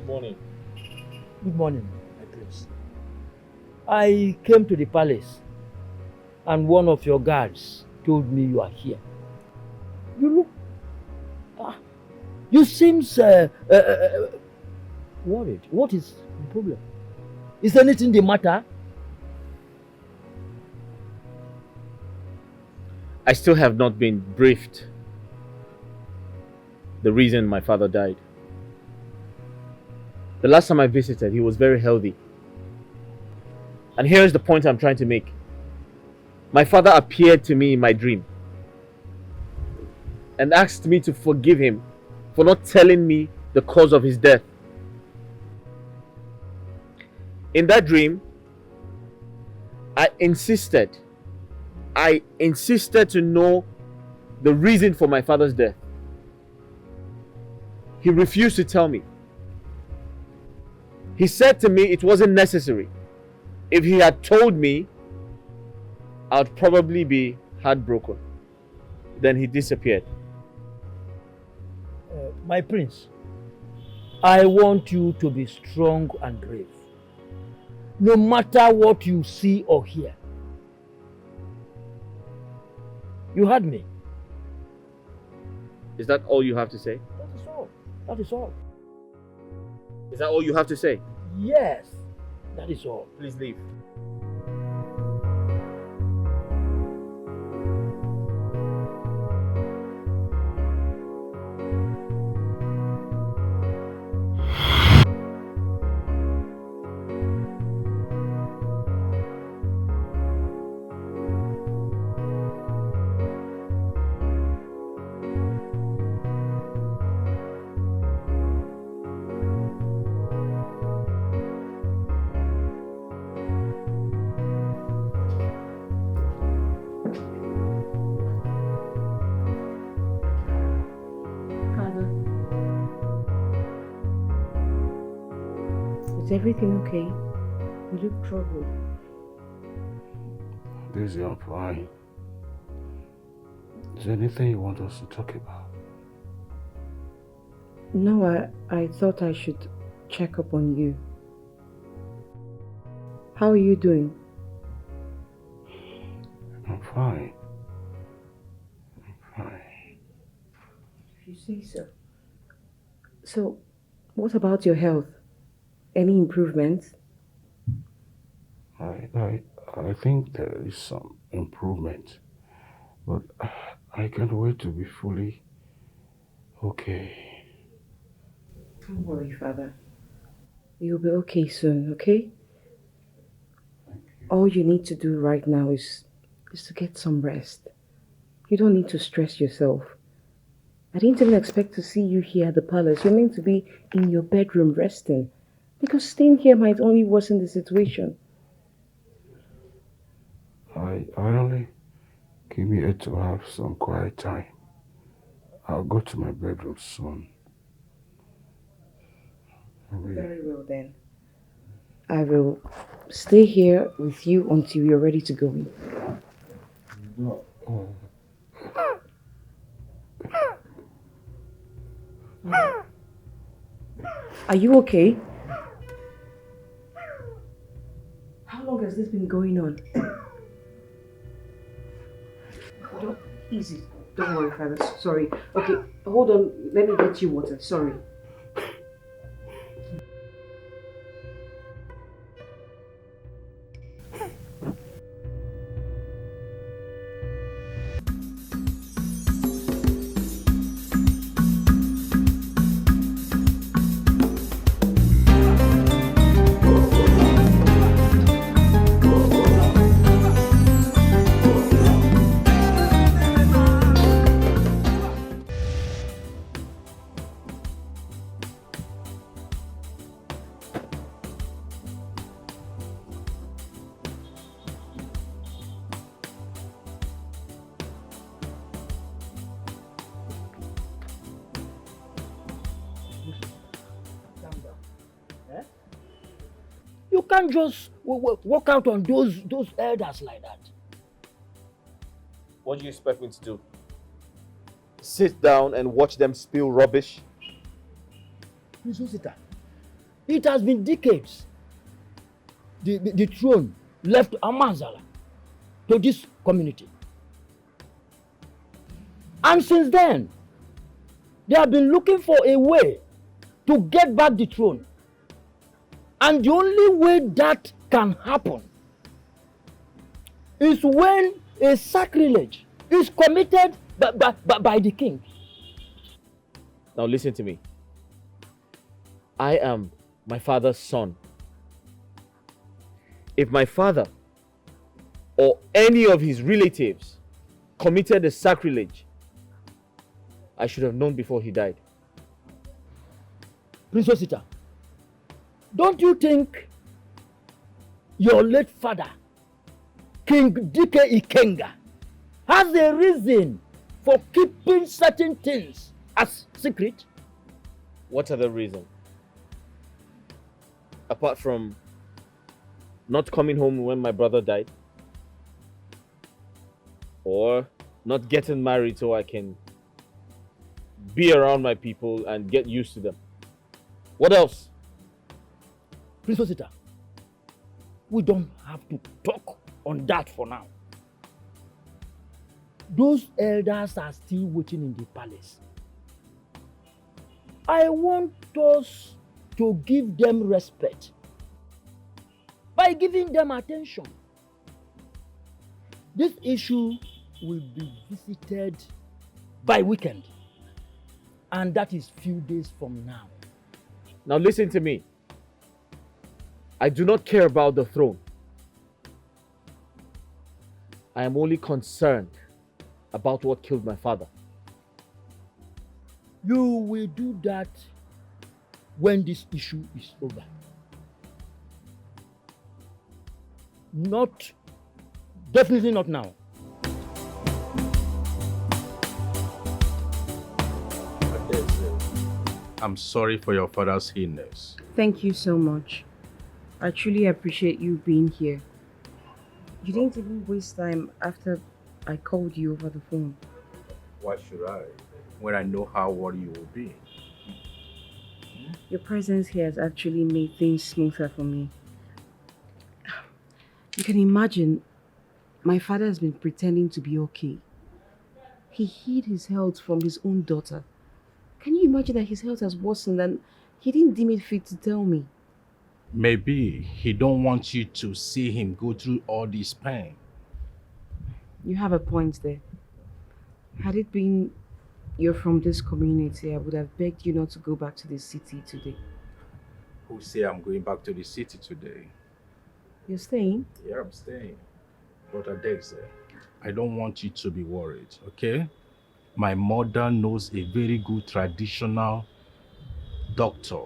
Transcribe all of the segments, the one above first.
morning. Good morning, my prince. I came to the palace and one of your guards told me you are here. You look... you seems worried. What is the problem? Is anything the matter? I still have not been briefed the reason my father died. The last time I visited, he was very healthy. And here's the point I'm trying to make. My father appeared to me in my dream and asked me to forgive him for not telling me the cause of his death. In that dream, I insisted to know the reason for my father's death. He refused to tell me. He said to me it wasn't necessary. If he had told me, I'd probably be heartbroken. Then he disappeared. My prince, I want you to be strong and brave. No matter what you see or hear. You heard me? Is that all you have to say? That is all. That is all. Is that all you have to say? Yes, that is all. Please leave. Is everything okay? You look troubled. Daisy, I'm fine. Is there anything you want us to talk about? No, I thought I should check up on you. How are you doing? I'm fine. I'm fine. If you say so. So, what about your health? Any improvements? I think there is some improvement, but I can't wait to be fully okay. Don't worry, Father. You'll be okay soon, okay? Thank you. All you need to do right now is to get some rest. You don't need to stress yourself. I didn't even expect to see you here at the palace. You're meant to be in your bedroom resting. Because staying here might only worsen the situation. I only came here to have some quiet time. I'll go to my bedroom soon. Very well then. I will stay here with you until you're ready to go in. No. Are you okay? How long has this been going on? Easy. Don't worry, Father. Sorry. Okay, hold on. Let me get you water. Sorry. You can't just walk out on those elders like that. What do you expect me to do? Sit down and watch them spill rubbish? Miss Osita, It has been decades. The throne left Amazala to this community. And since then, they have been looking for a way to get back the throne. And the only way that can happen is when a sacrilege is committed by the king. Now listen to me. I am my father's son. If my father or any of his relatives committed a sacrilege, I should have known before he died. Prince Osita, don't you think your late father, King Dikeh Ikenga, has a reason for keeping certain things as secret? What other reason? Apart from not coming home when my brother died? Or not getting married so I can be around my people and get used to them? What else? Prince Osita, we don't have to talk on that for now. Those elders are still waiting in the palace. I want us to give them respect by giving them attention. This issue will be visited by weekend, and that is few days from now. Now listen to me. I do not care about the throne. I am only concerned about what killed my father. You will do that when this issue is over. Definitely not now. I'm sorry for your father's illness. Thank you so much. I truly appreciate you being here. You didn't even waste time after I called you over the phone. Why should I? When I know how worried you will be. Your presence here has actually made things smoother for me. You can imagine, my father has been pretending to be okay. He hid his health from his own daughter. Can you imagine that his health has worsened and he didn't deem it fit to tell me? Maybe he don't want you to see him go through all this pain. You have a point there. Had it been you're from this community, I would have begged you not to go back to the city today. Who say I'm going back to the city today? You're staying? Yeah, I'm staying. But Adexia, I don't want you to be worried, okay? My mother knows a very good traditional doctor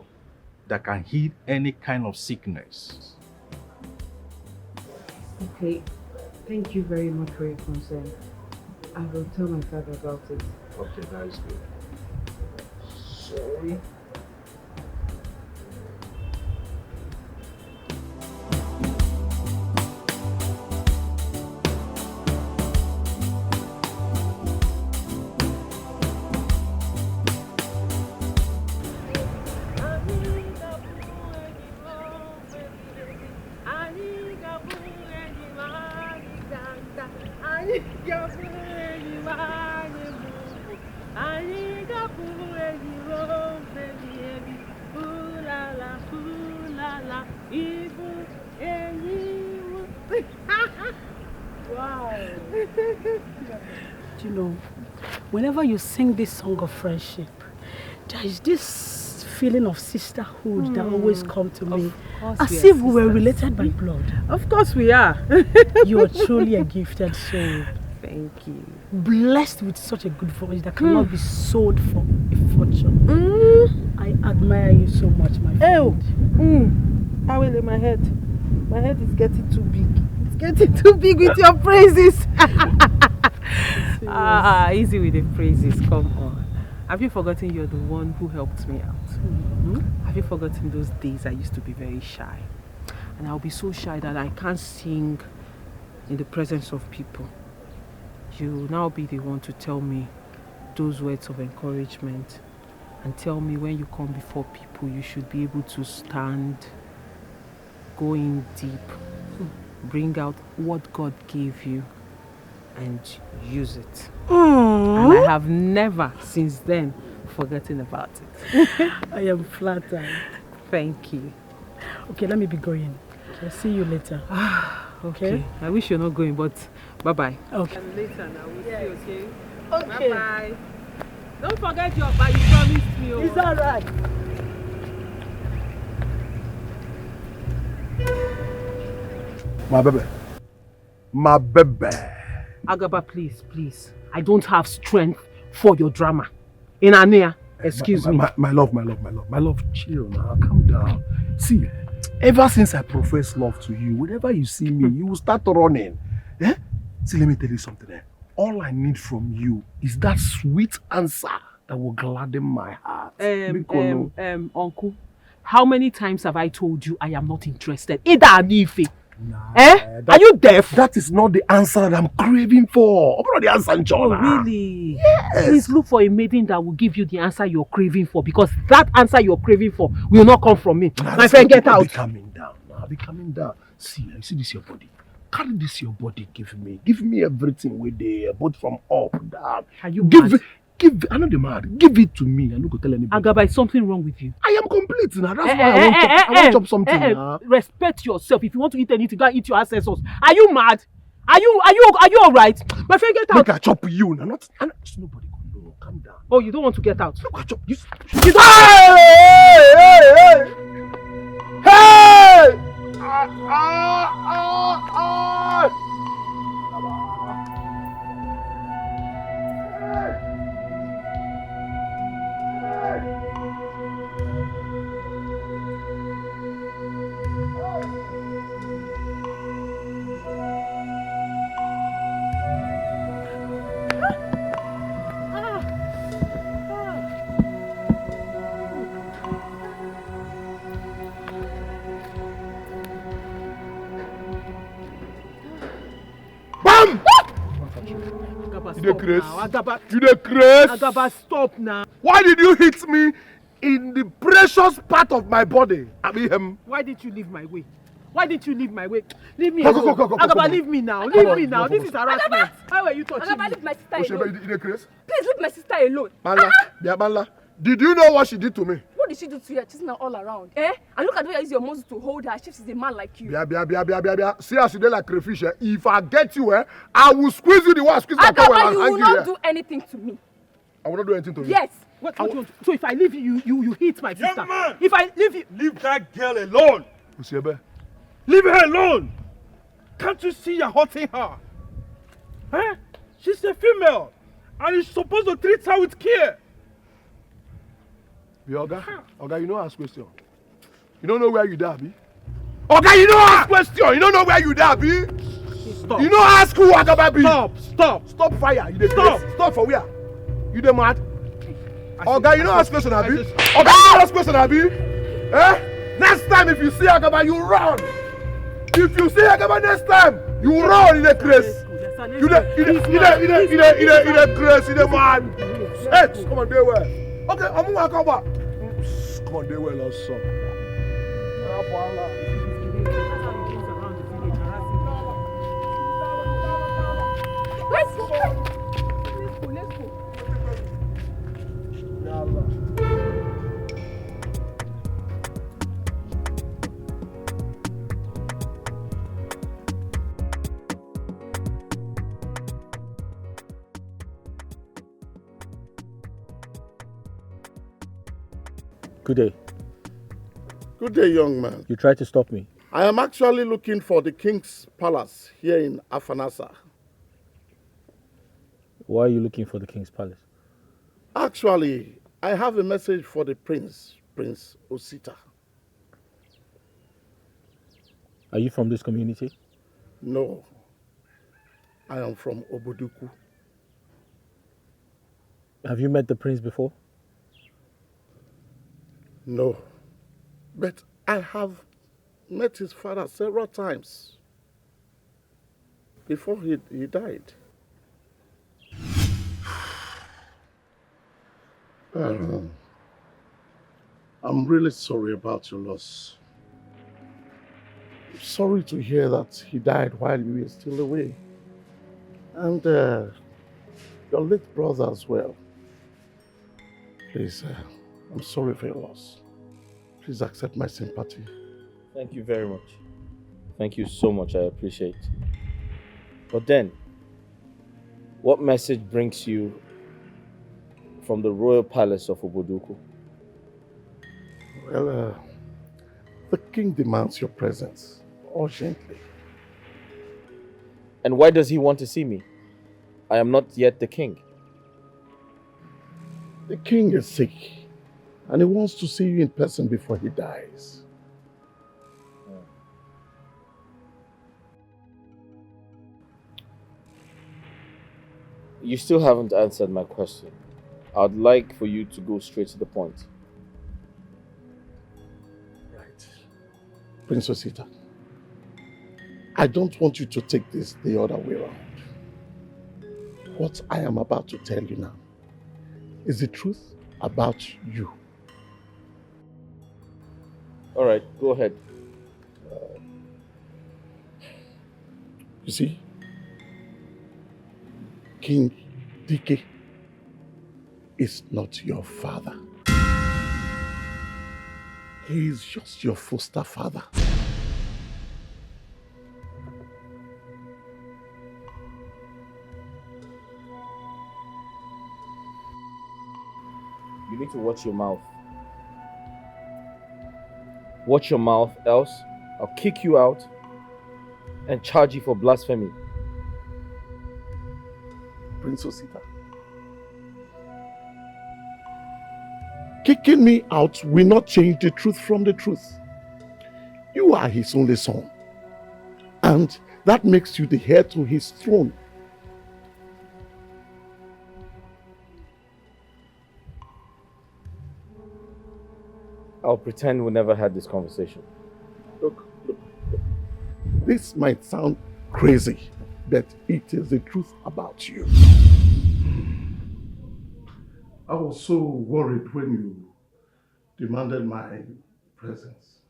that can heal any kind of sickness. Okay, thank you very much for your concern. I will tell my father about it. Okay, that is good. Sorry. You know, whenever you sing this song of friendship, there is this feeling of sisterhood that always comes to me, as if we were related by blood. Of course we are. You are truly a gifted soul. Thank you. Blessed with such a good voice that cannot be sold for a fortune. I admire you so much, my friend. I will in my head. My head is getting too big. It's getting too big with your praises. Easy with the praises. Come on. Have you forgotten you're the one who helped me out? Have you forgotten those days I used to be very shy? And I'll be so shy that I can't sing in the presence of people. You'll now be the one to tell me those words of encouragement. and tell me when you come before people, you should be able to stand, go in deep, bring out what God gave you, and use it. And I have never since then forgotten about it. I am flattered. Thank you. Okay, let me be going. I'll see you later. Okay. I wish you're not going, but bye-bye. Okay. And later now, we'll see, okay? Okay. Bye-bye. Don't forget your bye, you promised me. It's alright. My baby. My baby. Agaba, please. I don't have strength for your drama. In Anea, excuse me. My love, chill now, calm down. See, ever since I profess love to you, whenever you see me, you will start running. Eh? See, let me tell you something. All I need from you is that sweet answer that will gladden my heart. Uncle, how many times have I told you I am not interested? Ida Anife. Are you deaf? That is not the answer that I'm craving for. I'm not the answer, John. Oh, really? Yes. Please look for a maiden that will give you the answer you're craving for, because that answer you're craving for will not come from me. My friend, get out. Be calming down now. Be calming down. See, you see this your body. Carry this your body. Give me everything with the both from up, down. Are you mad? I know the mad. Give it to me. I'm not gonna tell anybody. Agaba, is something wrong with you? I am complete now. That's why I want to chop something now. Respect yourself. If you want to eat anything, go and eat your ancestors. Are you mad? Are you all right? My friend, get out. Make I chop you now. Not nobody can know. Calm down. Oh, you don't want to get out? Look, I chop you. Hey! You the Grace. Agaba, stop now. Why did you hit me in the precious part of my body? I mean, Why did you leave my way? Leave me Go, alone. go. Agaba, leave me now. Leave me now. This is harassment. How are you touching Agaba, me? leave my sister alone. you the Grace. Please leave my sister alone. Manla. Did you know what she did to me? What did she do to you? Chasing her all around. And look at the way you use your muscle to hold her. She is a man like you. Bia. See as you dey like crayfish. If I get you, I will squeeze you the way I squeeze my power Agaba, and you hang will you. not do anything to me. I will not do anything to you. Yes. What do you want? So if I leave you hit my sister. Young man! If I leave you, Leave that girl alone! Usiebe. Leave her alone! Can't you see you're hurting her? Huh? She's a female, and you're supposed to treat her with care. Oga, you know ask question. You don't know where you there, be? Oga, you know ask question. You don't know where you there, be? stop. You know ask who Agaba be? Stop Fire. You dey Stop. craze. Stop for where? You dey mad? Oga, you know ask question, Abi? I just- Oga, you know ask question, Abi? Next time if you see Agaba, you run. If you see Agaba next time, you run in the craze. You the craze, you the man. Hey, come on, dey well. Okay, I'm gonna come back. Come on, dey well also. Let's go. Good day. Good day, young man. You tried to stop me. I am actually looking for the king's palace here in Afanasa. Why are you looking for the king's palace? Actually, I have a message for the Prince Osita. Are you from this community? No, I am from Oboduku. Have you met the prince before? No, but I have met his father several times before he died. I'm really sorry about your loss. Sorry to hear that he died while you were still away. And your late brother as well. Please, I'm sorry for your loss. Please accept my sympathy. Thank you very much. Thank you so much. I appreciate. But then, what message brings you from the royal palace of Oboduku? Well, the king demands your presence urgently. And why does he want to see me? I am not yet the king. The king is sick and he wants to see you in person before he dies. You still haven't answered my question. I'd like for you to go straight to the point. Right. Princess Ita, I don't want you to take this the other way around. What I am about to tell you now is the truth about you. All right, go ahead. You see, King Dikeh is not your father. He is just your foster father. You need to watch your mouth. Watch your mouth, else I'll kick you out and charge you for blasphemy. Princess Ita, kicking me out will not change the truth from the truth. You are his only son, and that makes you the heir to his throne. I'll pretend we never had this conversation. Look. This might sound crazy, but it is the truth about you. I was so worried when you demanded my presence.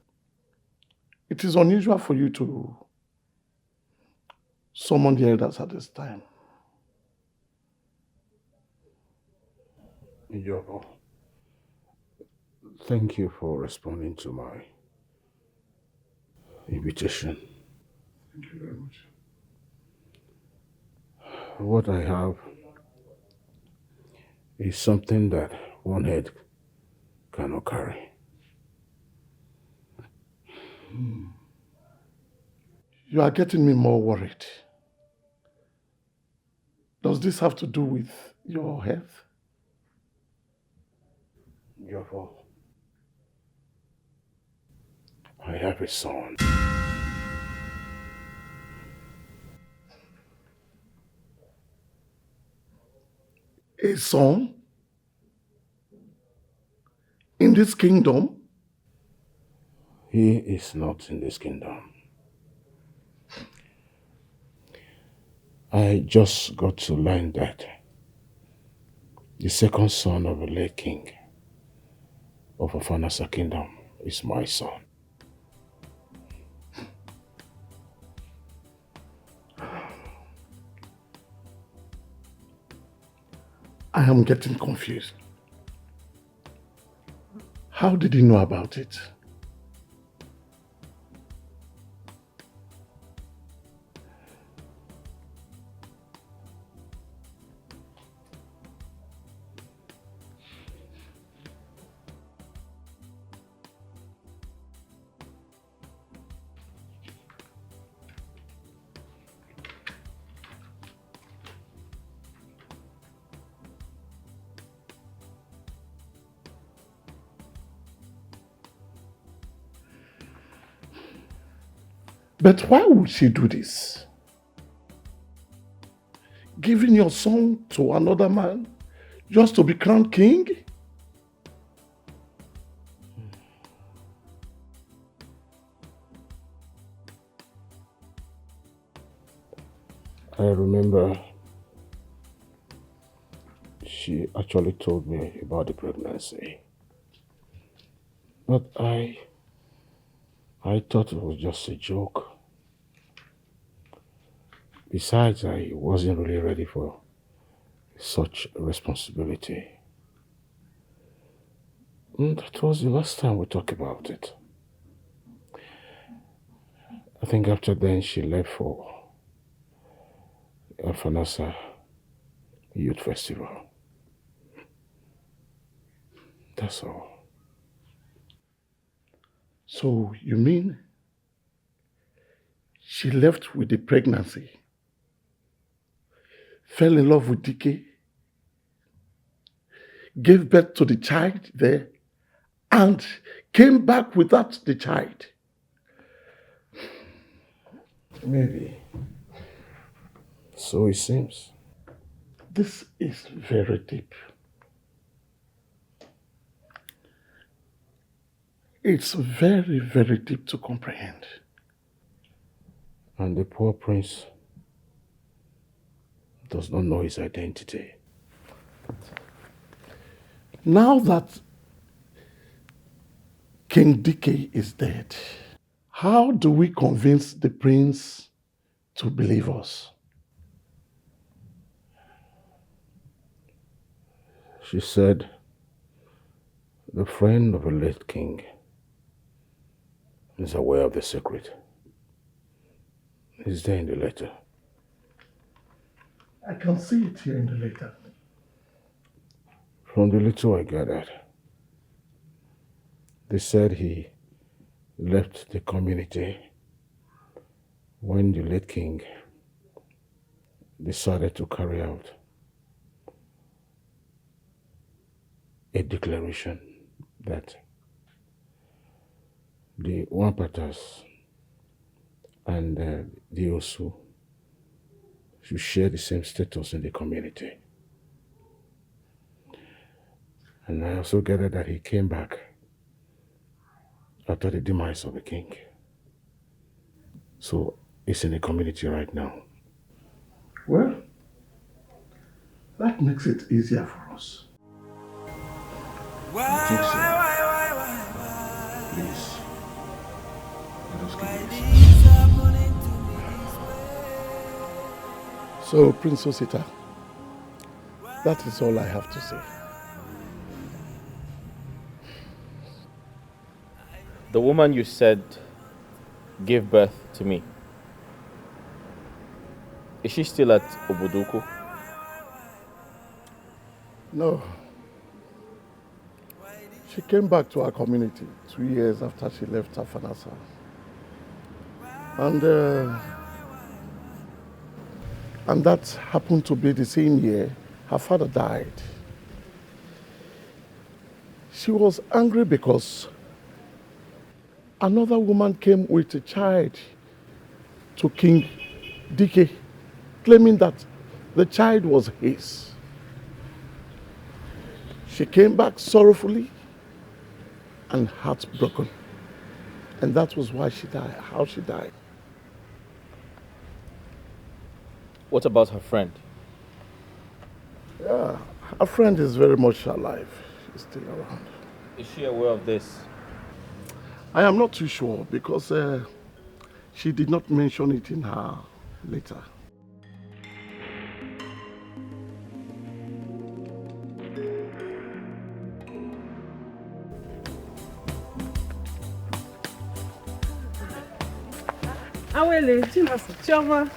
It is unusual for you to summon the elders at this time. Yobo, thank you for responding to my invitation. Thank you very much. What I have is something that one head cannot carry. You are getting me more worried. Does this have to do with your health? Yobo, I have a son. A son? In this kingdom? He is not in this kingdom. I just got to learn that the second son of a late king of a Fanasa kingdom is my son. I am getting confused. How did you know about it? But why would she do this? Giving your son to another man just to be crowned king? I remember she actually told me about the pregnancy. But I thought it was just a joke. Besides, I wasn't really ready for such a responsibility. That was the last time we talked about it. I think after then she left for Alfanasa Youth Festival. That's all. So you mean she left with the pregnancy, fell in love with Dikeh, gave birth to the child there, and came back without the child? Maybe. So it seems. This is very deep. It's very, very deep to comprehend. And the poor prince does not know his identity. Now that King Dikeh is dead, how do we convince the prince to believe us? She said the friend of a late king is aware of the secret. It's there in the letter. I can see it here in the letter. From the little I gathered, they said he left the community when the late king decided to carry out a declaration that the Wampatas and the Osu should share the same status in the community. And I also gathered that he came back after the demise of the king. So it's in the community right now. Well, that makes it easier for us. I think so. Please, let us give this. So, Prince Osita, that is all I have to say. The woman you said gave birth to me, is she still at Oboduku? No. She came back to our community 2 years after she left Afanasa. And that happened to be the same year her father died. She was angry because another woman came with a child to King Dikeh, claiming that the child was his. She came back sorrowfully and heartbroken. And that was why she died, how she died. What about her friend? Yeah, her friend is very much alive. She's still around. Is she aware of this? I am not too sure because she did not mention it in her letter. Awele, Chioma,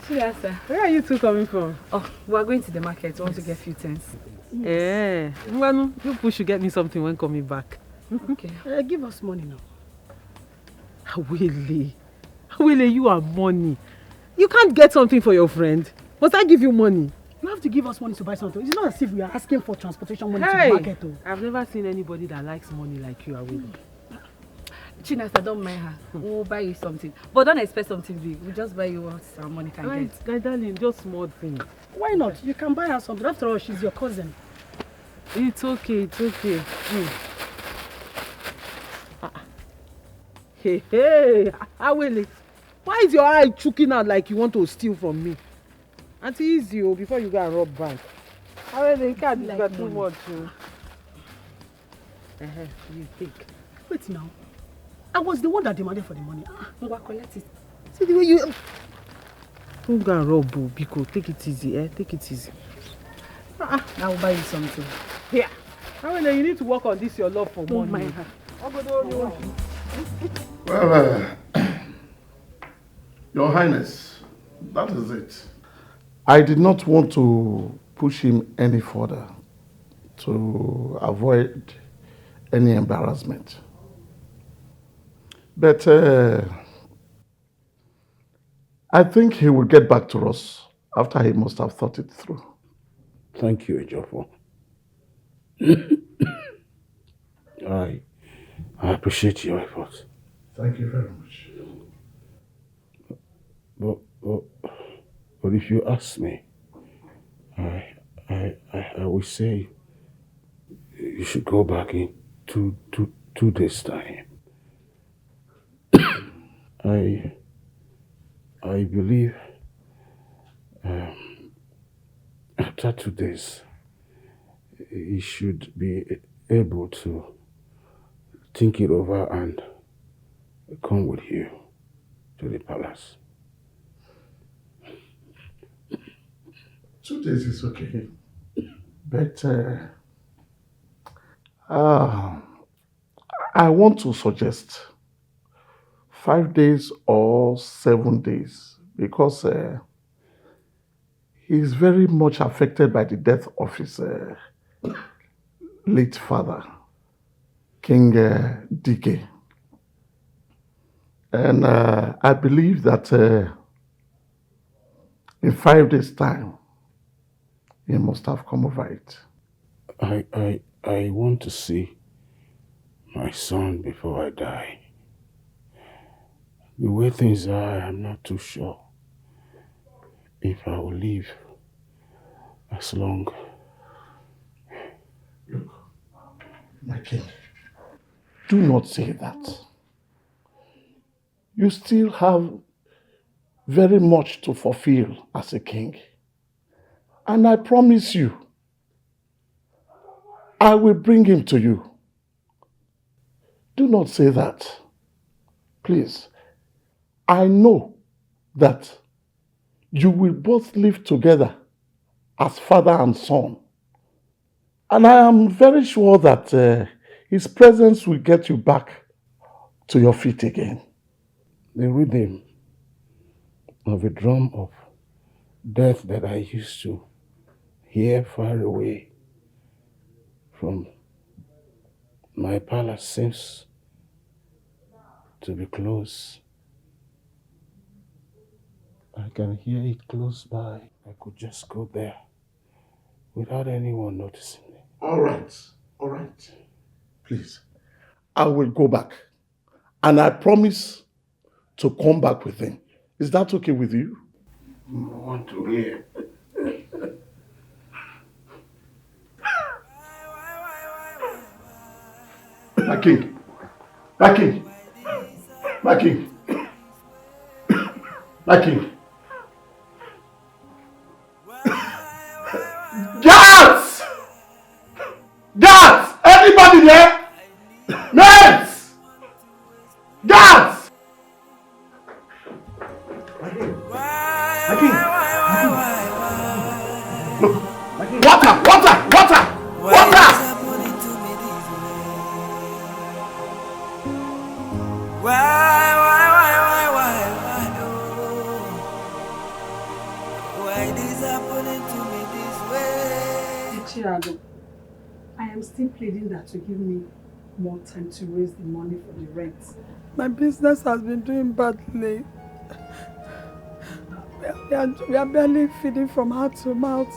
where are you two coming from? Oh, we are going to the market. We want to get a few things. Yeah. Mwanu, you push should get me something when coming back. Okay. Give us money now. Awele, you are money. You can't get something for your friend. Must I give you money? You have to give us money to buy something. It's not as if we are asking for transportation money to Hey, the market. Oh. I've never seen anybody that likes money like you, Awele. Chinasa, don't mind her. We'll buy you something. But don't expect something big. We'll just buy you what our money can get. My darling, just small things. Why not? You can buy her something. After all, she's your cousin. It's okay, it's okay. Hey, Awele, why is your eye choking out like you want to steal from me? Auntie, easy before you go and rob bank. Awele, you can't do that too much. You think. Wait now. I was the one that demanded for the money. Collect it. See the way you... Don't go and rob, Biko. Take it easy, eh? Take it easy. I will buy you something. Here. How many you need to work on this, your love for Don't money? mind her. Well, Your Highness, that is it. I did not want to push him any further to avoid any embarrassment. But I think he will get back to us after he must have thought it through. Thank you, Ejofo. I appreciate your efforts. Thank you very much. But if you ask me, I will say you should go back in two days' time. I believe after 2 days, he should be able to think it over and come with you to the palace. 2 days is okay. But I want to suggest 5 days or 7 days because he's very much affected by the death of his late father, King Dikeh. And I believe that in 5 days' time, he must have come over it. I want to see my son before I die. The way things are, I'm not too sure if I will live as long. Look, my king, do not say that. You still have very much to fulfill as a king. And I promise you, I will bring him to you. Do not say that. Please. I know that you will both live together as father and son. And I am very sure that his presence will get you back to your feet again. The rhythm of a drum of death that I used to hear far away from my palace seems to be close. I can hear it close by. I could just go there without anyone noticing me. All right. Please, I will go back. And I promise to come back with him. Is that okay with you? I want to hear. My king. My king. My king. My king. Guards! Guards! Anybody there? Maids! Guards! My king. My king. Look. Water! Why this happening to me this way? Chirado, I am still pleading that you give me more time to raise the money for the rent. My business has been doing badly. We are barely feeding from hand to mouth.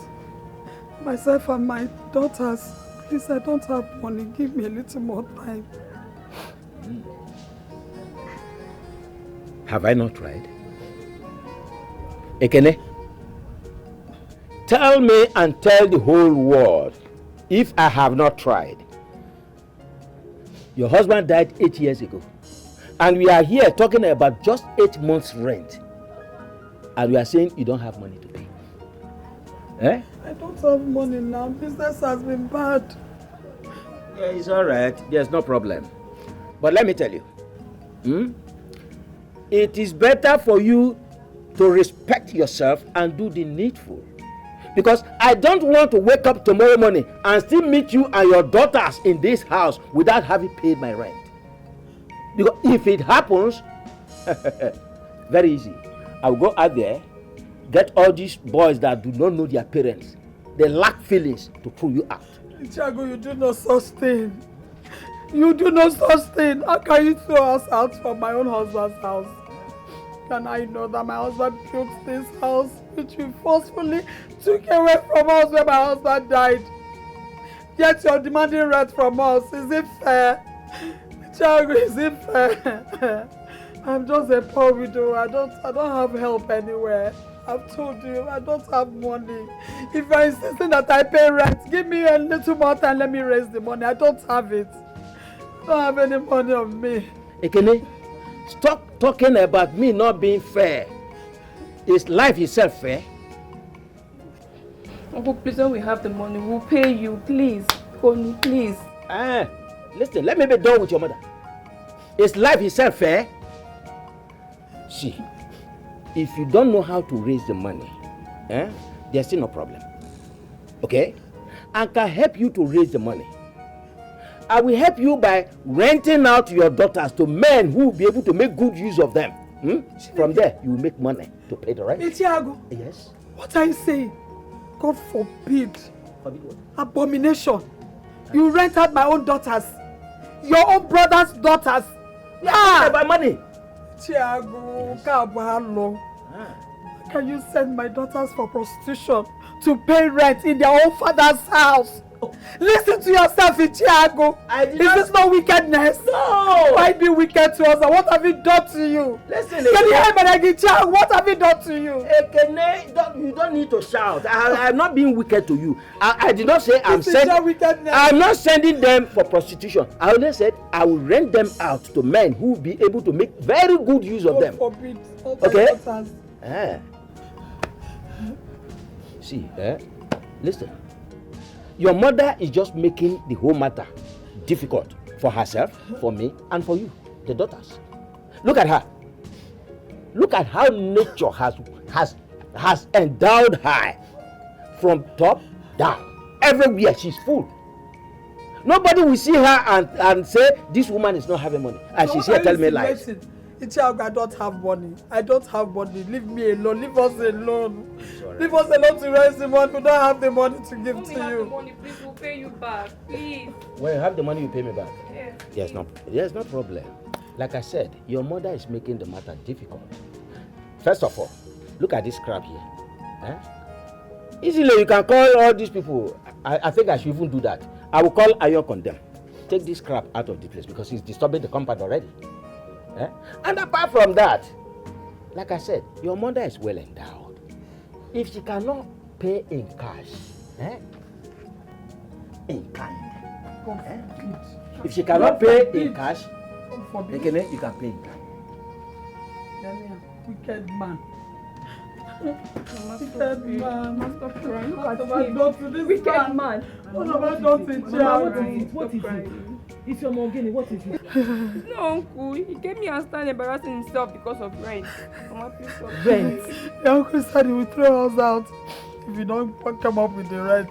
Myself and my daughters. Please, I don't have money. Give me a little more time. Have I not tried? Ekene, tell me and tell the whole world if I have not tried. Your husband died 8 years ago. And we are here talking about just 8 months' rent. And we are saying you don't have money to pay. Eh? I don't have money now. Business has been bad. Yeah, it's all right. There's no problem. But let me tell you, It is better for you to respect yourself and do the needful. Because I don't want to wake up tomorrow morning and still meet you and your daughters in this house without having paid my rent. Because if it happens, very easy. I'll go out there, get all these boys that do not know their parents. They lack feelings to pull you out. Tiago, you do no such thing. You do no such thing. How can you throw us out from my own husband's house? Can I know that my husband built this house, which you forcefully took away from us when my husband died? Yet you're demanding rent from us. Is it fair? Tiago, is it fair? I'm just a poor widow. I don't have help anywhere. I've told you, I don't have money. If you're insisting that I pay rent, give me a little more time, let me raise the money. I don't have it. I don't have any money on me. Ekene, stop talking about me not being fair. Is life itself fair? Uncle, please, when we have the money, we'll pay you. Please. Honey, please. Listen, let me be done with your mother. Is life itself fair? See, if you don't know how to raise the money, there's still no problem. Okay? I can help you to raise the money. I will help you by renting out your daughters to men who will be able to make good use of them. From there, you will make money to pay the rent. Tiago. Yes? What are you saying? God forbid. Forbid what? Abomination. You rent out my own daughters. Your own brother's daughters. Yeah, by money. Tiago, can you send my daughters for prostitution to pay rent in their own father's house? Listen to yourself, Tiago. Is this not wickedness? No. Why be wicked to us? And what have we done to you? Listen, can you hear me like Tiago? What have we done to you? You don't need to shout. I'm not being wicked to you. I did not say I'm not sending them for prostitution. I only said I will rent them out to men who will be able to make very good use of them. Forbid. Okay? See, listen. Your mother is just making the whole matter difficult for herself, for me, and for you, the daughters. Look at her. Look at how nature has endowed her from top down. Everywhere she's full. Nobody will see her and say, this woman is not having money. And she's here telling me lies. Ichiago, I don't have money. I don't have money. Leave me alone. Leave us alone. Leave us alone to raise the money. We don't have the money to give to you. Have the money, please. We'll pay you back. Please. When you have the money, you pay me back. Yes. There's no problem. Like I said, your mother is making the matter difficult. First of all, look at this crap here. Easily, you can call all these people. I think I should even do that. I will call Ayo Condemn. Take this crap out of the place because it's disturbing the compound already. And apart from that, like I said, your mother is well endowed. If she cannot pay in cash, in kind, if she cannot pay in cash, you can pay in kind. Wicked man. Wicked man. Stop crying. Look at him. Wicked man. What have I done to Tiago? What is it? It's your Morgini, what is it? No, uncle. He gave me and started embarrassing himself because of rent. Mama, please stop. Rent? The uncle said he will throw us out if you don't come up with the rent.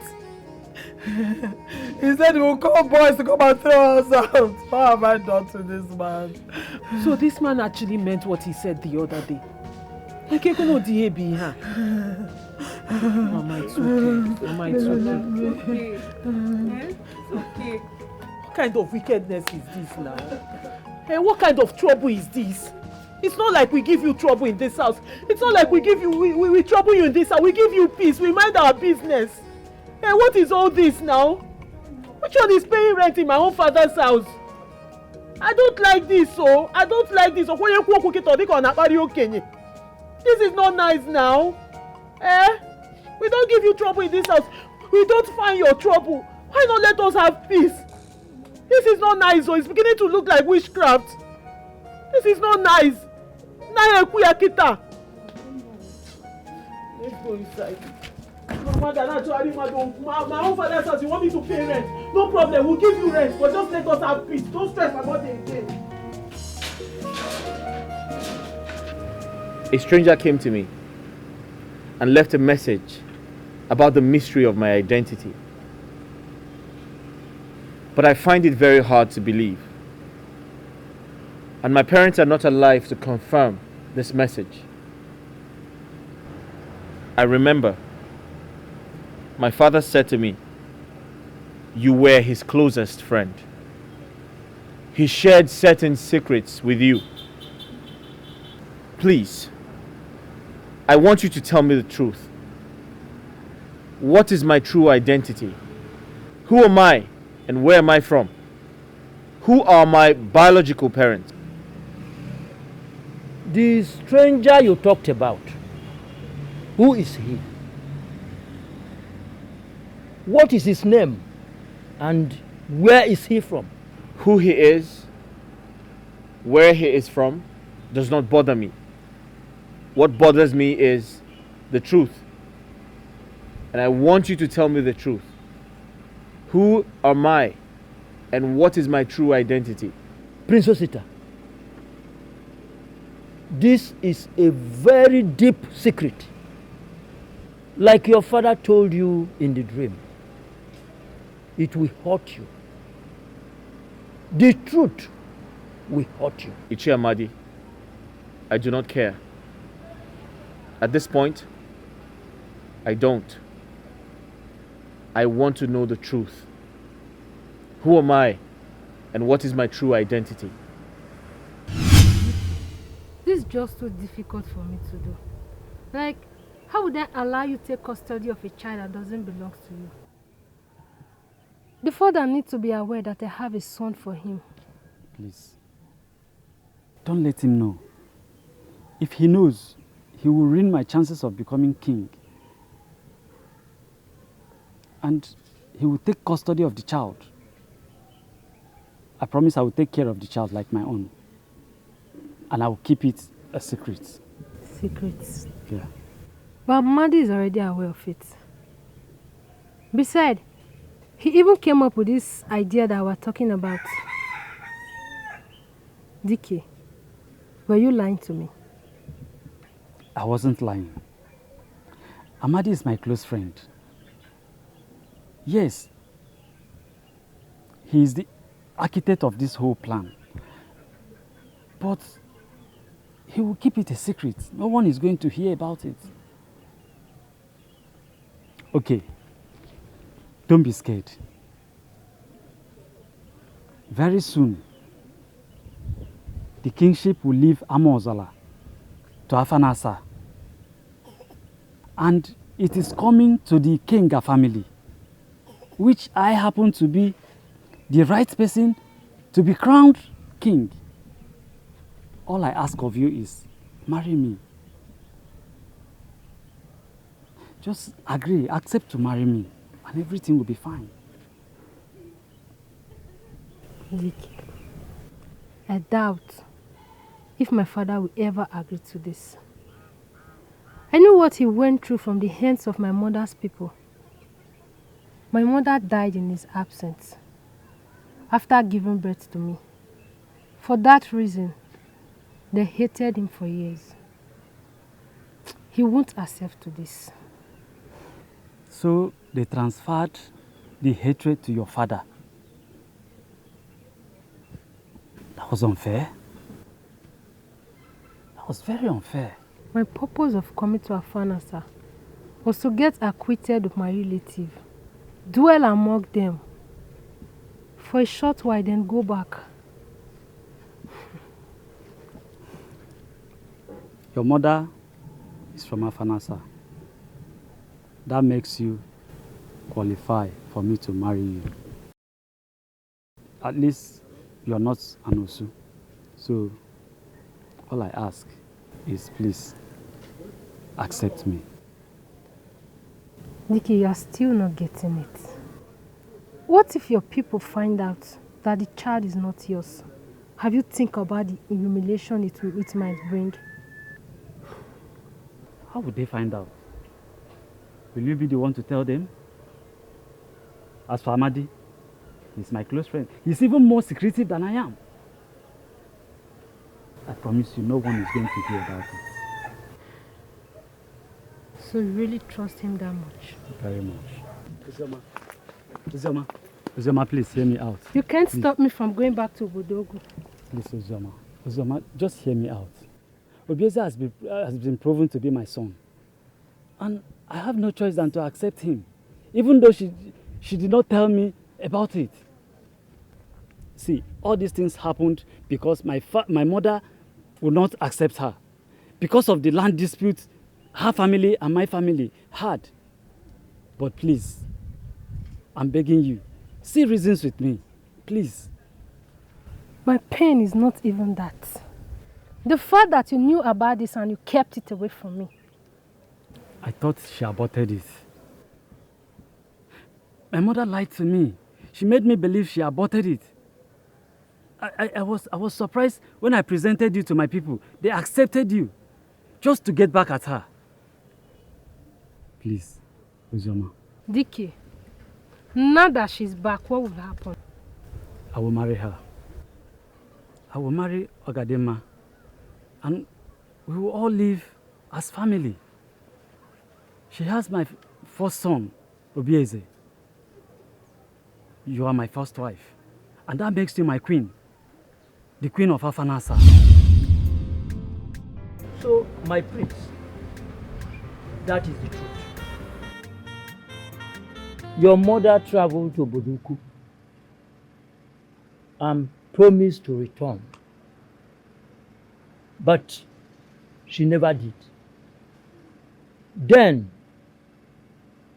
He said he will call boys to come and throw us out. What have I done to this man? So this man actually meant what he said the other day. Mama, it's okay. Mama, it's okay. It's okay. What kind of wickedness is this now? Hey, what kind of trouble is this? It's not like we give you trouble in this house. It's not like we trouble you in this house. We give you peace. We mind our business. Hey, what is all this now? Which one is paying rent in my own father's house? I don't like this, so I don't like this. This is not nice now. We don't give you trouble in this house. We don't find your trouble. Why not let us have peace? This is not nice, so it's beginning to look like witchcraft. This is not nice. Let's go inside. My own father says you want me to pay rent. No problem, we'll give you rent, but just let us have peace. Don't stress about it again. a stranger came to me and left a message about the mystery of my identity. But I find it very hard to believe. And my parents are not alive to confirm this message. I remember my father said to me, "You were his closest friend. He shared certain secrets with you. Please, I want you to tell me the truth. What is my true identity? Who am I and where am I from? Who are my biological parents?" The stranger you talked about, who is he? What is his name? And where is he from? Who he is, where he is from, does not bother me. What bothers me is the truth. And I want you to tell me the truth. Who am I and what is my true identity? Prince Osita, this is a very deep secret. Like your father told you in the dream. It will hurt you. The truth will hurt you. Ichi Amadi, I do not care. At this point, I don't. I want to know the truth. Who am I and what is my true identity? This is just too difficult for me to do. Like, how would I allow you to take custody of a child that doesn't belong to you? The father needs to be aware that I have a son for him. Please, don't let him know. If he knows, he will ruin my chances of becoming king. And he will take custody of the child. I promise I will take care of the child like my own. And I will keep it a secret. Secrets? Yeah. But Madi is already aware of it. Besides, he even came up with this idea that we're talking about. Dikeh, were you lying to me? I wasn't lying. Amadi is my close friend. Yes, he is the architect of this whole plan. But he will keep it a secret. No one is going to hear about it. Okay, don't be scared. Very soon, the kingship will leave Amozala to Afanasa. And it is coming to the Kenga family, which I happen to be the right person to be crowned king. All I ask of you is, marry me. Just agree, accept to marry me, and everything will be fine. Dikeh, I doubt if my father will ever agree to this. I know what he went through from the hands of my mother's people. My mother died in his absence after giving birth to me. For that reason, they hated him for years. He won't accept to this. So they transferred the hatred to your father. That was unfair. That was very unfair. My purpose of coming to Afanasa was to get acquainted with my relative, dwell among them for a short while, then go back. Your mother is from Afanasa. That makes you qualify for me to marry you. At least you're not an Osu. So all I ask is please accept me. Dikeh, you are still not getting it. What if your people find out that the child is not yours? Have you think about the humiliation it might bring? How would they find out? Will you be the one to tell them? As for Amadi, he's my close friend. He's even more secretive than I am. I promise you, no one is going to hear about it. So you really trust him that much? Very much. Uzoma, please hear me out. You can't Please. stop me from going back to Bodogu. Please, Uzoma, just hear me out. Obieze has been proven to be my son. And I have no choice than to accept him, even though she did not tell me about it. See, all these things happened because my mother would not accept her. Because of the land dispute her family and my family had. But please, I'm begging you, see reasons with me, please. My pain is not even that. The fact that you knew about this and you kept it away from me. I thought she aborted it. My mother lied to me. She made me believe she aborted it. I was surprised when I presented you to my people. They accepted you just to get back at her. Please, Uzoma. Dikeh, now that she's back, what will happen? I will marry her. I will marry Ogadema. And we will all live as family. She has my first son, Obieze. You are my first wife. And that makes you my queen. The queen of Afanasa. So, my prince, that is the truth. Your mother traveled to Boduku and promised to return. But she never did. Then,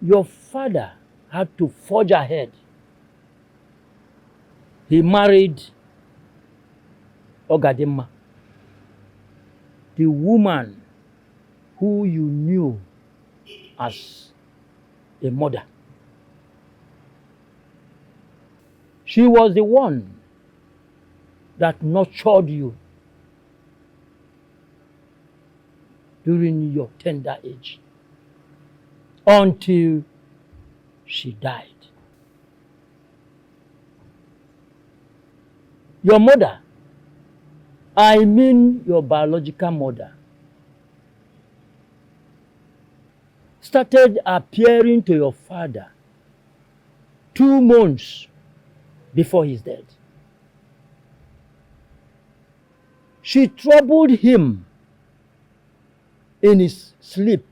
your father had to forge ahead. He married Ogadema, the woman who you knew as a mother. She was the one that nurtured you during your tender age until she died. Your mother, I mean your biological mother, started appearing to your father 2 months before his death. She troubled him in his sleep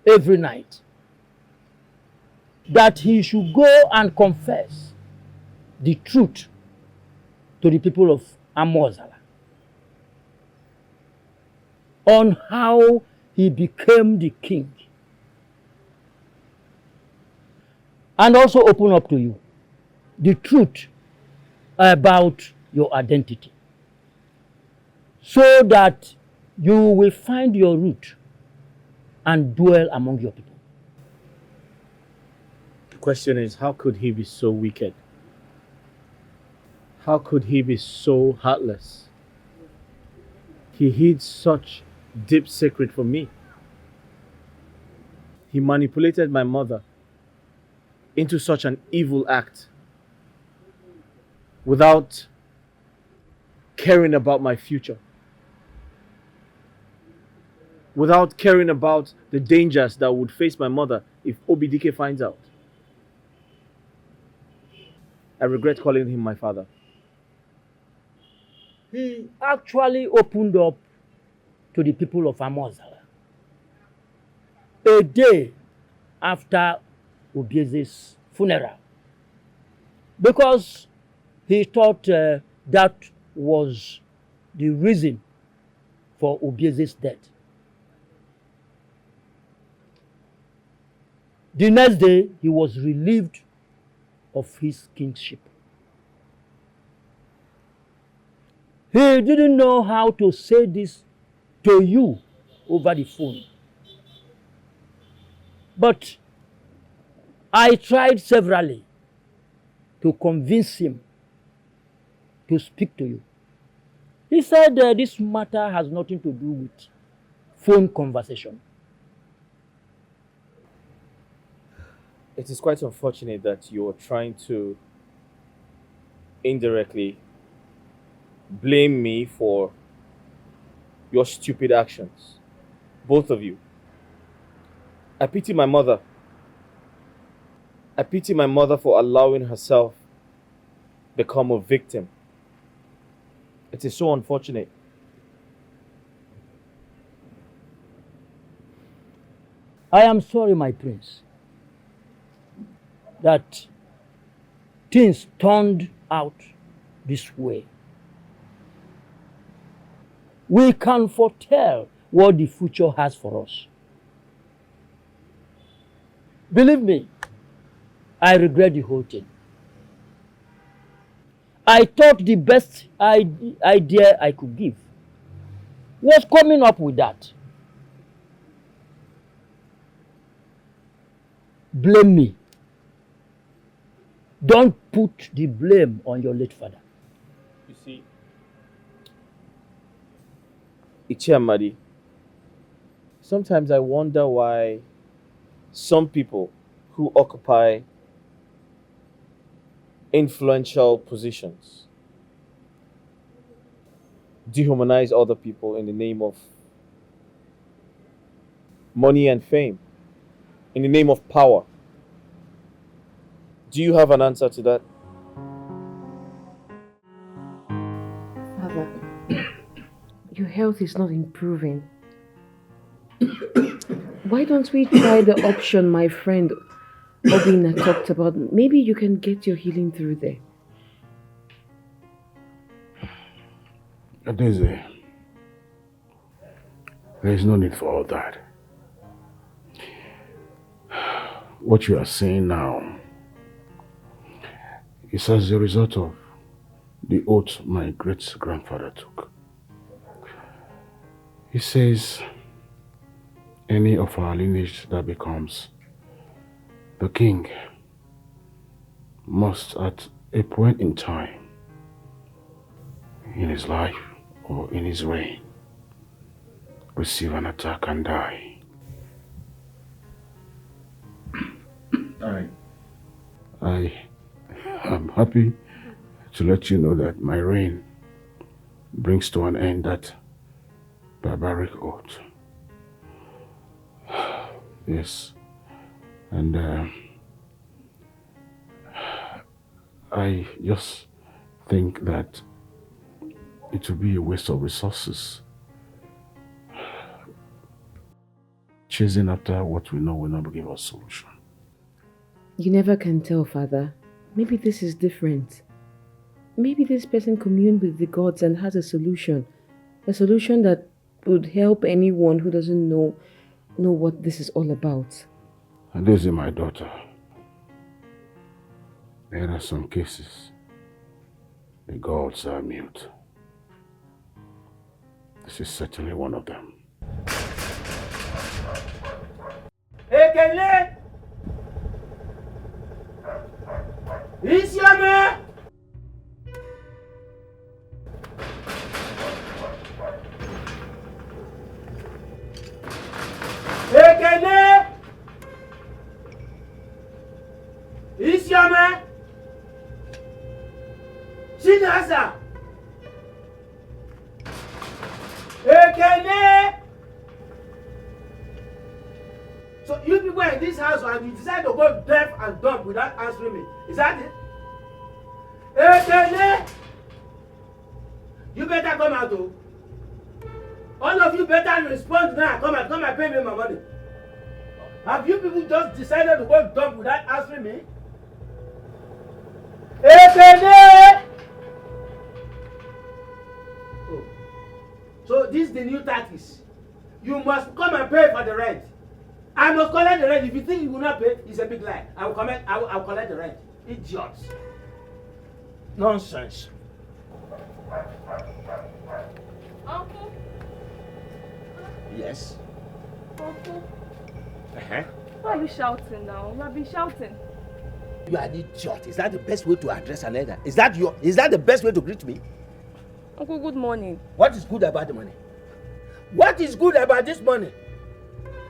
every night that he should go and confess the truth to the people of Amozala on how he became the king, and also open up to you the truth about your identity, so that you will find your root and dwell among your people. The question is, how could he be so wicked? How could he be so heartless? He hid such deep secret from me. He manipulated my mother into such an evil act without caring about my future, without caring about the dangers that would face my mother if Dikeh finds out. I regret calling him my father. He actually opened up to the people of Amozala a day after Obieze's funeral, because he thought that was the reason for Obieze's death. The next day, he was relieved of his kingship. He didn't know how to say this to you over the phone. But I tried severally to convince him to speak to you. He said this matter has nothing to do with phone conversation. It is quite unfortunate that you are trying to indirectly blame me for your stupid actions. Both of you. I pity my mother. I pity my mother for allowing herself become a victim. It is so unfortunate. I am sorry, my prince, that things turned out this way. We can foretell what the future has for us. Believe me, I regret the whole thing. I thought the best idea I could give was coming up with that. Blame me. Don't put the blame on your late father. You see, Ichiamadi, sometimes I wonder why some people who occupy influential positions dehumanize other people in the name of money and fame, in the name of power. Do you have an answer to that? Father, your health is not improving. Why don't we try the option my friend Obina talked about? Maybe you can get your healing through there. Daisy, there is no need for all that. What you are saying now is as a result of the oath my great-grandfather took. He says any of our lineage that becomes the king must at a point in time in his life or in his reign receive an attack and die. I am happy to let you know that my reign brings to an end that barbaric oath. Yes, and I just think that it would be a waste of resources chasing after what we know will not give us solution. You never can tell, Father. Maybe this is different. Maybe this person communed with the gods and has a solution that would help anyone who doesn't know what this is all about. And this is my daughter. There are some cases the gods are mute. This is certainly one of them. Ekele! Isiame! Ekele! Isiame! Shinasa! Ekele! So you people are in this house and you decide to go deaf and dumb without answering me. Is that it? Ekele! You better come out, oh. All of you better respond now. Come and pay me my money. Have you people just decided to go dumb without answering me? Ekele! Oh. So this is the new tactics. You must come and pay for the rent. I must collect the rent. If you think you will not pay, it's a big lie. I will collect the rent. Idiots. Nonsense. Uncle. Yes. Uncle. Uh-huh. Why are you shouting now? You have been shouting. You are an idiot. Is that the best way to address an elder? Is that the best way to greet me? Uncle, good morning. What is good about the money? What is good about this money?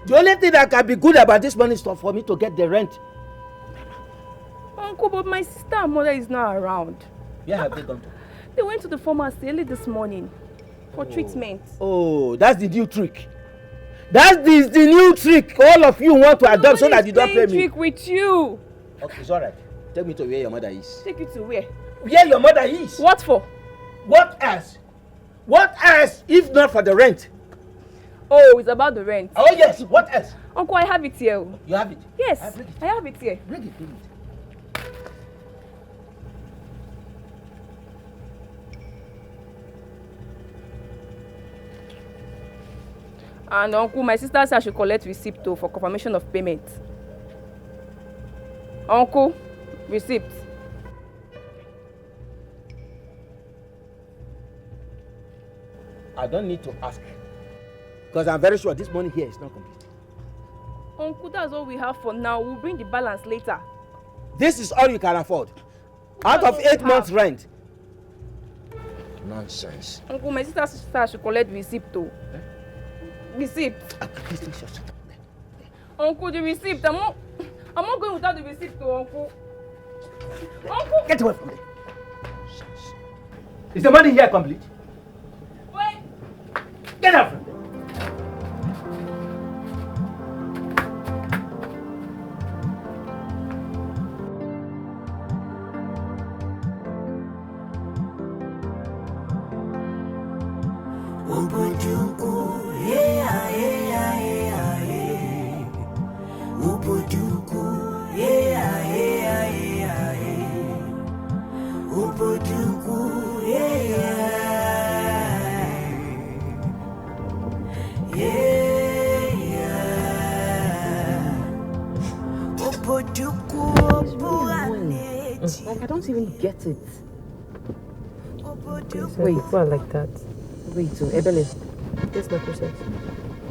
The only thing that can be good about this money is for me to get the rent. Uncle, but my sister and mother is not around. Where have they gone to? They went to the pharmacy early this morning for treatment. Oh, that's the new trick. That's the new trick all of you want to adopt so that you don't pay me. Trick with you. Okay, it's alright. Take me to where your mother is. Take you to where? Where your mother is. What for? What else? What else if not for the rent? Oh, it's about the rent. Oh yes, what else? Uncle, I have it here. You have it? Yes, I have it here. Bring it, bring it. And uncle, my sister said I should collect receipt too for confirmation of payment. Uncle, receipt. I don't need to ask. Because I'm very sure this money here is not complete. Uncle, that's all we have for now. We'll bring the balance later. This is all you can afford. Out of 8 months' rent. Nonsense. Uncle, my sister said I should collect receipt too. Receipt. Uncle, the receipt. I'm not going without the receipt too, Uncle. Uncle! Get away from me. Is the money here complete? Wait. Get out from me. I don't even get it. Wait, people are like that. Wait, so Ebele. Yes, my princess.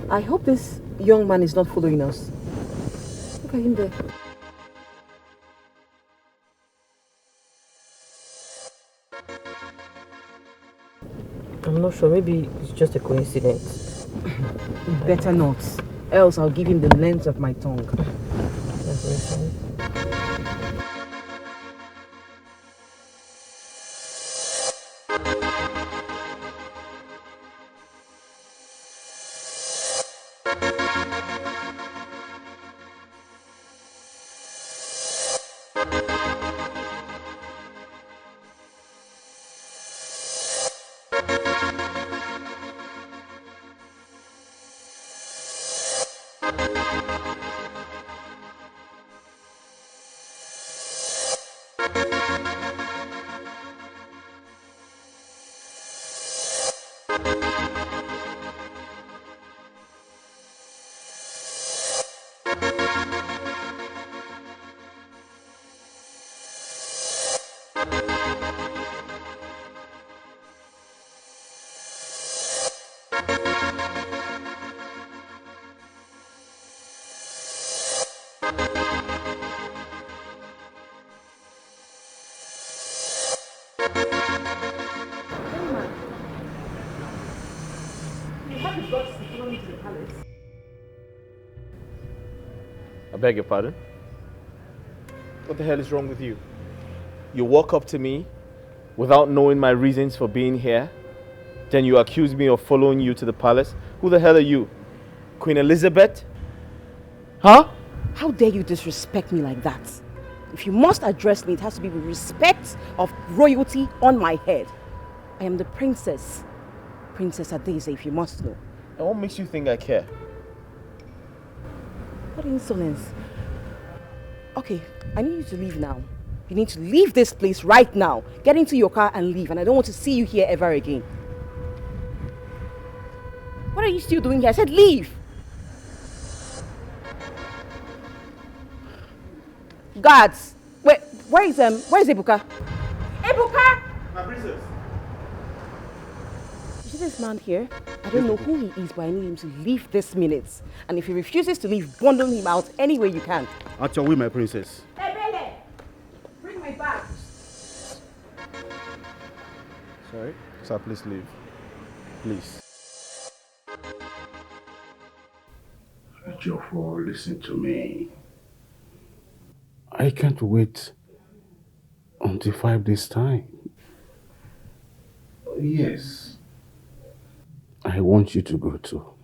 I hope this young man is not following us. Look at him there. I'm not sure. Maybe it's just a coincidence. Better not. Else I'll give him the length of my tongue. That's very fine. I beg your pardon? What the hell is wrong with you? You walk up to me without knowing my reasons for being here, then you accuse me of following you to the palace. Who the hell are you? Queen Elizabeth? Huh? How dare you disrespect me like that? If you must address me, it has to be with respect of royalty on my head. I am the princess. Princess Adeze, if you must know. And what makes you think I care? What insolence. Okay, I need you to leave now. You need to leave this place right now. Get into your car and leave, and I don't want to see you here ever again. What are you still doing here? I said leave! Guards! Wait, where is Ebuka? Ebuka! My princess. You see this man here? I don't know who he is, but I need him to leave this minute. And if he refuses to leave, bundle him out any way you can. At your will, my princess. Hey, Bele! Bring my bag. Sorry? Sir, please leave. Please. Jofo, listen to me. I can't wait until 5 days' time. Yes. I want you to go to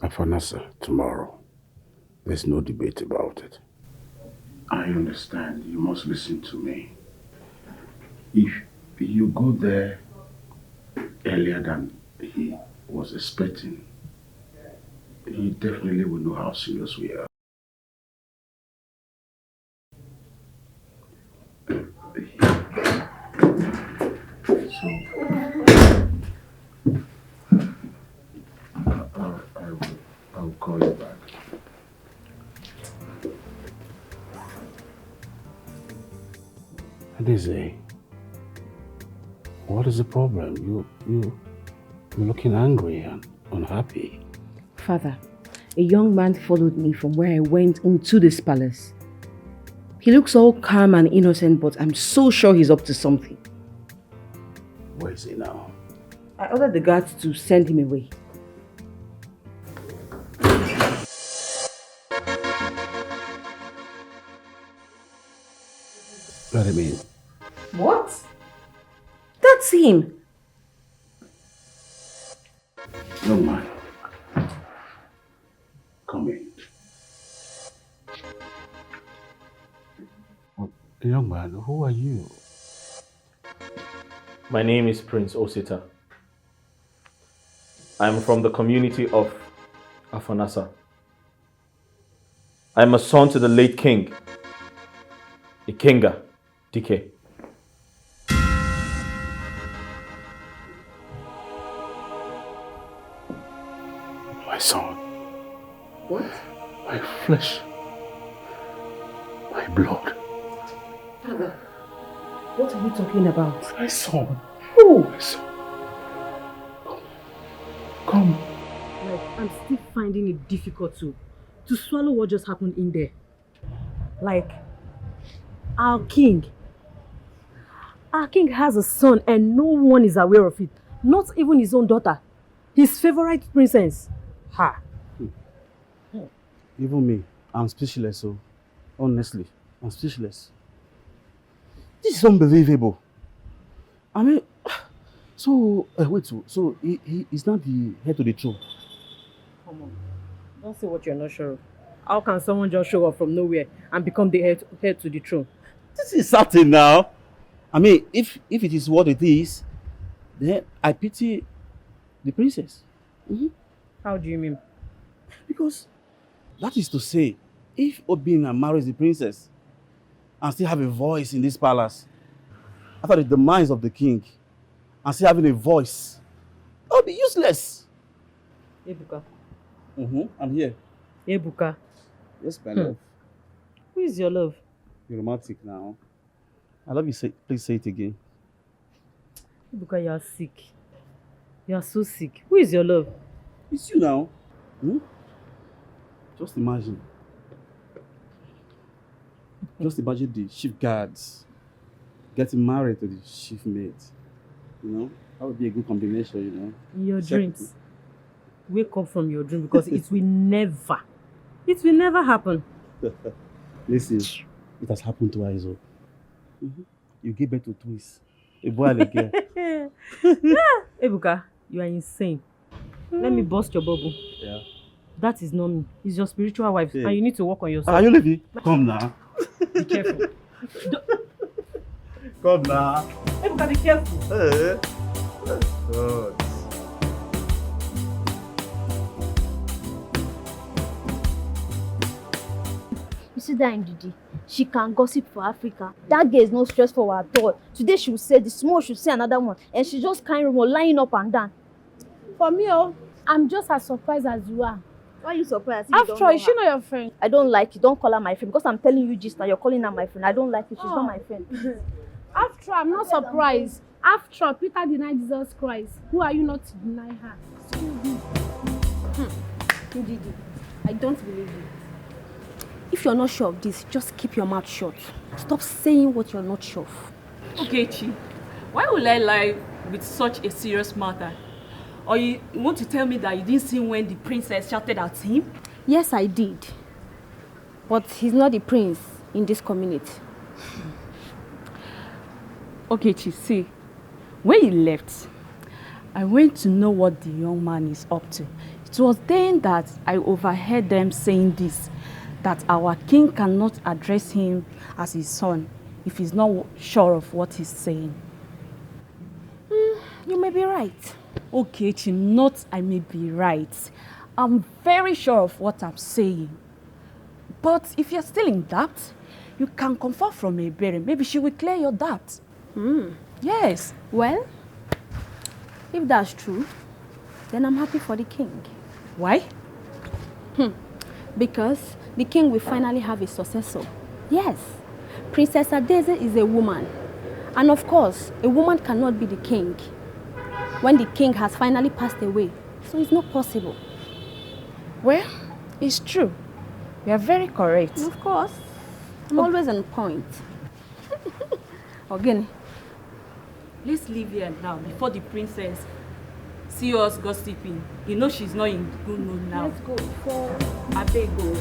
Afanasa tomorrow. There's no debate about it. I understand. You must listen to me. If you go there earlier than he was expecting, he definitely will know how serious we are. So, I will call you back. Adeze, what is the problem? You're looking angry and unhappy. Father, a young man followed me from where I went into this palace. He looks all calm and innocent, but I'm so sure he's up to something. Where is he now? I ordered the guards to send him away. Let him in. What? That's him. Young man, come in. Young man, who are you? My name is Prince Osita. I'm from the community of Afanasa. I'm a son to the late king, Ikenga, Dikeh. My son. What? My flesh. My blood. Father, what are you talking about? My son. Who? My son. Come. Like, I'm still finding it difficult to swallow what just happened in there. Like, our king has a son and no one is aware of it. Not even his own daughter. His favorite princess. Ha. Even me, I'm speechless, so honestly, I'm speechless. This is unbelievable. I mean, so, wait, so he is not the head to the throne? Come on, don't say what you're not sure of. How can someone just show up from nowhere and become the head to the throne? This is certain now. I mean, if it is what it is, then I pity the princess. How do you mean? Because that is to say, if Obina marries the princess and still have a voice in this palace, after the demise of the king, and still having a voice, that would be useless. Ebuka. I'm here. Ebuka. Yes, my love. Who is your love? You're romantic now. I love you. Please say it again. Ebuka, you are sick. You are so sick. Who is your love? It's you now. Just imagine. Just imagine the chief guards getting married to the chief mate. You know, that would be a good combination, you know. In your dreams. Wake up from your dream because it will never happen. Listen, it has happened to Aizo. You give birth to twins. A boy and a girl. Ebuka, you are insane. Let me bust your bubble. Yeah. That is not me. It's your spiritual wife, Yeah. and you need to work on yourself. Are you leaving? Come now. Be careful. Come now. Ebuka, be careful. Hey. God. You see that Ndidi? She can gossip for Africa. That girl is not stressful at all. Today she will say this, tomorrow she will say another one. And she just carrying rumor, lying up and down. For me, I'm just as surprised as you are. Why are you surprised? After all, is she not your friend? I don't like it. Don't call her my friend. Because I'm telling you just now, you're calling her my friend. I don't like it. She's not my friend. After all, I'm not surprised. After all, Peter denied Jesus Christ. Who are you not to deny her? Excuse me. Ndidi, I don't believe you. If you're not sure of this, just keep your mouth shut. Stop saying what you're not sure of. Okay, Chi. Why would I lie with such a serious matter? Or you want to tell me that you didn't see when the princess shouted at him? Yes, I did. But he's not the prince in this community. Okay, Chi, see. When he left, I went to know what the young man is up to It was then that I overheard them saying this, that our king cannot address him as his son if he's not sure of what he's saying. You may be right. Okay, not I may be right. I'm very sure of what I'm saying. But if you're still in doubt, you can confer from a berry. Maybe she will clear your doubt. Yes. Well, if that's true, then I'm happy for the king. Why? Because the king will finally have a successor. Yes, Princess Adeze is a woman. And of course, a woman cannot be the king when the king has finally passed away. So it's not possible. Well, it's true. You are very correct. Of course. I'm always on point. Again. Let's leave here now before the princess see us gossiping. You know she's not in good mood now. Let's go before I beg go.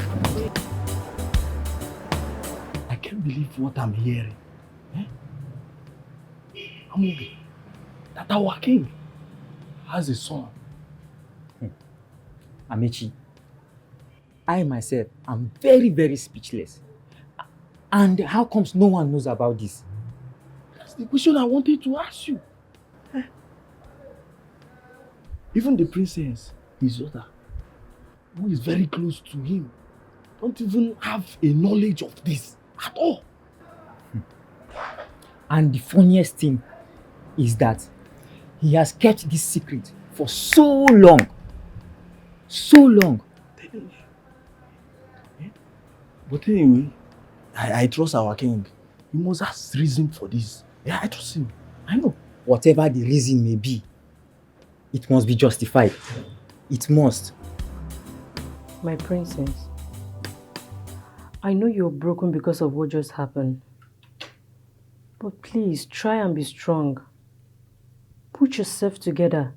I can't believe what I'm hearing. Amobi, that our king has a son. Amechi, I myself am very, very speechless. And how comes no one knows about this? That's the question I wanted to ask you. Even the princess, his daughter, who is very close to him, don't even have a knowledge of this at all. And the funniest thing is that he has kept this secret for so long. So long. But anyway, I trust our king. He must have reason for this. Yeah, I trust him. I know. Whatever the reason may be, it must be justified. It must. My princess, I know you're broken because of what just happened. But please, try and be strong. Put yourself together.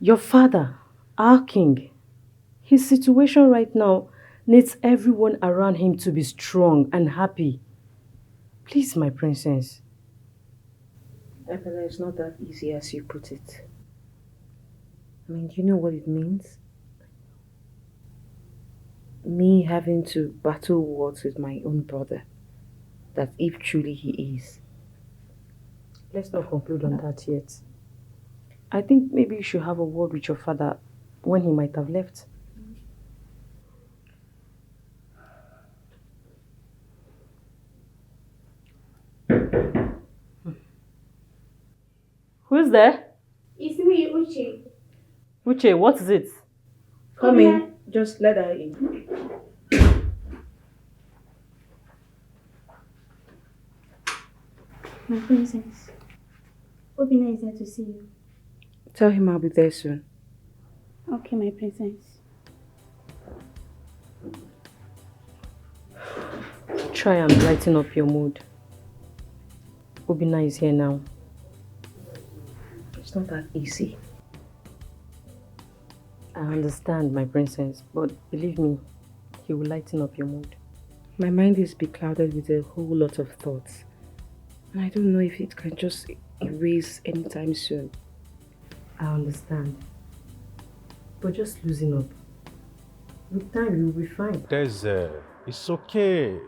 Your father, our king, his situation right now needs everyone around him to be strong and happy. Please, my princess. Epela, it's not that easy as you put it. I mean, do you know what it means? Me having to battle wars with my own brother. That if truly he is. Let's not conclude on that yet. I think maybe you should have a word with your father when he might have left. Who's there? It's me, Uche. Uche, what is it? Come in. Just let her in. My princess, Obina is there to see you. Tell him I'll be there soon. Okay, my princess. Try and brighten up your mood. Obina is here now. It's not that easy. I understand, my princess, but believe me, he will lighten up your mood. My mind is beclouded with a whole lot of thoughts. And I don't know if it can just erase anytime soon. I understand. But just loosen up. With time, you'll be fine. It's okay.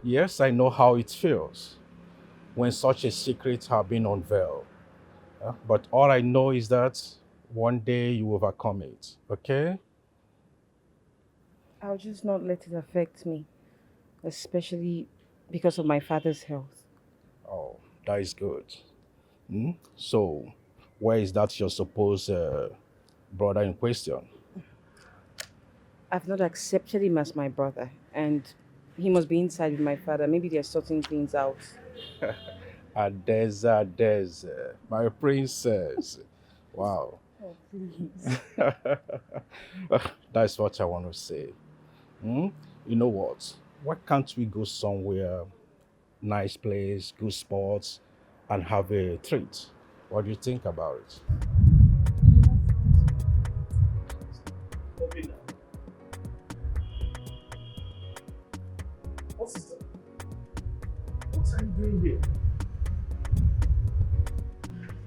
Yes, I know how it feels when such a secret has been unveiled. But all I know is that one day you overcome it, okay? I'll just not let it affect me, especially because of my father's health. Oh, that is good. So, where is that your supposed brother in question? I've not accepted him as my brother, and he must be inside with my father. Maybe they're sorting things out. Adeze, my princess. Wow. Oh, please. That's what I want to say. You know what? Why can't we go somewhere, nice place, good spots, and have a treat? What do you think about it? What are you doing here?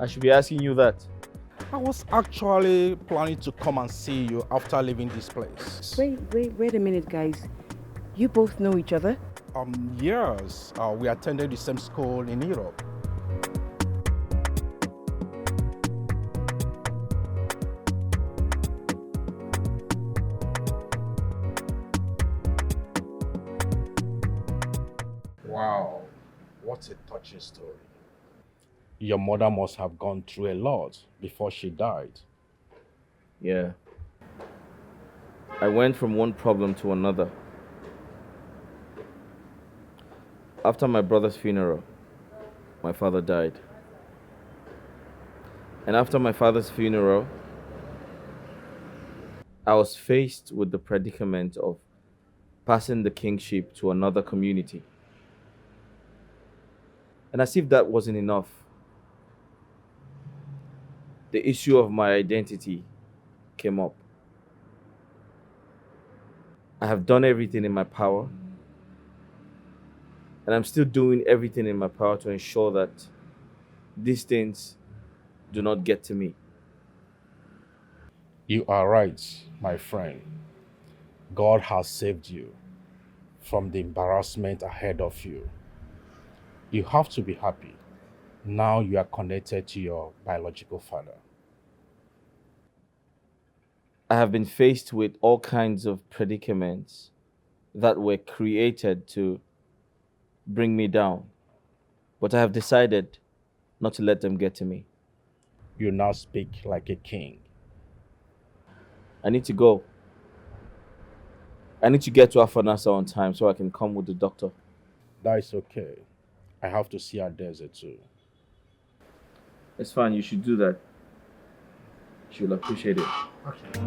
I should be asking you that. I was actually planning to come and see you after leaving this place. Wait a minute, guys. You both know each other? Yes. We attended the same school in Europe. Wow, what a touching story. Your mother must have gone through a lot before she died. Yeah. I went from one problem to another. After my brother's funeral, my father died. And after my father's funeral, I was faced with the predicament of passing the kingship to another community. And as if that wasn't enough, the issue of my identity came up. I have done everything in my power, and I'm still doing everything in my power to ensure that these things do not get to me. You are right, my friend. God has saved you from the embarrassment ahead of you. You have to be happy. Now you are connected to your biological father. I have been faced with all kinds of predicaments that were created to bring me down, but I have decided not to let them get to me. You now speak like a king. I need to go. I need to get to Afanasa on time so I can come with the doctor. That is okay. I have to see Adeze too. It's fine, you should do that. She'll appreciate it. Okay.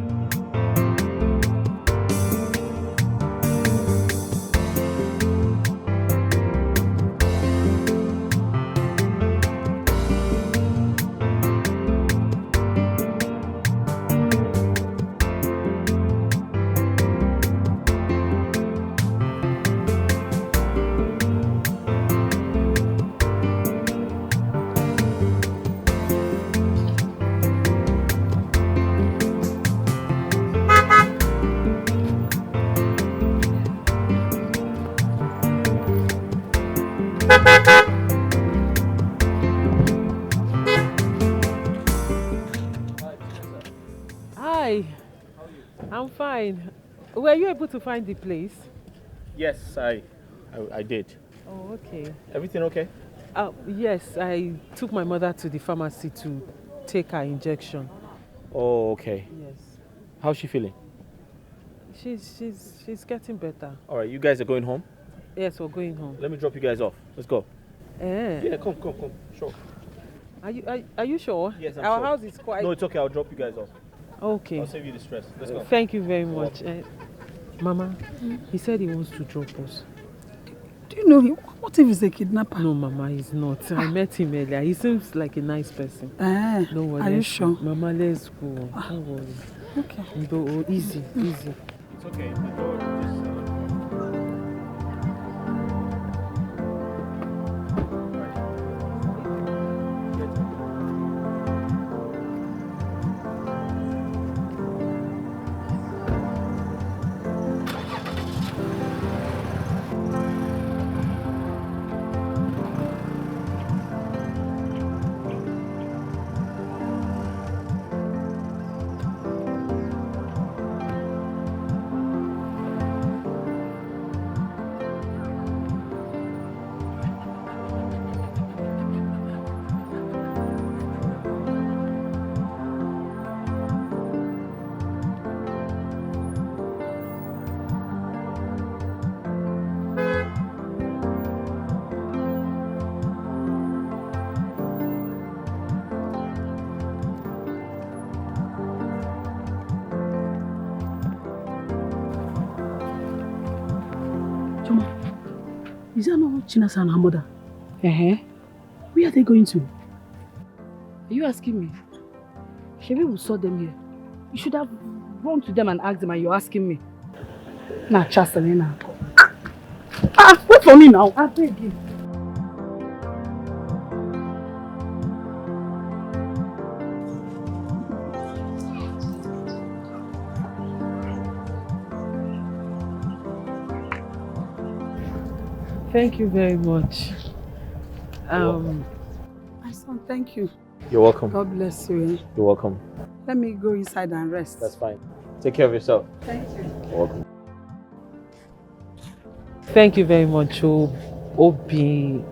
Hi. I'm fine. Were you able to find the place? Yes, I did. Oh, okay. Everything okay? Yes, I took my mother to the pharmacy to take her injection. Oh, okay. Yes. How's she feeling? She's getting better. All right, you guys are going home? Yes, we're going home. Let me drop you guys off. Let's go. Yeah, come. Sure. Are you sure? Yes, I'm Our sure. house is quite... No, it's okay. I'll drop you guys off. Okay. I'll save you the stress. Let's go. Thank you very much. Mama, he said he wants to drop us. Do you know him? What if he's a kidnapper? No, Mama, he's not. I met him earlier. He seems like a nice person. No worry. Are you sure? Mama, let's go. Don't worry. Okay. Easy. It's okay. Is that not Chinasa and her mother? Where are they going to? Are you asking me? Shebi we saw them here. You should have run to them and asked them, and you're asking me. Nah, Chastanina. Wait for me now. I beg you. Thank you very much. My son, thank you. You're welcome. God bless you. You're welcome. Let me go inside and rest. That's fine. Take care of yourself. Thank you. You're welcome. Thank you very much, Obi.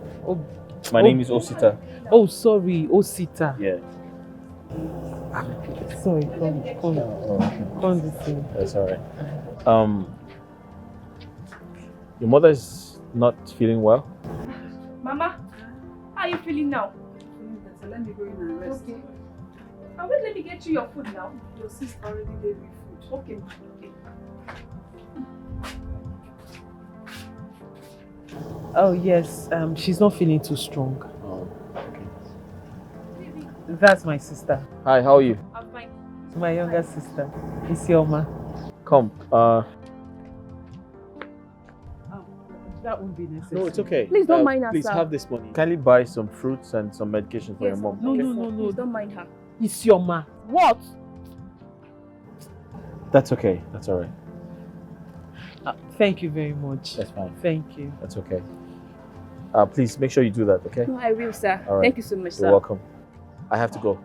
My name is Osita. Oh, sorry, Osita. Yeah. Sorry, come this way. That's all right. Your mother is not feeling well. Mama, how are you feeling now? So let me go in and rest. Okay. And wait, let me get you your food now. Your sister already gave me food. Okay. Oh yes, she's not feeling too strong. Oh, okay. That's my sister. Hi, how are you? I'm fine. My younger sister, Isioma. Come. That won't be necessary. No, it's okay. Please don't mind her, Please sir. have this money. Kindly buy some fruits and some medication for your mom. No. Please don't mind her. Isioma. What? That's okay. That's all right. Thank you very much. That's fine. Thank you. That's okay. Please make sure you do that, okay? No, I will, sir. All right. Thank you so much, sir. You're welcome. I have to go.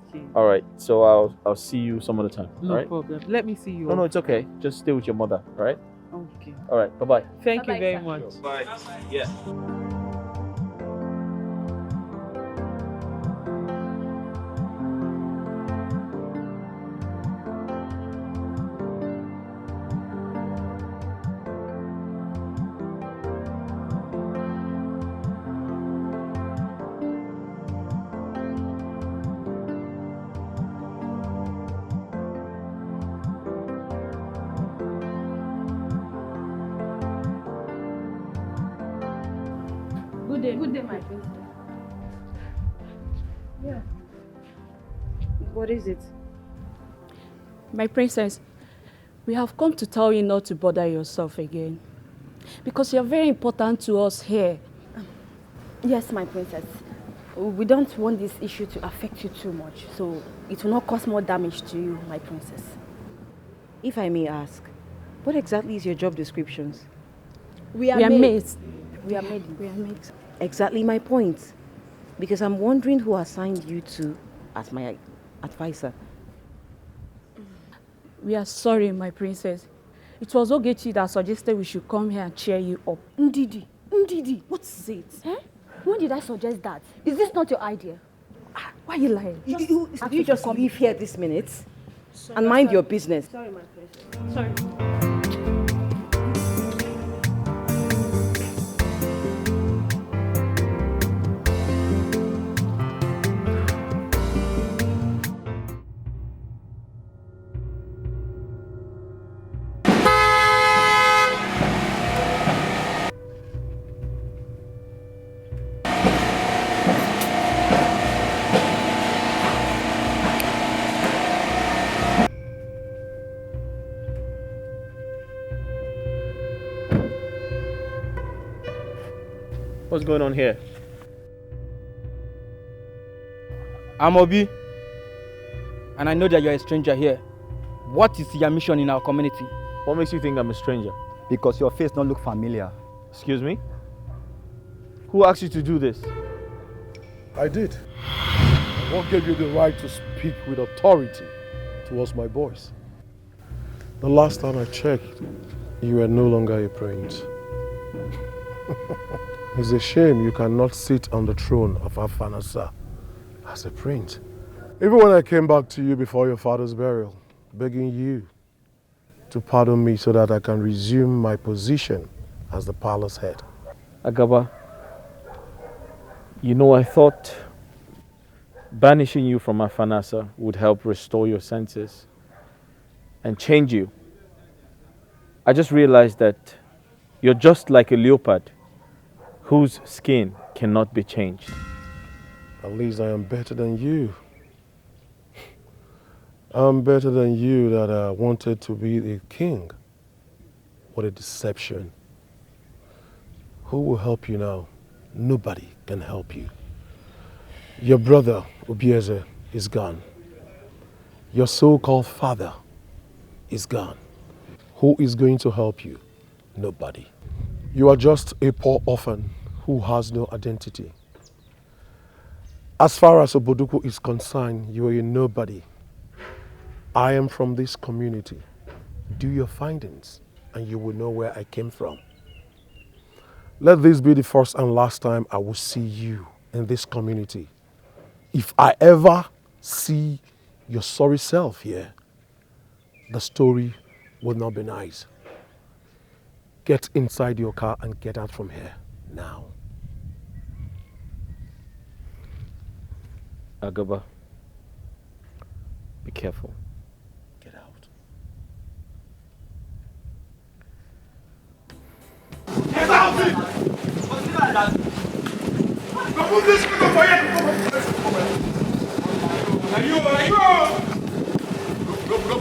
Okay. All right. So I'll see you some other time. No all right? problem. Let me see you. No, it's okay. Just stay with your mother. All right. Okay. All right. Bye bye. Thank you Bye-bye, very sir. much. Bye. Yeah. Good day, my princess. Yeah. What is it? My princess, we have come to tell you not to bother yourself again. Because you're very important to us here. Yes, my princess. We don't want this issue to affect you too much, so it will not cause more damage to you, my princess. If I may ask, what exactly is your job descriptions? We are maids. We are maids. Exactly my point. Because I'm wondering who assigned you to as my advisor. We are sorry, my princess. It was Ogechi that suggested we should come here and cheer you up. Ndidi, what is it? Eh? When did I suggest that? Is this not your idea? Why are you lying? You just leave here this minute and mind your business. Sorry, my princess. Sorry. What's going on here? I'm Obi, and I know that you're a stranger here. What is your mission in our community? What makes you think I'm a stranger? Because your face don't look familiar. Excuse me? Who asked you to do this? I did. What gave you the right to speak with authority towards my boys? The last time I checked, you were no longer a prince. It's a shame you cannot sit on the throne of Afanasa as a prince. Even when I came back to you before your father's burial, begging you to pardon me so that I can resume my position as the palace head. Agaba, you know, I thought banishing you from Afanasa would help restore your senses and change you. I just realized that you're just like a leopard whose skin cannot be changed. At least I am better than you. I'm better than you that wanted to be a king. What a deception. Who will help you now? Nobody can help you. Your brother, Obieze, is gone. Your so-called father is gone. Who is going to help you? Nobody. You are just a poor orphan who has no identity. As far as Oboduku is concerned, you are a nobody. I am from this community. Do your findings and you will know where I came from. Let this be the first and last time I will see you in this community. If I ever see your sorry self here, the story will not be nice. Get inside your car and get out from here now. Agaba, be careful. Get out. Get out! Remove this nigga for you! Are you? Go! Go!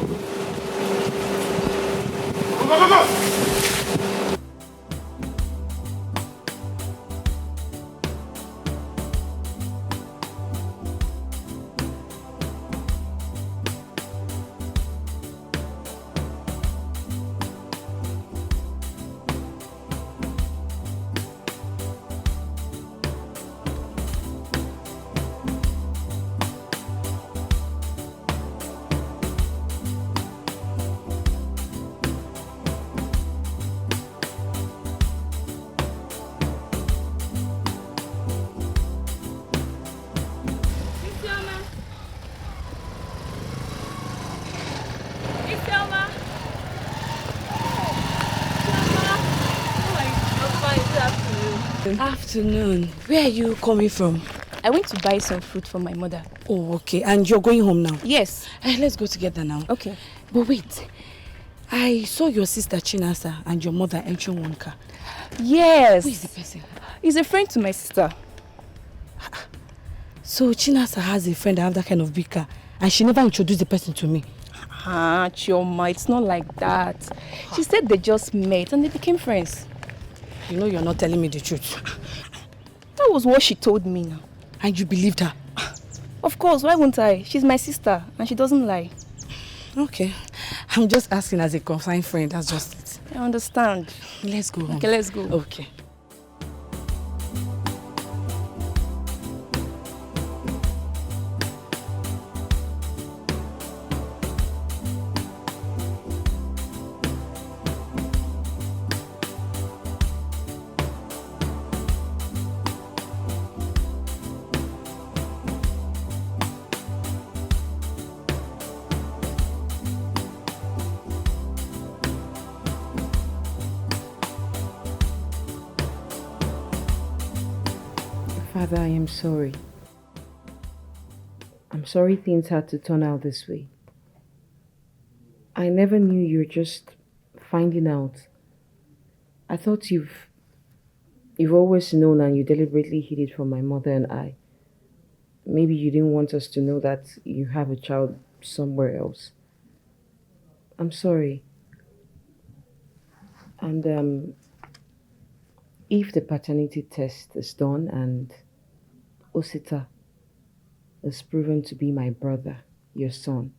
Afternoon. Where are you coming from? I went to buy some fruit for my mother. Oh, okay. And you're going home now? Yes. Let's go together now. Okay. But wait. I saw your sister Chinasa and your mother entering one car. Yes. Who is the person? He's a friend to my sister. So Chinasa has a friend that have that kind of big car and she never introduced the person to me. Chioma, it's not like that. She said they just met and they became friends. You know you're not telling me the truth. That was what she told me now. And you believed her? Of course, why won't I? She's my sister and she doesn't lie. Okay. I'm just asking as a concerned friend, that's just it. I understand. Let's go home. Okay, let's go. Okay. Father, I am sorry. I'm sorry things had to turn out this way. I never knew you were just finding out. I thought you've always known and you deliberately hid it from my mother and I. Maybe you didn't want us to know that you have a child somewhere else. I'm sorry. And if the paternity test is done and Osita is proven to be my brother, your son,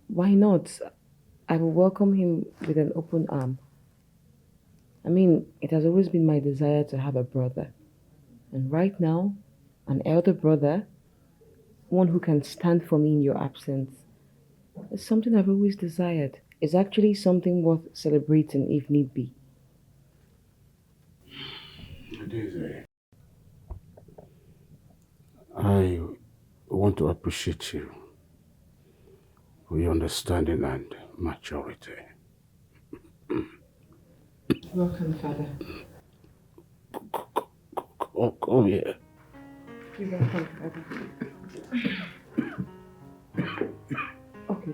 why not? I will welcome him with an open arm. I mean, it has always been my desire to have a brother. And right now, an elder brother, one who can stand for me in your absence, is something I've always desired. It's actually something worth celebrating if need be. I want to appreciate you for your understanding and maturity. Welcome, Father. Come here. You're welcome, Father. Okay.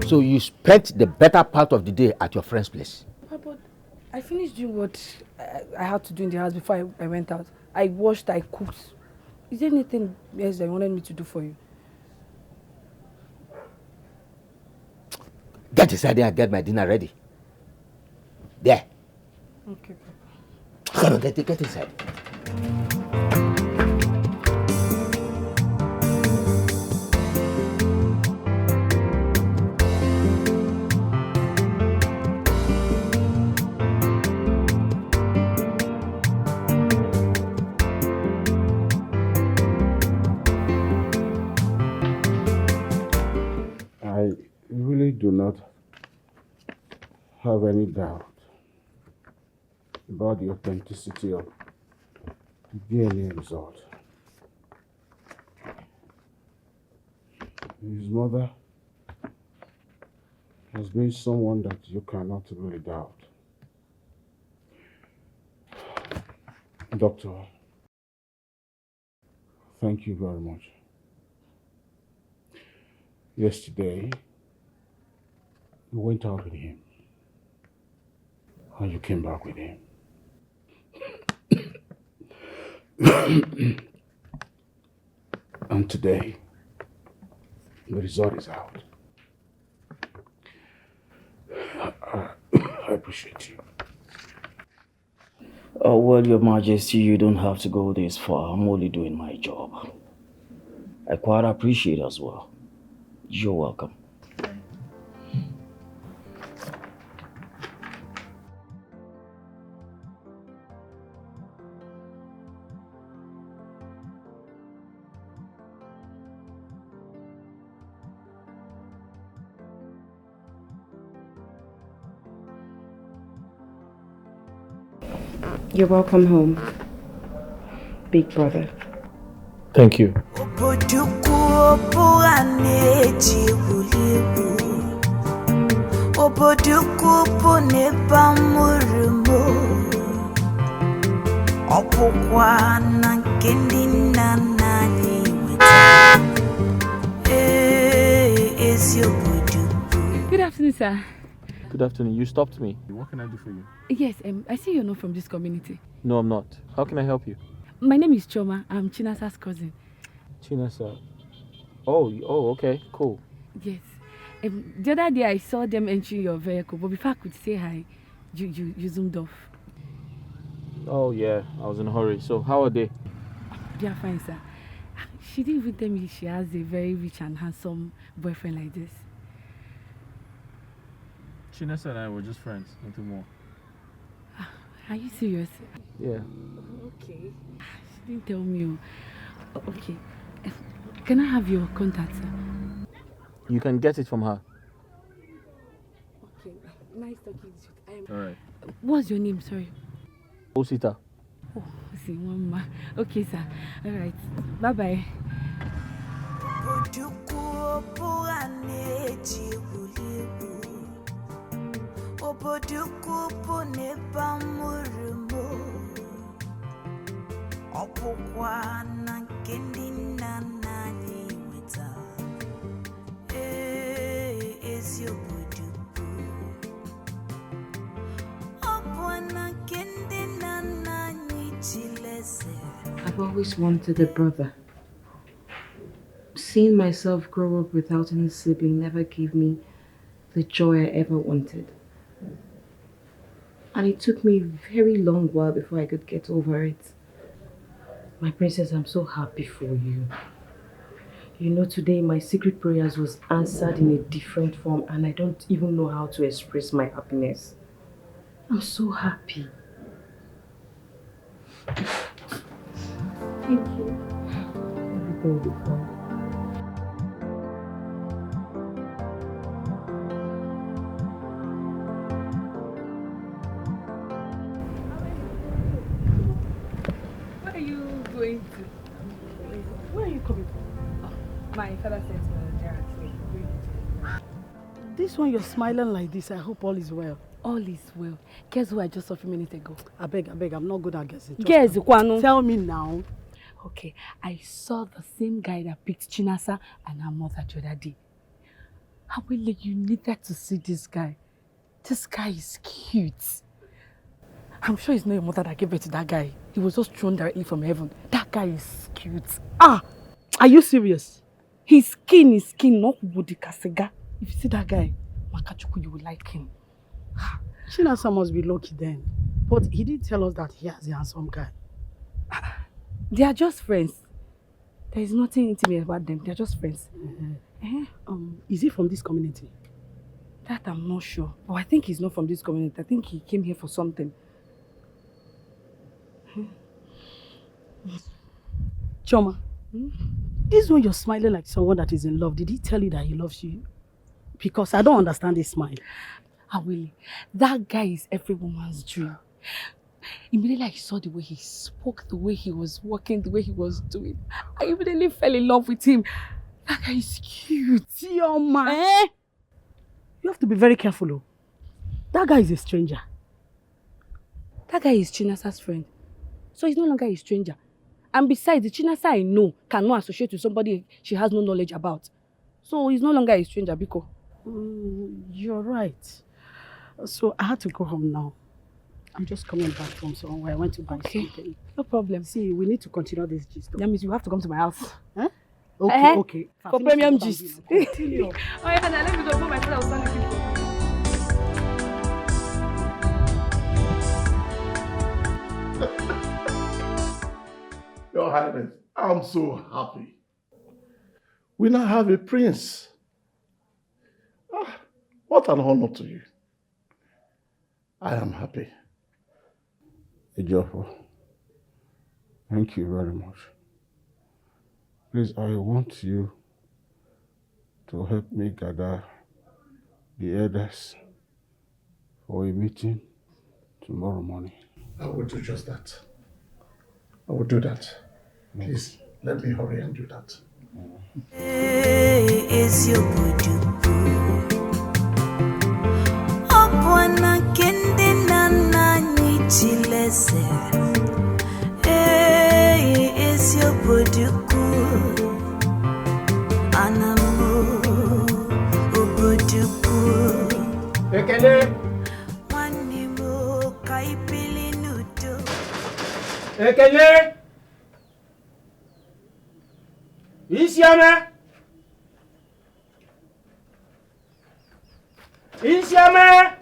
So you spent the better part of the day at your friend's place? But I finished doing what I had to do in the house before I went out. I washed, I cooked. Is there anything else that you wanted me to do for you? Get inside there and get my dinner ready. There. Okay. Come on, get inside. I really do not have any doubt about the authenticity of the DNA result. His mother has been someone that you cannot really doubt. Doctor, thank you very much. Yesterday, you went out with him, and you came back with him. And today, the result is out. I appreciate you. Well, Your Majesty, you don't have to go this far. I'm only doing my job. I quite appreciate it as well. You're welcome. You're welcome home, big brother. Thank you. Good afternoon, sir. Good afternoon. You stopped me. What can I do for you? Yes, I see you're not from this community. No, I'm not. How can I help you? My name is Choma. I'm Chinasa's cousin. Chinasa. Oh, okay, cool. Yes. The other day I saw them entering your vehicle, but before I could say hi, you zoomed off. Oh, yeah. I was in a hurry. So, how are they? They are fine, sir. She didn't even tell me she has a very rich and handsome boyfriend like this. Chinasa and I were just friends, nothing more. Are you serious? Yeah. Okay. She didn't tell me. Okay. Can I have your contact, sir? You can get it from her. Okay. Nice talking to you. Alright. What's your name? Sorry. Osita. Oh, see, Mama. Okay, sir. Alright. Bye-bye. I've always wanted a brother. Seeing myself grow up without any sibling never gave me the joy I ever wanted. And it took me a very long while before I could get over it. My princess, I'm so happy for you. You know, today my secret prayers was answered in a different form and I don't even know how to express my happiness. I'm so happy. Thank you. Everything will be fine. Where are you going to? Where are you coming from? Oh, my father sent me there actually. This one you're smiling like this, I hope all is well. All is well. Guess who I just saw a few minutes ago? I beg, I'm not good at guessing. Guess, Kwanu. Tell me now. Okay, I saw the same guy that picked Chinasa and her mother the other day. Awele, you needed to see this guy. This guy is cute. I'm sure it's not your mother that gave birth to that guy. He was just thrown directly from heaven. That guy is cute. Ah! Are you serious? His skin is skin, not woody kasega. If you see that guy, Makachuku, you will like him. Chinasa must be lucky then. But he did tell us that he has a handsome guy. They are just friends. There is nothing intimate about them. They are just friends. Is he from this community? That I'm not sure. But I think he's not from this community. I think he came here for something. Choma, this one you're smiling like someone that is in love. Did he tell you that he loves you? Because I don't understand this smile. Awele, that guy is every woman's dream. Immediately I saw the way he spoke, the way he was walking, the way he was doing. I immediately fell in love with him. That guy is cute. Choma. You have to be very careful, oh. That guy is a stranger. That guy is Chinasa's friend. So he's no longer a stranger. And besides, the Chinasa I know cannot associate with somebody she has no knowledge about. So he's no longer a stranger, Biko. You're right. So I had to go home now. I'm just coming back from somewhere. I went to buy something. No problem. See, we need to continue this gist. That means you have to come to my house. Huh? Okay, okay. For premium gist. Continue. Oh yeah, now let me go for my friend. I was looking for. Your Highness, I'm so happy. We now have a prince. What an honor to you. I am happy. Ejiofor, thank you very much. Please, I want you to help me gather the elders for a meeting tomorrow morning. I will do just that. I will do that. Please, let me hurry and do that. Is your Opwana kende nana nichilese. Is your buduku anamu ubuduku. Ekele. Manimu kaipili nudo. Ekele. Isiame. Isiame.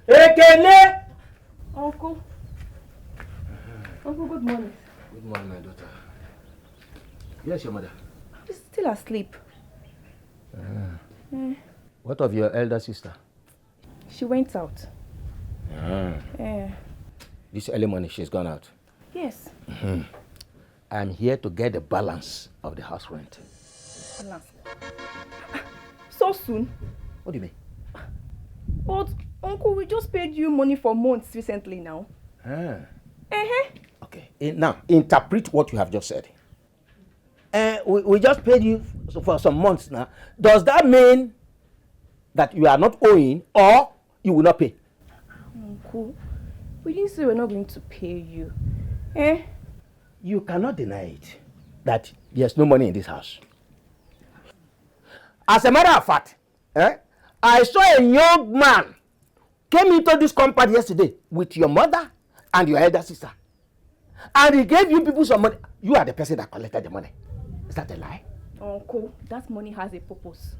Ekele. Uncle. Uncle, good morning. Good morning, my daughter. Yes, your mother. She's still asleep. What of your elder sister? She went out. This early morning she's gone out. Yes. I'm here to get the balance of the house rent. Balance. So soon? What do you mean? But, Uncle, we just paid you money for months recently now. Okay. Now, interpret what you have just said. We just paid you for some months now. Does that mean that you are not owing or you will not pay? Uncle, we didn't say we're not going to pay you. You cannot deny it that there's no money in this house. As a matter of fact, I saw a young man came into this compound yesterday with your mother and your elder sister. And he gave you people some money. You are the person that collected the money. Is that a lie? Uncle, that money has a purpose.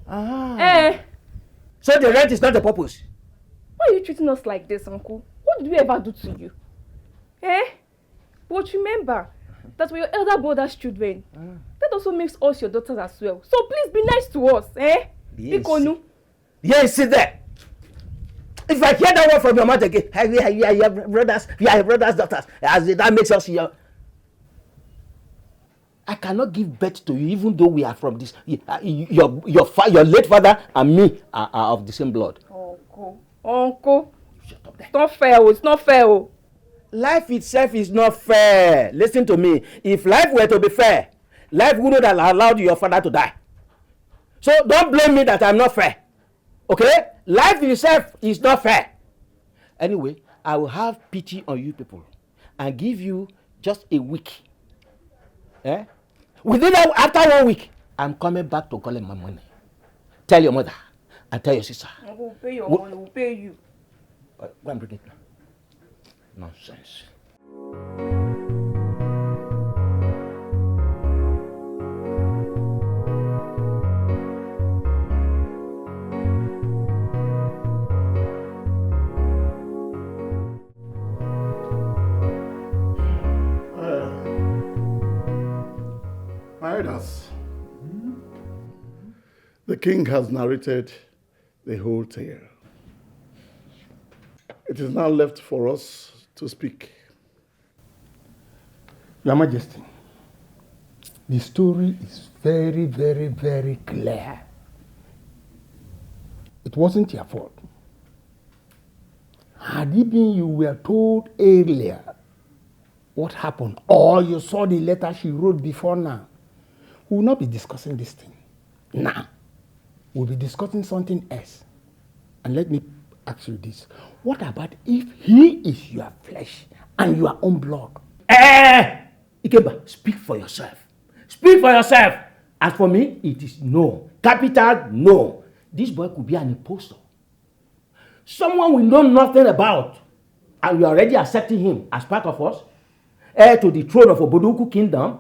So the rent is not the purpose? Why are you treating us like this, Uncle? What did we ever do to you? But remember that we're your elder brother's children. That also makes us your daughters as well. So please be nice to us, Yes. Bikonu. Yes, sit there. If I hear that word from your mouth again, we are your brothers, daughters, as that makes us your... I cannot give birth to you even though we are from this. Your late father and me are of the same blood. Uncle. Shut up there. It's not fair, it's not fair. Life itself is not fair. Listen to me. If life were to be fair, life wouldn't have allowed your father to die. So don't blame me that I'm not fair. Okay? Life itself is not fair. Anyway, I will have pity on you people and give you just a week. After 1 week, I'm coming back to collect my money. Tell your mother and tell your sister. I will pay your money, we'll pay you. Go and bring it now. Nonsense. Riders, the king has narrated the whole tale. It is now left for us to speak. Your Majesty, the story is very, very, very clear. It wasn't your fault. Had it been you were told earlier what happened, or you saw the letter she wrote before now, we will not be discussing this thing. Now, we'll be discussing something else. And let me ask you this. What about if he is your flesh and your own blood? Ikemba, speak for yourself. Speak for yourself. As for me, it is no. Capital no. This boy could be an impostor. Someone we know nothing about, and we are already accepting him as part of us, heir to the throne of Obodoku kingdom.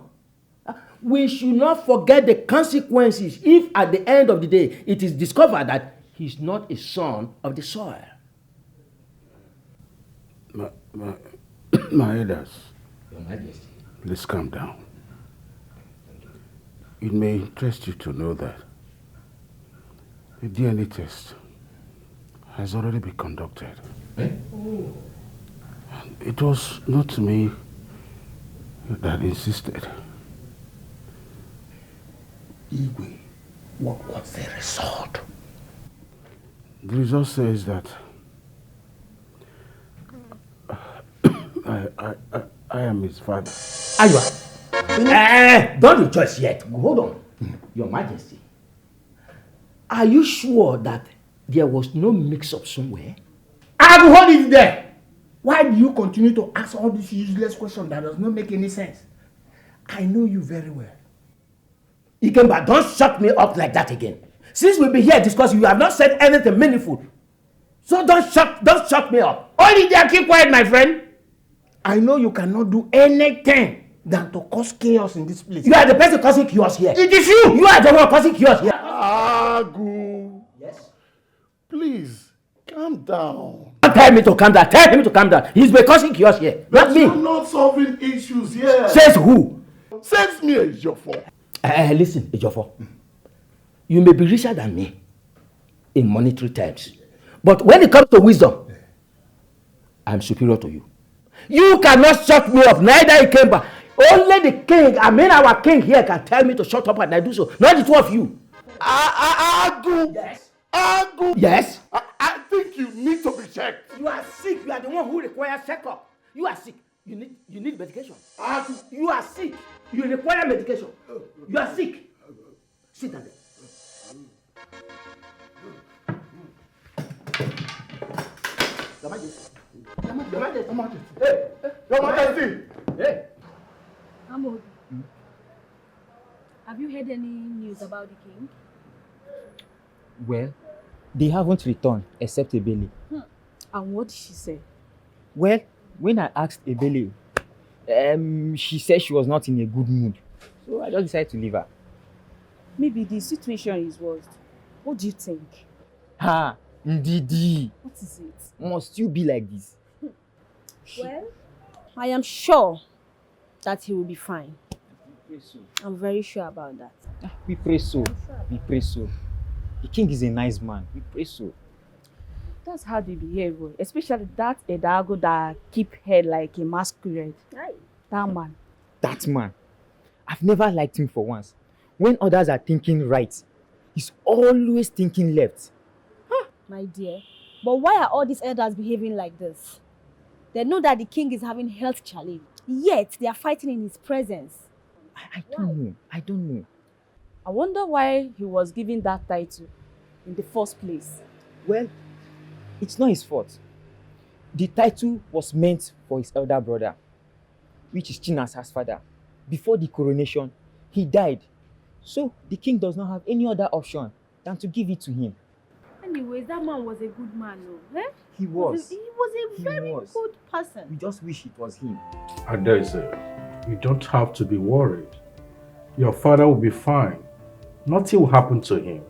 We should not forget the consequences if at the end of the day it is discovered that he's not a son of the soil. My elders, Your Majesty. Please calm down. It may interest you to know that the DNA test has already been conducted. Oh. It was not me that insisted. Igwe, what was the result? The result says that I am his father. Aywa. Don't rejoice yet. Hold on. Your Majesty. Are you sure that there was no mix-up somewhere? I will hold it there. Why do you continue to ask all these useless questions that does not make any sense? I know you very well. Ikemba, don't shut me up like that again. Since we've been here discussing, you have not said anything meaningful. So don't shut me up. Only there, keep quiet, my friend. I know you cannot do anything than to cause chaos in this place. You are the person causing chaos here. It is you. You are the one causing chaos here. Agu. Yes. Please, calm down. Don't tell me to calm down. Tell him to calm down. He's been causing chaos here. Not me. You're not solving issues here. Says who? Says me, Ejiofor. Listen, Ejiofor. You may be richer than me in monetary terms. But when it comes to wisdom, I'm superior to you. You cannot shut me up, neither Ikemba. Only the king, our king here can tell me to shut up and I do so. Not the two of you. Agu. Yes. Agu. Yes. I think you need to be checked. You are sick. You are the one who requires checkup. You are sick. You need medication. Agu. You are sick. You require medication. You are sick. Sit down there. Your Majesty. Your Majesty. Hey. Your Majesty. Hey. Amod, have you heard any news about the king? Well, they haven't returned except Ebele. And what did she say? Well, when I asked Ebele, she said she was not in a good mood. So I just decided to leave her. Maybe the situation is worse. What do you think? Ha! Ndidi! What is it? Must you be like this? Well, I am sure that he will be fine. We pray so. I'm very sure about that. We pray so. We pray so. The king is a nice man. We pray so. That's how they behave, especially that Edago that keep head like a masquerade. Aye. That man. That man. I've never liked him for once. When others are thinking right, he's always thinking left. My dear, but why are all these elders behaving like this? They know that the king is having health challenge, yet they are fighting in his presence. I don't know. I don't know. I wonder why he was given that title in the first place. Well, it's not his fault. The title was meant for his elder brother, which is Chinasa's father. Before the coronation, he died. So the king does not have any other option than to give it to him. Anyways, that man was a good man, though. Eh? He was. He was a very good person. We just wish it was him. Adeze, you don't have to be worried. Your father will be fine. Nothing will happen to him.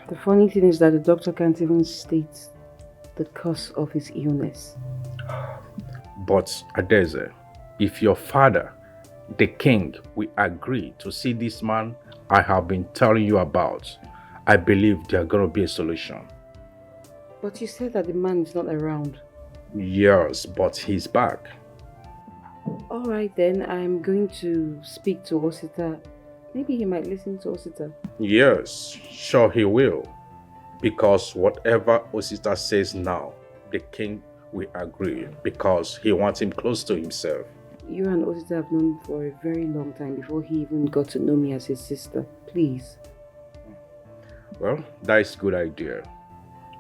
The funny thing is that the doctor can't even state the cause of his illness. But Adeze, if your father the king will agree to see this man I have been telling you about, I believe there's going to be a solution. But you said that the man is not around. Yes, but he's back. Alright then, I'm going to speak to Osita. Maybe he might listen to Osita. Yes, sure he will. Because whatever Osita says now, the king will agree because he wants him close to himself. You and Osita have known for a very long time before he even got to know me as his sister. Please. Well, that is a good idea.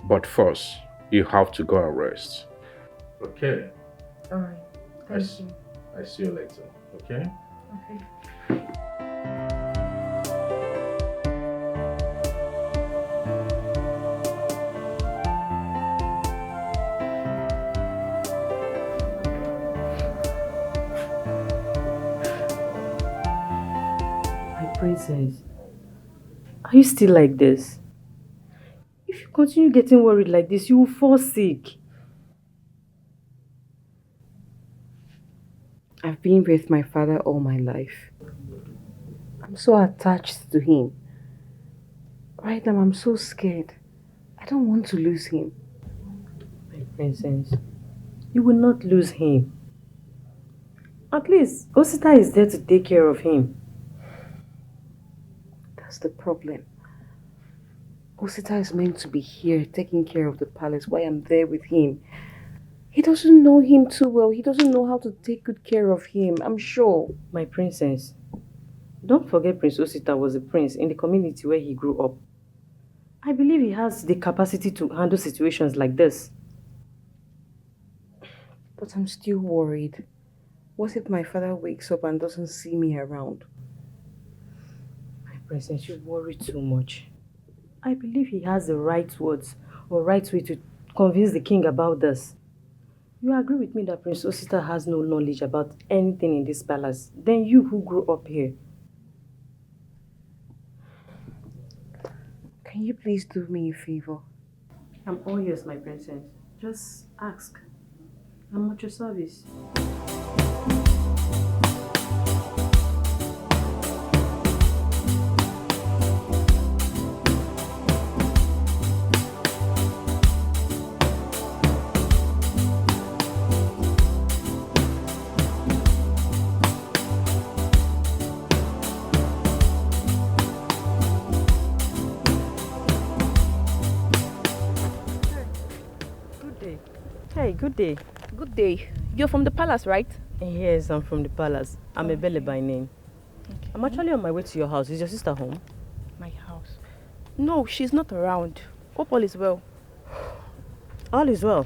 But first, you have to go and rest. Okay? Alright. Thank you. I see you later. Okay? Okay. Princess, are you still like this? If you continue getting worried like this, you will fall sick. I've been with my father all my life. I'm so attached to him. Right now, I'm so scared. I don't want to lose him. My princess, you will not lose him. At least, Osita is there to take care of him. That's the problem. Osita is meant to be here taking care of the palace while I'm there with him. He doesn't know him too well. He doesn't know how to take good care of him, I'm sure. My princess, don't forget Prince Osita was a prince in the community where he grew up. I believe he has the capacity to handle situations like this. But I'm still worried. What if my father wakes up and doesn't see me around? Princess, you worry too much. I believe he has the right words or right way to convince the king about this. You agree with me that Prince Osita has no knowledge about anything in this palace. Then you who grew up here. Can you please do me a favor? I'm all yours, my princess. Just ask. I'm at your service. Hey, good day. Good day. You're from the palace, right? Yes, I'm from the palace. I'm Ebele by name. Okay. I'm actually on my way to your house. Is your sister home? My house? No, she's not around. Hope all is well. All is well.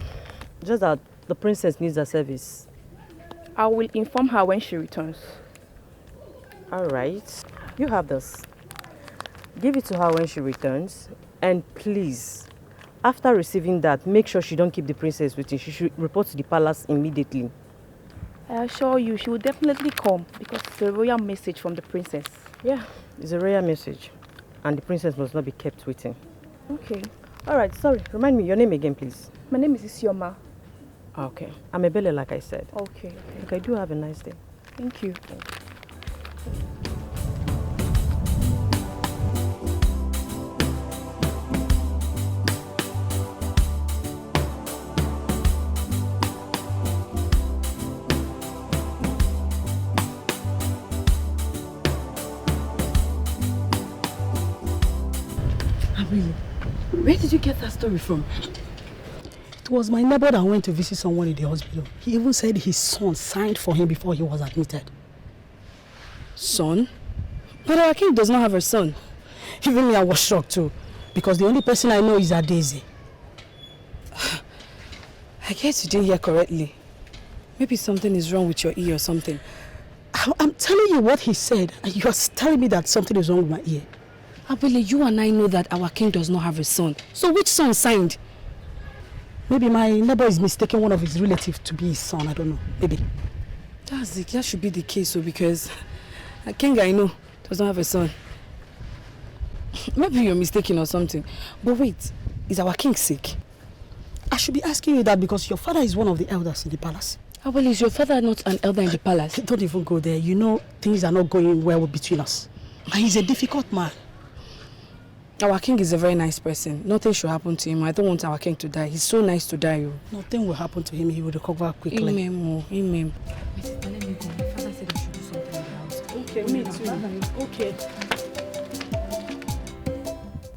Just that the princess needs her service. I will inform her when she returns. Alright. You have this. Give it to her when she returns. And please, after receiving that, make sure she don't keep the princess waiting. She should report to the palace immediately. I assure you, she will definitely come because it's a royal message from the princess. Yeah, it's a royal message. And the princess must not be kept waiting. Okay. Alright, sorry. Remind me your name again, please. My name is Isioma. Okay. I'm Ebele, like I said. Okay. Okay, do have a nice day. Thank you. Where did you get that story from? It was my neighbor that went to visit someone in the hospital. He even said his son signed for him before he was admitted. Son? But our king does not have a son. Even me, I was shocked too. Because the only person I know is Daisy. I guess you didn't hear correctly. Maybe something is wrong with your ear or something. I'm telling you what he said, and you are telling me that something is wrong with my ear. Abele, you and I know that our king does not have a son. So which son signed? Maybe my neighbor is mistaking one of his relatives to be his son. I don't know. Maybe. That should be the case, so because a king I know does not have a son. Maybe you're mistaken or something. But wait, is our king sick? I should be asking you that because your father is one of the elders in the palace. Well, is your father not an elder in the palace? Don't even go there. You know things are not going well between us. And he's a difficult man. Our king is a very nice person. Nothing should happen to him. I don't want our king to die. He's so nice to die. Nothing will happen to him. He will recover quickly. Amen. Amen. My sister, let me go. My father said I should do something in the house. Okay, me too. Okay.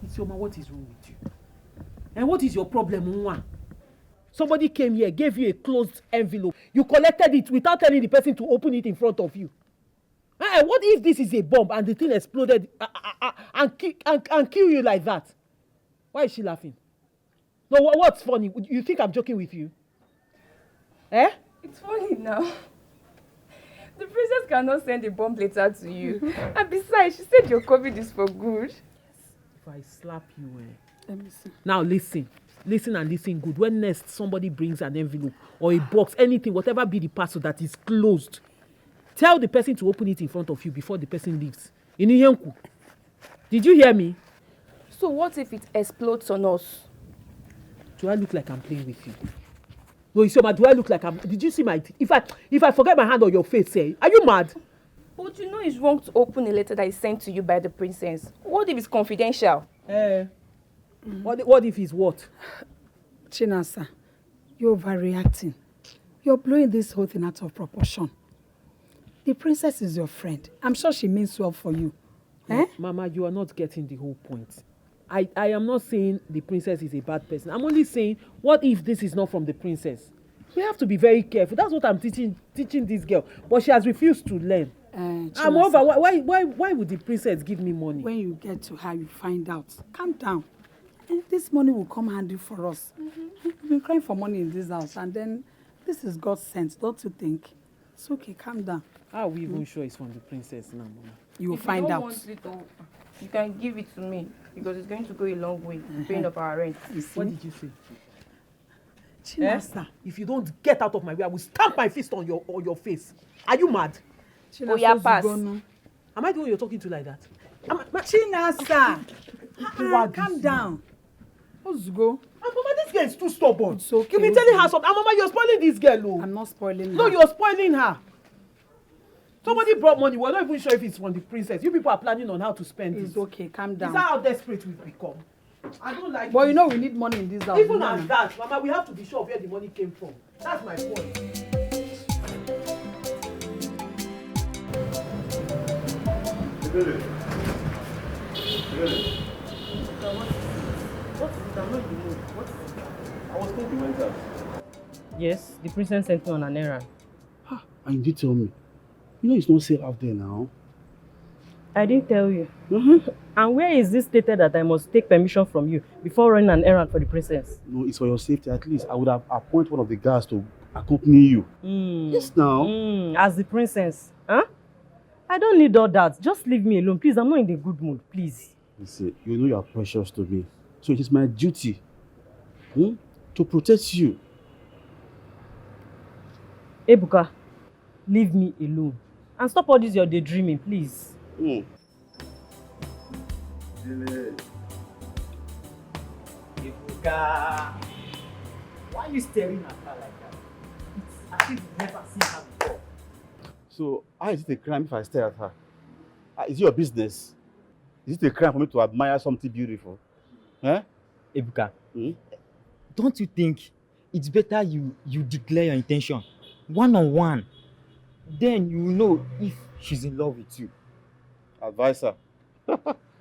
Isioma, what is wrong with you? And what is your problem, Nwa? Somebody came here, gave you a closed envelope. You collected it without telling the person to open it in front of you. What if this is a bomb and the thing exploded and kill you like that? Why is she laughing? No, what's funny? You think I'm joking with you? Eh? It's funny now. The princess cannot send a bomb letter to you. And besides, she said your COVID is for good. If I slap you, Let me see. Now listen. Listen and listen good. When next somebody brings an envelope or a box, anything, whatever be the parcel that is closed, tell the person to open it in front of you before the person leaves. Ini, did you hear me? So what if it explodes on us? Do I look like I'm playing with you? No, Isioma, do I look like I'm... Did you see my... If I forget my hand on your face, are you mad? But you know it's wrong to open a letter that is sent to you by the princess. What if it's confidential? What if it's what? Chinasa, you're overreacting. You're blowing this whole thing out of proportion. The princess is your friend. I'm sure she means well for you. Mama, you are not getting the whole point. I am not saying the princess is a bad person. I'm only saying, what if this is not from the princess? We have to be very careful. That's what I'm teaching this girl. But she has refused to learn. I'm over. Why would the princess give me money? When you get to her, you find out. Calm down. And this money will come handy for us. We've been crying for money in this house, and then this is God's sense, don't you think? It's okay, calm down. How are we even sure it's from the princess now, Mama? You will find out. If you don't want it, you can give it to me, because it's going to go a long way in paying up our rent. What did you say? Chinasa. If you don't get out of my way, I will stamp my fist on your face. Are you mad? Oh, yeah, pass. Am I the one you're talking to like that? Chinasa. Calm down. Let's go. Mama, this girl is too stubborn. It's okay. You've been telling her something. Mama, you're spoiling this girl. Oh. I'm not spoiling her. No, you're spoiling her. Somebody brought money. We're not even sure if it's from the princess. You people are planning on how to spend it. It's okay. Calm down. Is that how desperate we've become? I don't like But you know we need money in this house. Even at that, Mama, we have to be sure of where the money came from. That's my point. Really? What is it? I'm not in the mood. What is it? I was thinking went out. Yes, the princess sent me on an errand. And you did tell me. You know it's not safe out there now. I didn't tell you. And where is this stated that I must take permission from you before running an errand for the princess? No, it's for your safety. At least I would have appointed one of the guards to accompany you. Yes, now. As the princess, huh? I don't need all that. Just leave me alone, please. I'm not in the good mood, please. Listen, you know you are precious to me. So it is my duty to protect you. Ebuka, leave me alone. And stop all this your daydreaming, please. Ebuka, why are you staring at her like that? It's as if you've never seen her before. So, how is it a crime if I stare at her? Is it your business? Is it a crime for me to admire something beautiful? Ebuka, don't you think it's better you declare your intention one-on-one? Then you will know if she's in love with you. Advisor.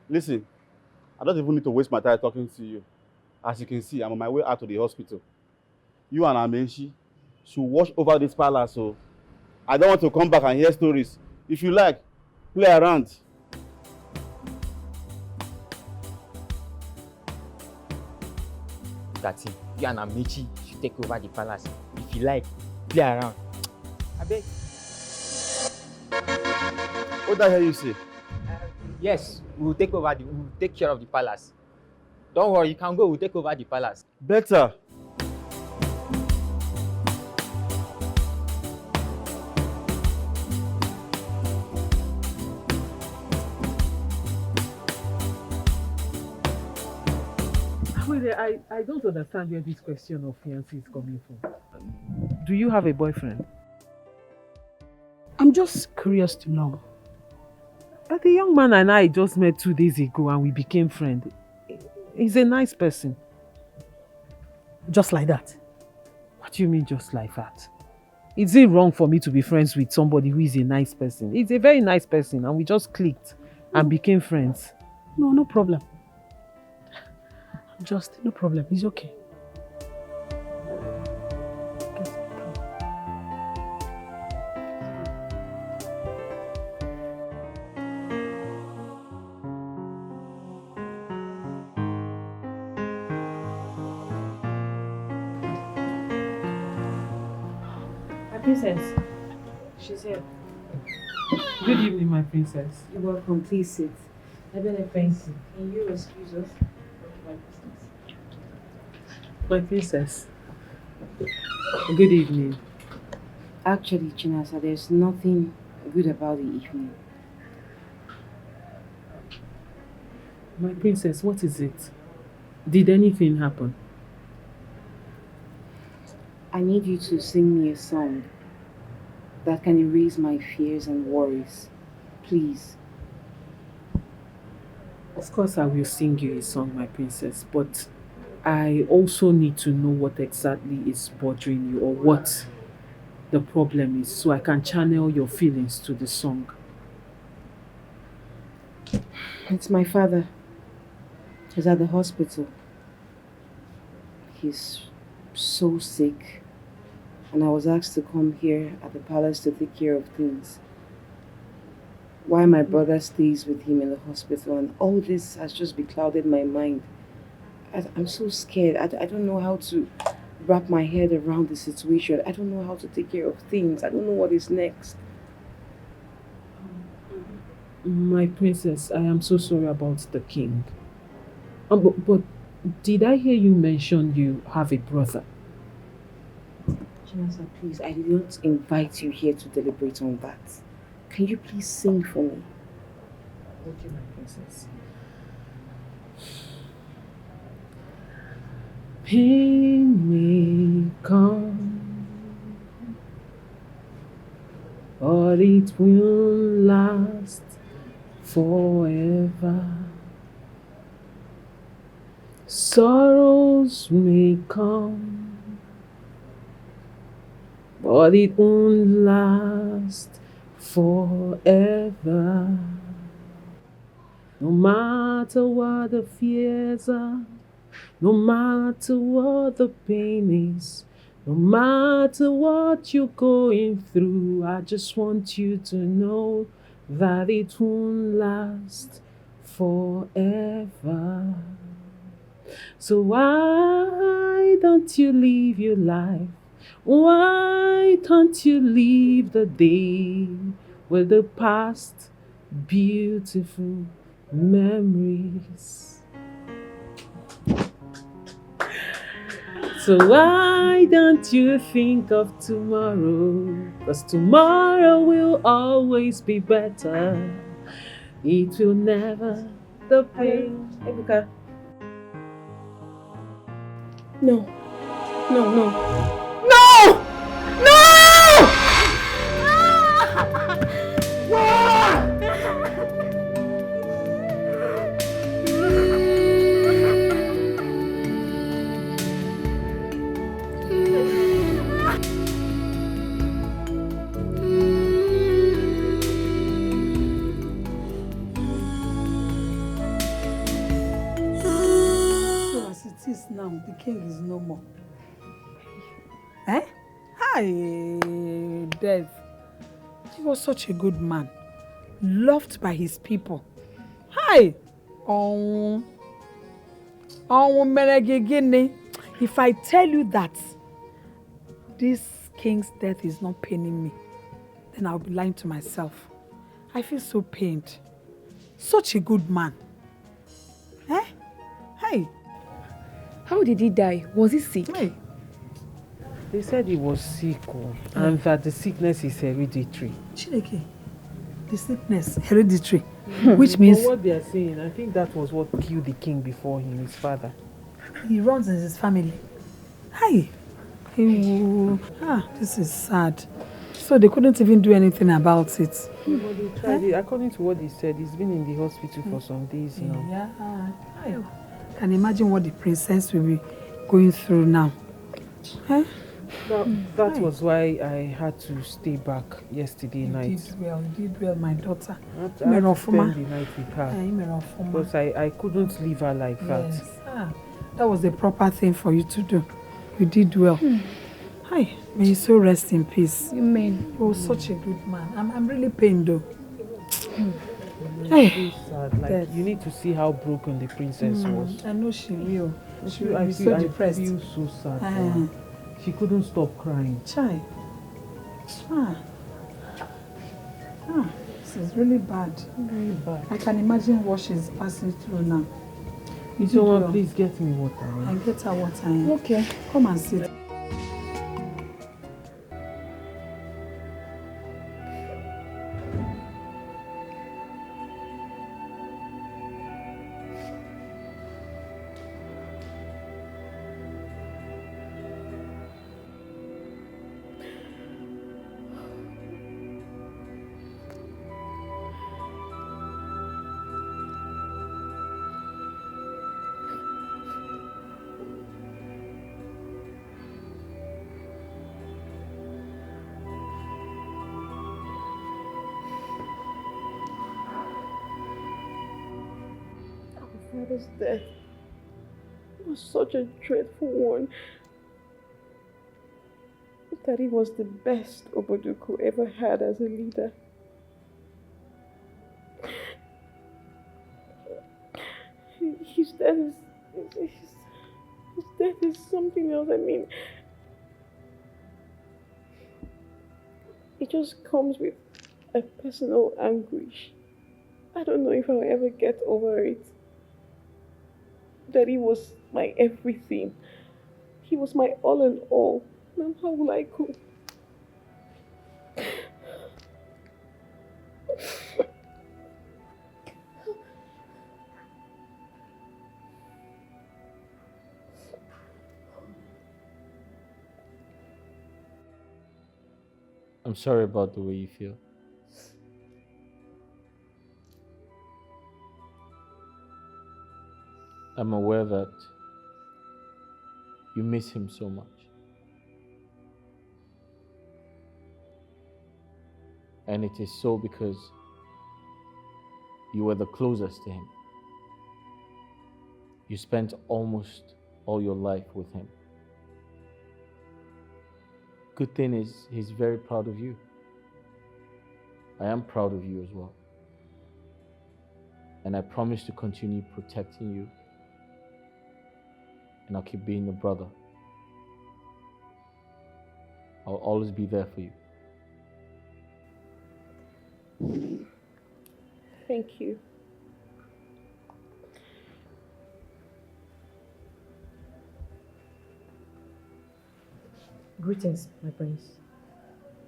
Listen, I don't even need to waste my time talking to you. As you can see, I'm on my way out to the hospital. You and Amenshi should watch over this palace, so I don't want to come back and hear stories. If you like, play around. That's it. You and Amenshi should take over the palace. If you like, play around. I beg. What the hell you say? Yes, we'll take care of the palace. Don't worry, you can go, we'll take over the palace. Better. I don't understand where this question of fiancé is coming from. Do you have a boyfriend? I'm just curious to know. The young man and I just met 2 days ago and we became friends. He's a nice person. Just like that? What do you mean just like that? Is it wrong for me to be friends with somebody who is a nice person? He's a very nice person and we just clicked and became friends. No, no problem. No problem. It's okay. Princess, she's here. Good evening, my princess. You're welcome. Please sit. I better thank you. Can you excuse us? My princess. Good evening. Actually, Chinasa, there's nothing good about the evening. My princess, what is it? Did anything happen? I need you to sing me a song that can erase my fears and worries. Please. Of course I will sing you a song, my princess, but I also need to know what exactly is bothering you or what the problem is so I can channel your feelings to the song. It's my father. He's at the hospital. He's so sick. And I was asked to come here at the palace to take care of things. Why my brother stays with him in the hospital, and all this has just beclouded my mind. I'm so scared. I don't know how to wrap my head around the situation. I don't know how to take care of things. I don't know what is next. My princess, I am so sorry about the king. But did I hear you mention you have a brother? Chinasa, please, I did not invite you here to deliberate on that. Can you please sing for me? Okay, my princess. Pain may come, but it will last forever. Sorrows may come, but it won't last forever. No matter what the fears are, no matter what the pain is, no matter what you're going through, I just want you to know that it won't last forever. So why don't you live your life? Why don't you live the day with the past beautiful memories? So why don't you think of tomorrow? 'Cause tomorrow will always be better. It will never the pain. Ebuka. No. No, no. No! No! So as it is now, the king is no more. Eh? Hi, Dev. He was such a good man, loved by his people. Hi! If I tell you that this king's death is not paining me, then I'll be lying to myself. I feel so pained. Such a good man. Eh? Hey! How did he die? Was he sick? Hey. They said he was sick, and that the sickness is hereditary. Chineke, the sickness, hereditary, which means... From what they are saying, I think that was what killed the king before him, his father. He runs in his family. Hi. Ew. This is sad. So they couldn't even do anything about it. But they tried it. According to what they said, he's been in the hospital for some days now. Yeah. I can imagine what the princess will be going through now. That was why I had to stay back yesterday night. You did well, my daughter. I had to spend the night with her. Because I couldn't leave her like that. That was the proper thing for you to do. You did well. Hi, may you so rest in peace. Amen. You were such a good man. I'm really pained though. It's so sad. Like, you need to see how broken the princess was. I know she will. She will I be feel, so depressed. I feel so sad for her. She couldn't stop crying. Chai. This is really bad. Really bad. I can imagine what she's passing through now. You Someone please get me water. I get her water. Okay. Come and sit. Father's death was such a dreadful one. That he was the best Oboduku ever had as a leader. His death is something else. I mean, it just comes with a personal anguish. I don't know if I'll ever get over it. Daddy was my everything. He was my all in all. Now how will I cope? I'm sorry about the way you feel. I'm aware that you miss him so much. And it is so because you were the closest to him. You spent almost all your life with him. Good thing is, he's very proud of you. I am proud of you as well. And I promise to continue protecting you. And I'll keep being a brother. I'll always be there for you. Thank you. Greetings, my prince.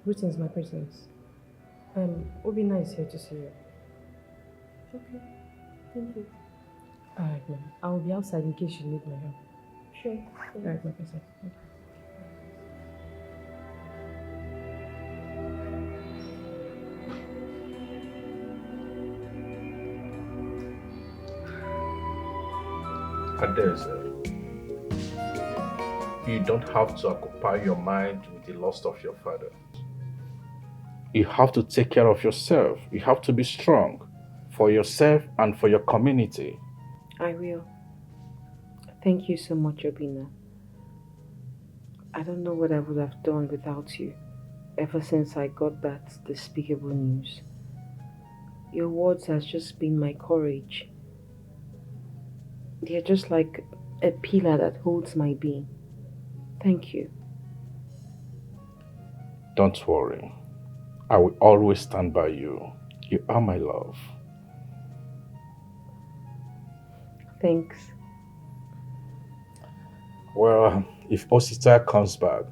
Greetings, my princess. Obina is here to see you. Okay. Thank you. Alright, ma'am. I will be outside in case you need my help. Sure. Alright, my princess. Okay. Adeze, you don't have to occupy your mind with the loss of your father. You have to take care of yourself. You have to be strong for yourself and for your community. I will. Thank you so much, Obina. I don't know what I would have done without you ever since I got that despicable news. Your words has just been my courage. They're just like a pillar that holds my being. Thank you. Don't worry. I will always stand by you. You are my love. Thanks. Well, if Osita comes back,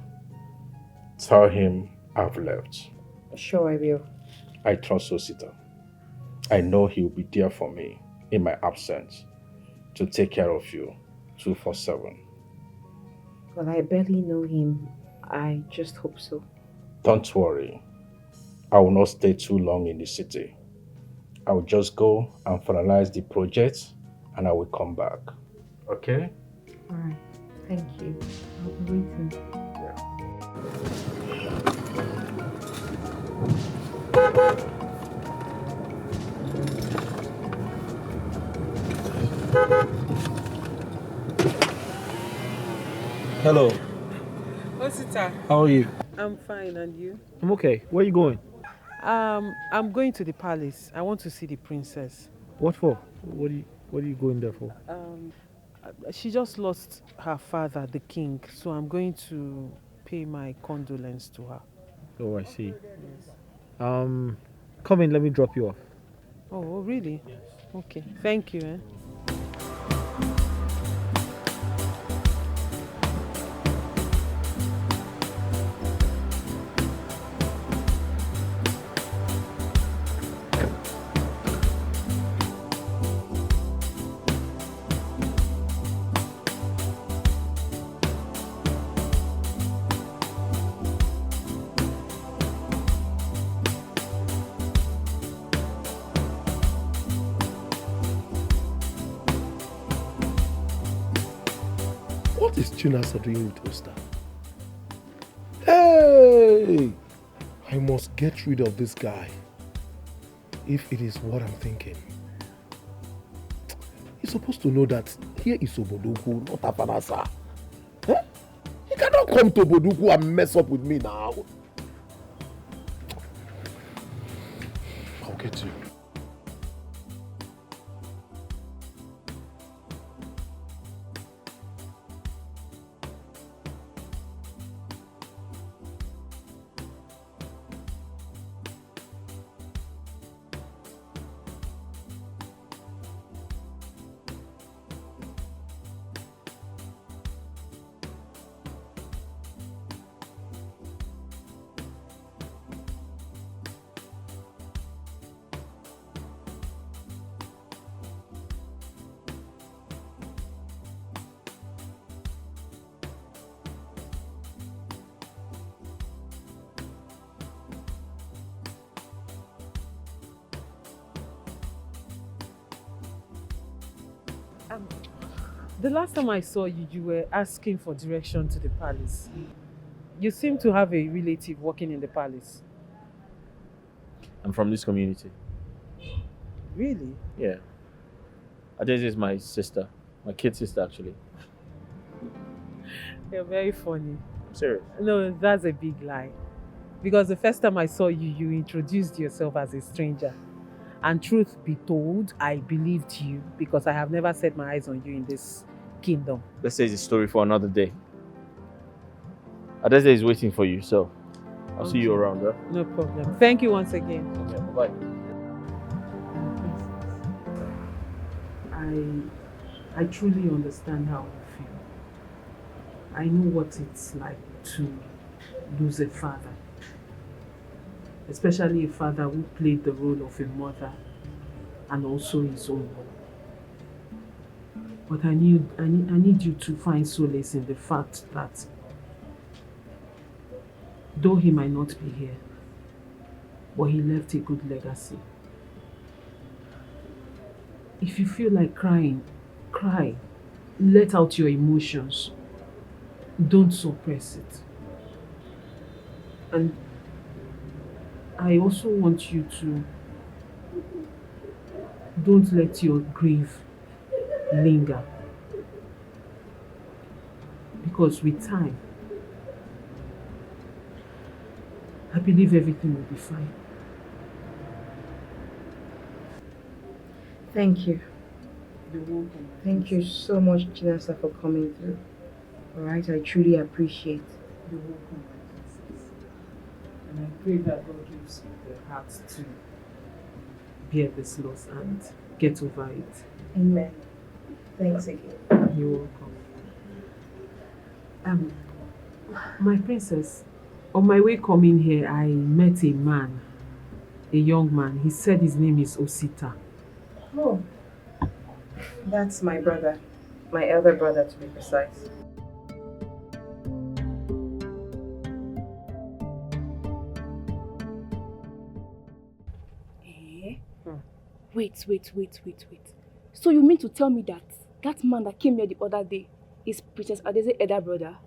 tell him I've left. Sure, I will. I trust Osita. I know he'll be there for me in my absence to take care of you 24/7. Well, I barely know him, I just hope so. Don't worry. I will not stay too long in the city. I will just go and finalize the project and I will come back. Okay? Alright, thank you. I'll be waiting. Hello. Osita. How are you? I'm fine, and you? I'm okay. Where are you going? I'm going to the palace. I want to see the princess. What for? What are you going there for? She just lost her father, the king, so I'm going to pay my condolence to her. Oh, I see. Come in, let me drop you off. Oh, really? Yes. Okay. Thank you. What is Chinasa doing with Osta? Hey! I must get rid of this guy. If it is what I'm thinking. He's supposed to know that here is Oboduku, not Afanasa. Eh? He cannot come to Oboduku and mess up with me now. I'll get you. The last time I saw you, you were asking for direction to the palace. You seem to have a relative working in the palace. I'm from this community. Really? Yeah. Adeze is my sister. My kid sister, actually. You're very funny. Serious? No, that's a big lie. Because the first time I saw you, you introduced yourself as a stranger. And truth be told, I believed you because I have never set my eyes on you in this kingdom. Let's say it's a story for another day. Adeze is waiting for you, so I'll see you around, huh? No problem. Thank you once again. Okay, bye-bye. I truly understand how you feel. I know what it's like to lose a father. Especially a father who played the role of a mother and also his own mother. But I need you to find solace in the fact that though he might not be here, but he left a good legacy. If you feel like crying, cry. Let out your emotions. Don't suppress it. And I also want you to don't let your grief linger. Because with time, I believe everything will be fine. Thank you. You're welcome. Thank you so much, Chinasa, for coming through. Alright, I truly appreciate. You're welcome, my princess. And I pray that God gives you the heart to bear this loss and get over it. Amen. Thanks again. You're welcome. My princess, on my way coming here, I met a man, a young man. He said his name is Osita. Oh, that's my brother. My elder brother, to be precise. Wait. So you mean to tell me that that man that came here the other day is Princess Adese's elder brother?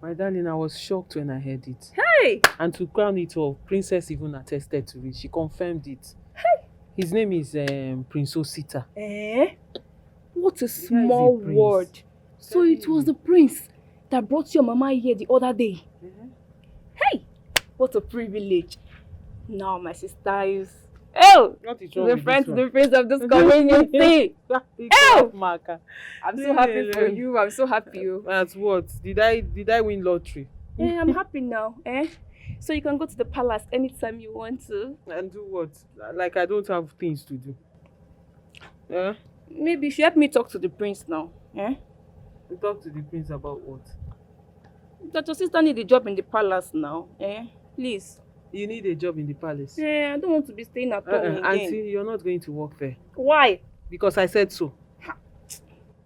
My darling, I was shocked when I heard it. Hey! And to crown it all, Princess even attested to it. She confirmed it. Hey! His name is Prince Osita. Eh? What a small word. So it was the prince that brought your mama here the other day. Hey! What a privilege. Now my sister is... Oh! The friend to the prince of this community. Oh! I'm so happy for you. I'm so happy. That's what? Did I win lottery? Eh, I'm happy now. Eh? So you can go to the palace anytime you want to. And do what? Like I don't have things to do. Yeah? Maybe if you help me talk to the prince now. Eh? You talk to the prince about what? That your sister needs a job in the palace now. Eh? Please. You need a job in the palace? Yeah, I don't want to be staying at home again. Auntie, you're not going to work there. Why? Because I said so.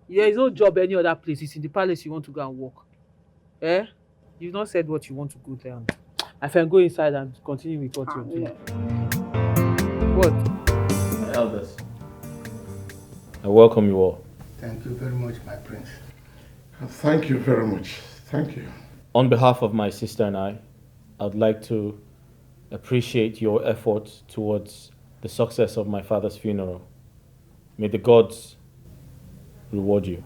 There is no job any other place. It's in the palace you want to go and work. Eh? You've not said what you want to go there. I can go inside and continue with what you're doing. What? My elders, I welcome you all. Thank you very much, my prince. Thank you very much. Thank you. On behalf of my sister and I'd like to appreciate your efforts towards the success of my father's funeral. May the gods reward you.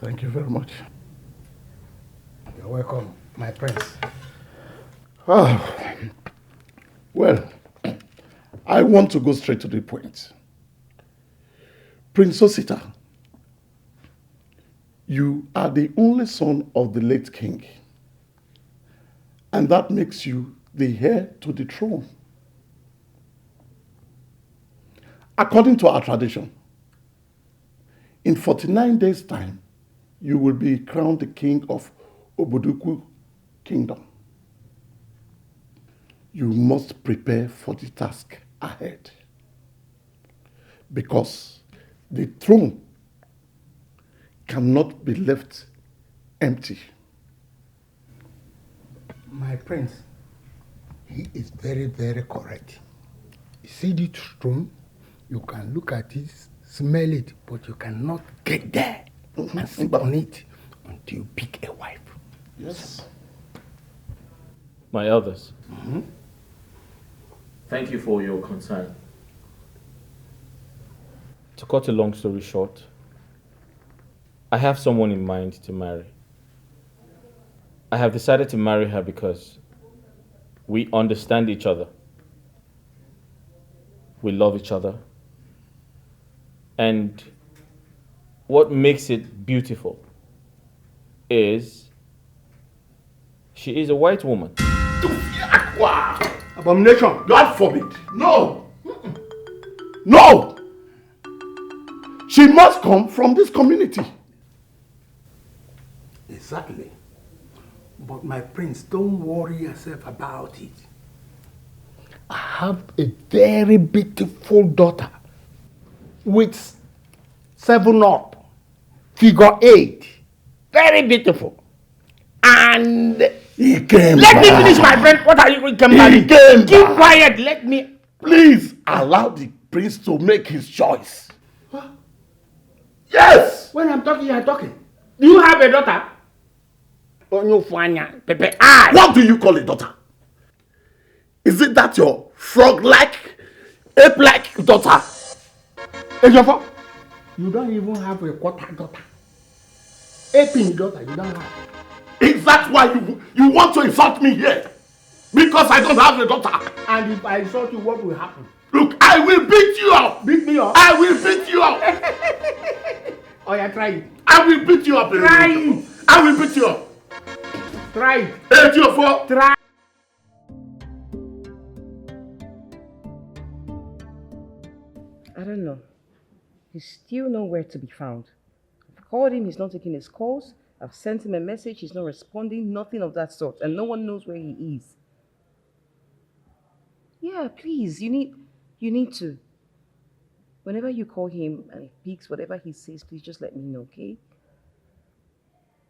Thank you very much. You're welcome, my prince. Well, I want to go straight to the point. Prince Osita, you are the only son of the late king. And that makes you the heir to the throne. According to our tradition, in 49 days' time, you will be crowned the king of Oboduku Kingdom. You must prepare for the task ahead. Because the throne cannot be left empty. My prince, he is very, very correct. You see the throne, you can look at it, smell it, but you cannot get there and sit on it until you pick a wife. Yes. My elders, thank you for your concern. To cut a long story short, I have someone in mind to marry. I have decided to marry her because we understand each other. We love each other. And what makes it beautiful is she is a white woman. Wow! Abomination! God forbid! No! No! She must come from this community. Exactly. But my prince, don't worry yourself about it. I have a very beautiful daughter with 7 up, figure 8. Very beautiful. And he came let back. me finish, my friend. What are you going to He came Keep back. quiet. Let me. Please allow the prince to make his choice. What? Yes! When I'm talking, you're talking. Do you have a daughter? What do you call a daughter? Is it that your frog-like, ape-like daughter? Ejiofor, you don't even have a quarter daughter. Aping daughter, you don't have. Is that why you want to insult me here? Because I don't have a daughter. And if I insult you, what will happen? Look, I will beat you up. Beat me up? I will beat you up. Oh, yeah, try it. I will beat you up. Try it. I will beat you up. Try it. Ejiofor. Try. I don't know. He's still nowhere to be found. I've called him, he's not taking his calls. I've sent him a message, he's not responding, nothing of that sort. And no one knows where he is. Yeah, please, you need to. Whenever you call him and he picks whatever he says, please just let me know, okay?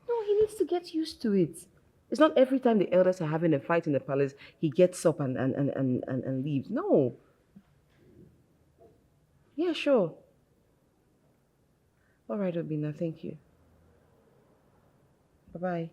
No, he needs to get used to it. It's not every time the elders are having a fight in the palace, he gets up and leaves. No. Yeah, sure. All right, Obina, thank you. Bye-bye.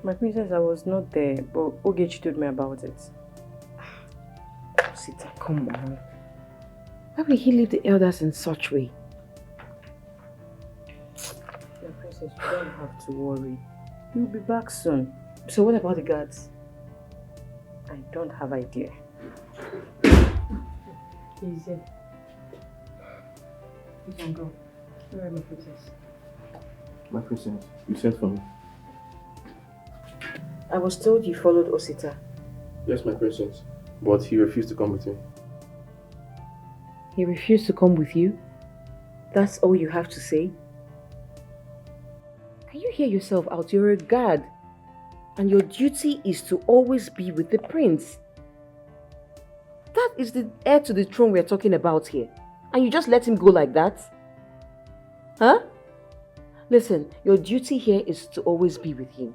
My princess, I was not there, but Ogechi told me about it. Sita, come on. Why will he leave the elders in such way? My princess, you don't have to worry. He'll be back soon. So what about the guards? I don't have idea. Easy. You can go. Where are my princess? My princess, you sent for me. I was told you followed Osita. Yes, my princess. But he refused to come with me. He refused to come with you? That's all you have to say? Can you hear yourself out? You're a guard. And your duty is to always be with the prince. That is the heir to the throne we're talking about here. And you just let him go like that? Huh? Listen, your duty here is to always be with him.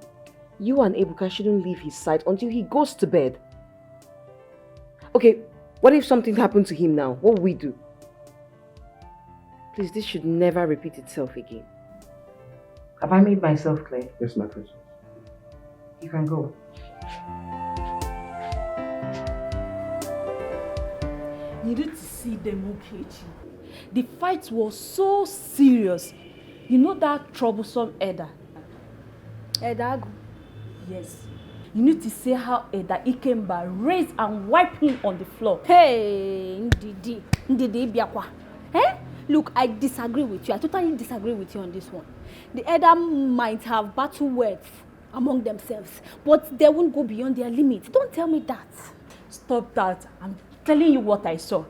You and Ebuka shouldn't leave his side until he goes to bed. Okay, what if something happened to him now? What will we do? Please, this should never repeat itself again. Have I made myself clear? Yes, my princess. You can go. You need to see them, Okechi. The fight was so serious. You know that troublesome Eda? Edagu? Yes. You need to see how Eda Ikemba raised and wiped him on the floor. Hey, Ndidi Biakwa. Eh? Look, I disagree with you. I totally disagree with you on this one. The Eda might have battle words among themselves, but they won't go beyond their limit. Don't tell me that. Stop that. I'm telling you what I saw.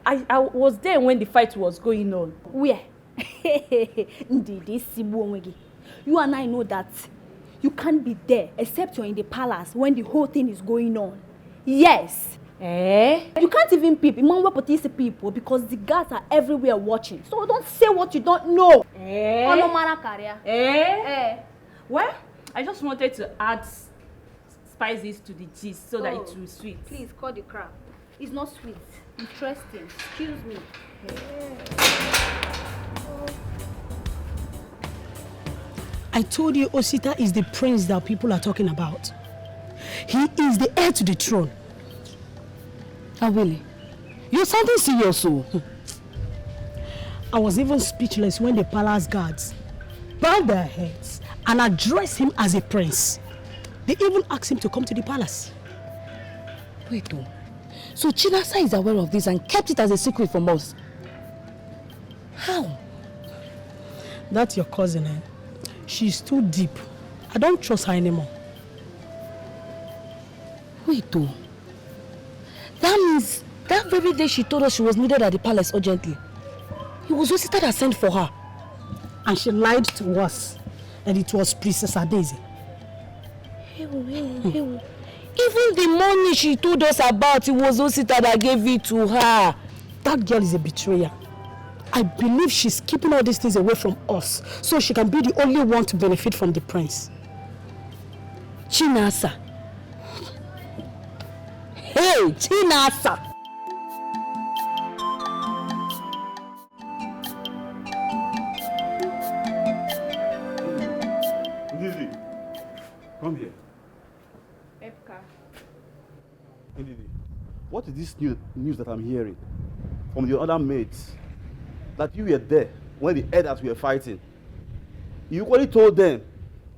I was there when the fight was going on. Where? Ndidi Sibuonwegi. You and I know that you can't be there except you're in the palace when the whole thing is going on. Yes. You can't even peep. People because the guards are everywhere watching. So don't say what you don't know. Well, I just wanted to add spices to the gist so that it will be sweet. Please call the crab. It's not sweet. Interesting. Excuse me. I told you Osita is the prince that people are talking about. He is the heir to the throne. Awele, you're sounding serious, so. I was even speechless when the palace guards bowed their heads and addressed him as a prince. They even asked him to come to the palace. Wait, oh. So Chinasa is aware of this and kept it as a secret from us? How? That's your cousin, eh? She's too deep. I don't trust her anymore. Wait, oh. That means that very day she told us she was needed at the palace urgently. It was Osita that sent for her. And she lied to us. And it was Princess Daisy. Even the money she told us about, it was Osita that gave it to her. That girl is a betrayer. I believe she's keeping all these things away from us so she can be the only one to benefit from the prince. Chinasa. Hey, Chinasa. Ndidi, come here. Epka. Ndidi, what is this news that I'm hearing from the other mates? That you were there when the elders were fighting. You equally told them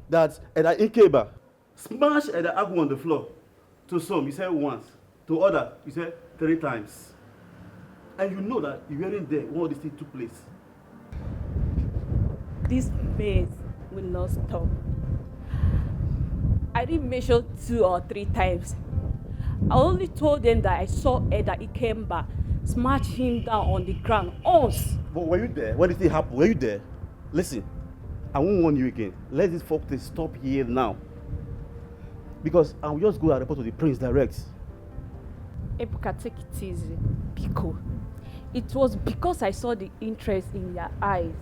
that Eda Ikeba smashed Eda Agu on the floor. To some, you said once. To others, you said 3 times. And you know that you weren't there when all this thing took place. This maze will not stop. I didn't measure 2 or 3 times. I only told them that I saw Eda Ikemba smash him down on the ground. Us. But were you there? When did it happen? Were you there? Listen, I won't warn you again. Let this folk stop here now. Because I will just go and report to the prince direct. Ebuka, take it easy. Biko. It was because I saw the interest in their eyes.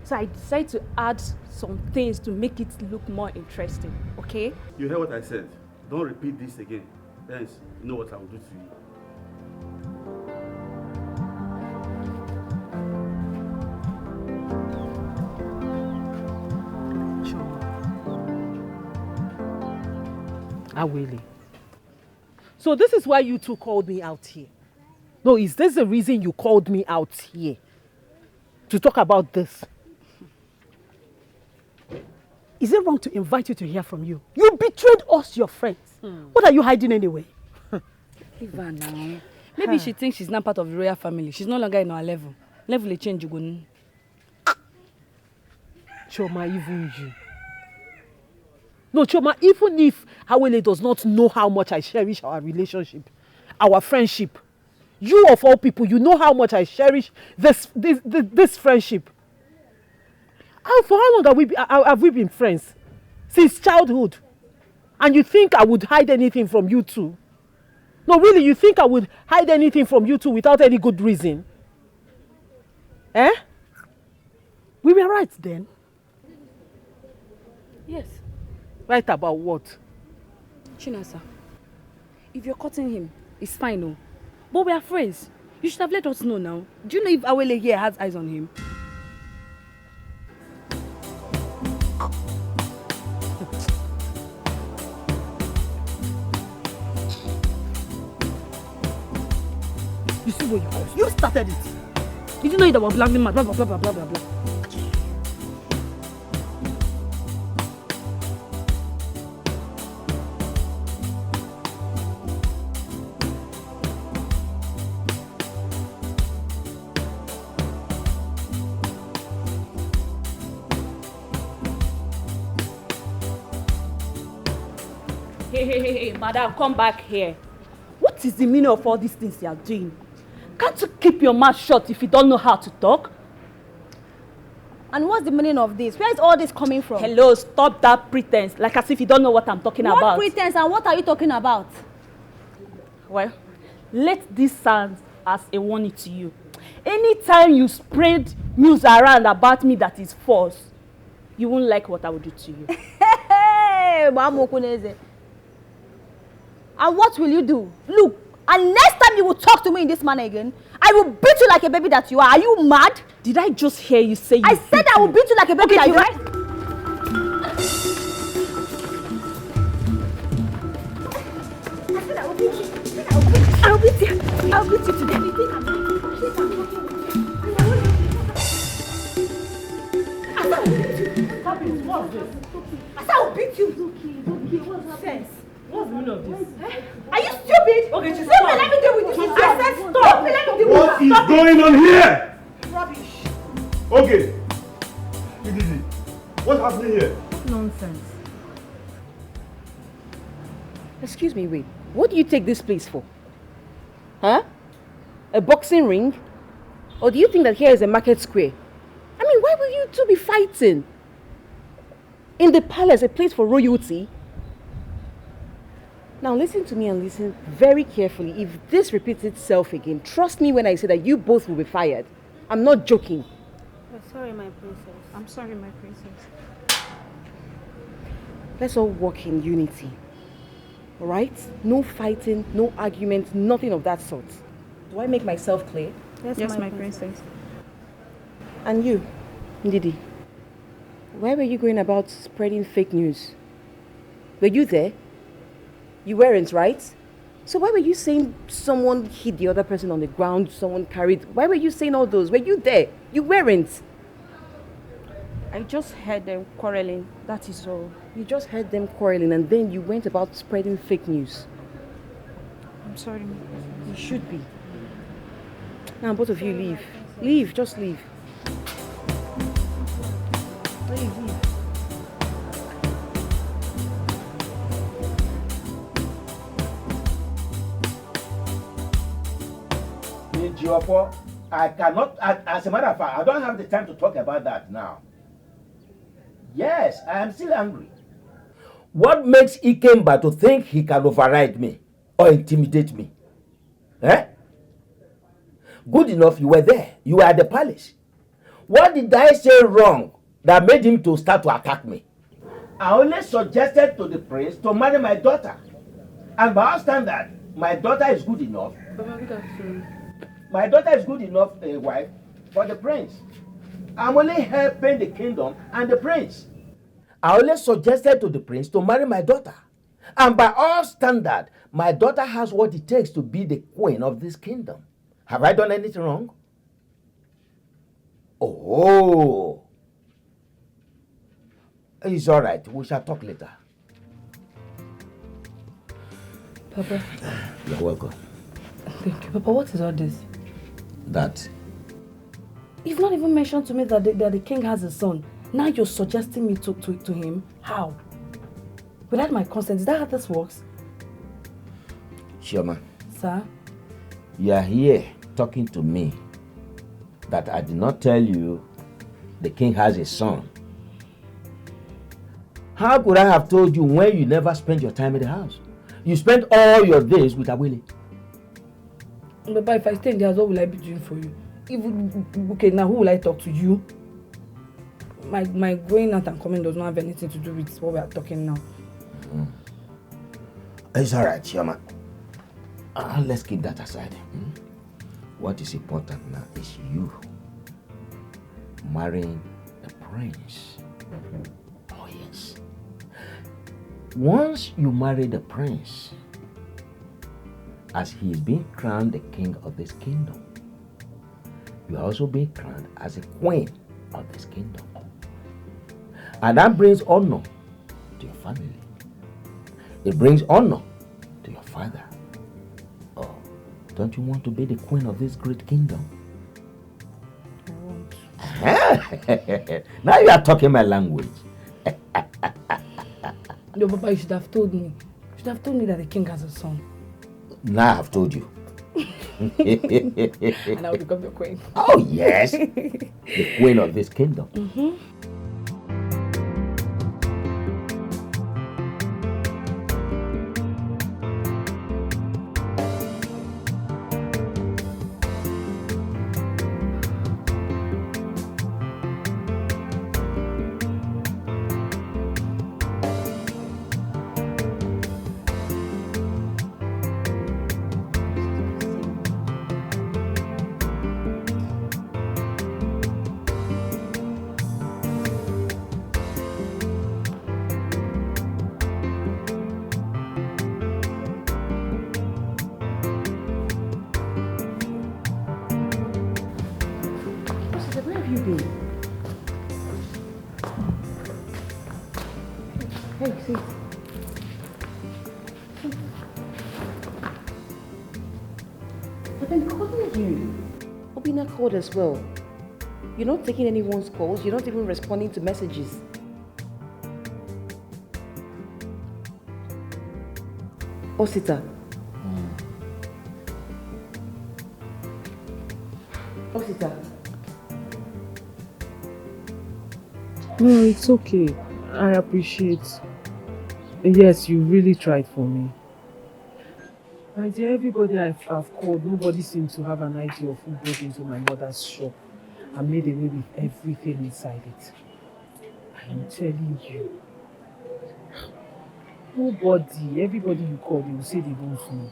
So I decided to add some things to make it look more interesting. Okay? You heard what I said. Don't repeat this again. Else, you know what I will do to you. Awele. So this is why you two called me out here. No, is this the reason you called me out here? To talk about this? Is it wrong to invite you to hear from you? You betrayed us, your friends. What are you hiding anyway? Leave her now. Maybe she thinks she's not part of the royal family. She's no longer in our level. Level will change, you go. Choma, even you. No, Choma, even if Awele does not know how much I cherish our relationship, our friendship, you of all people, you know how much I cherish this friendship. And for how long have we been friends? Since childhood. And you think I would hide anything from you two? No, really, you think I would hide anything from you two without any good reason? Eh? We were right then. Yes. Right about what? Chinasa, if you're cutting him, it's fine, no. But we are friends. You should have let us know now. Do you know if Awele here has eyes on him? You see what you caused? You started it. Did you know that we're blabbing mad? Blah, blah, blah, blah, blah, blah, blah. Hey, madam, come back here. What is the meaning of all these things you are doing? Can't you keep your mouth shut if you don't know how to talk? And what's the meaning of this? Where is all this coming from? Hello, stop that pretense, like as if you don't know what I'm talking about. What pretense and what are you talking about? Well, let this serve as a warning to you. Anytime you spread news around about me that is false, you won't like what I will do to you. Hey, and what will you do? Look, and next time you will talk to me in this manner again, I will beat you like a baby that you are. Are you mad? Did I just hear you say you I said I will beat you like a baby that you are. I'll beat you. I'll beat you today. Stop it. What's this? I said I will beat you. Okay, what's happening? What's the meaning of this? Are you stupid? Okay, just stop. Let me deal with this. I said stop. Let me deal with this. What is going on here? Rubbish. Okay. Ididi, what's happening here? Nonsense. Excuse me, wait. What do you take this place for? Huh? A boxing ring? Or do you think that here is a market square? I mean, why will you two be fighting? In the palace, a place for royalty? Now listen to me and listen very carefully. If this repeats itself again, trust me when I say that you both will be fired. I'm not joking. I'm sorry, my princess. I'm sorry, my princess. Let's all work in unity. Alright? No fighting, no arguments, nothing of that sort. Do I make myself clear? Yes, my princess. And you, Ndidi, where were you going about spreading fake news? Were you there? You weren't, right? So why were you saying someone hit the other person on the ground, someone carried... Why were you saying all those? Were you there? You weren't. I just heard them quarreling, that is all. You just heard them quarreling and then you went about spreading fake news. I'm sorry, my princess. You should be. Now both of you leave. Leave, just leave. Leave. I cannot, as a matter of fact, I don't have the time to talk about that now. Yes, I am still angry. What makes Ikemba to think he can override me or intimidate me? Eh? Good enough, you were there. You were at the palace. What did I say wrong that made him to start to attack me? I only suggested to the prince to marry my daughter. And by our standard, my daughter is good enough. My daughter is good enough a wife for the prince. I'm only helping the kingdom and the prince. I only suggested to the prince to marry my daughter. And by our standard, my daughter has what it takes to be the queen of this kingdom. Have I done anything wrong? Oh. It's all right. We shall talk later. Papa. You're welcome. Thank you. Papa, what is all this? That. You've not even mentioned to me that the king has a son. Now you're suggesting me to him? How? Without my consent, is that how this works? Chioma. Sir? You are here talking to me that I did not tell you the king has a son. How could I have told you when you never spent your time in the house? You spent all your days with Awele. Baba, if I stay in the house, what will I be doing for you? Okay, now who will I talk to? You? My going out and coming does not have anything to do with what we are talking now. It's alright, Chioma. Let's keep that aside. What is important now is you marrying the prince. Oh yes. Once you marry the prince, as he is being crowned the king of this kingdom, you are also being crowned as a queen of this kingdom. And that brings honor to your family. It brings honor to your father. Oh, don't you want to be the queen of this great kingdom? I want. Now you are talking my language. No, Papa, you should have told me. You should have told me that the king has a son. Now I have told you. And I will become your queen. Oh yes, the queen of this kingdom. Where have you been? Hey, see. I've been calling you. Obina called as well. You're not taking anyone's calls. You're not even responding to messages. Osita. Osita. No, it's okay. I appreciate. Yes, you really tried for me. My dear, everybody I've called, nobody seems to have an idea of who broke into my mother's shop and made away with everything inside it. I am telling you. Nobody, everybody you call, they will say they don't know.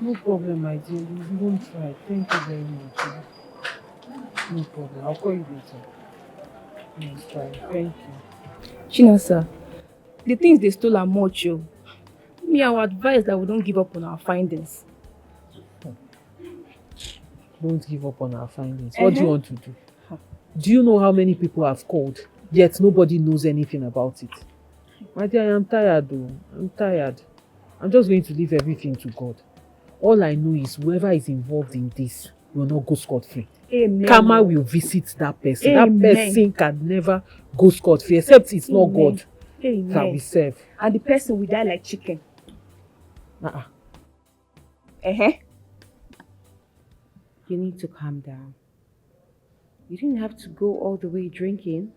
No problem, my dear. You won't try. Thank you very much. No problem. I'll call you later. It's fine. Thank you. Chinasa, the things they stole are much. Me, I would advise that we don't give up on our findings. Don't give up on our findings. What do you want to do? Do you know how many people have called, yet nobody knows anything about it? My dear, I am tired though. I'm tired. I'm just going to leave everything to God. All I know is whoever is involved in this will not go scot-free. Amen. Karma will visit that person. Amen. That person can never go scot-free, except it's not God that we serve. And the person will die like chicken. You need to calm down. You didn't have to go all the way drinking.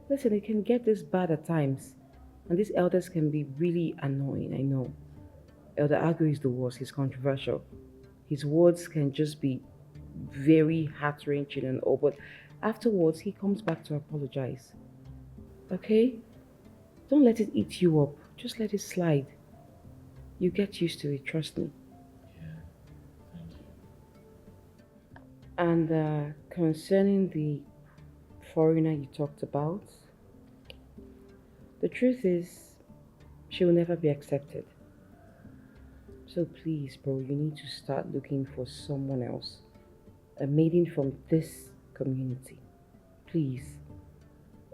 Listen, it can get this bad at times. And these elders can be really annoying, I know. Elder Agu is the worst. He's controversial. His words can just be very heart-wrenching and all, but afterwards he comes back to apologize. Okay? Don't let it eat you up. Just let it slide. You get used to it, trust me. And concerning the foreigner you talked about, the truth is, she will never be accepted. So please, bro, you need to start looking for someone else. A maiden from this community. Please.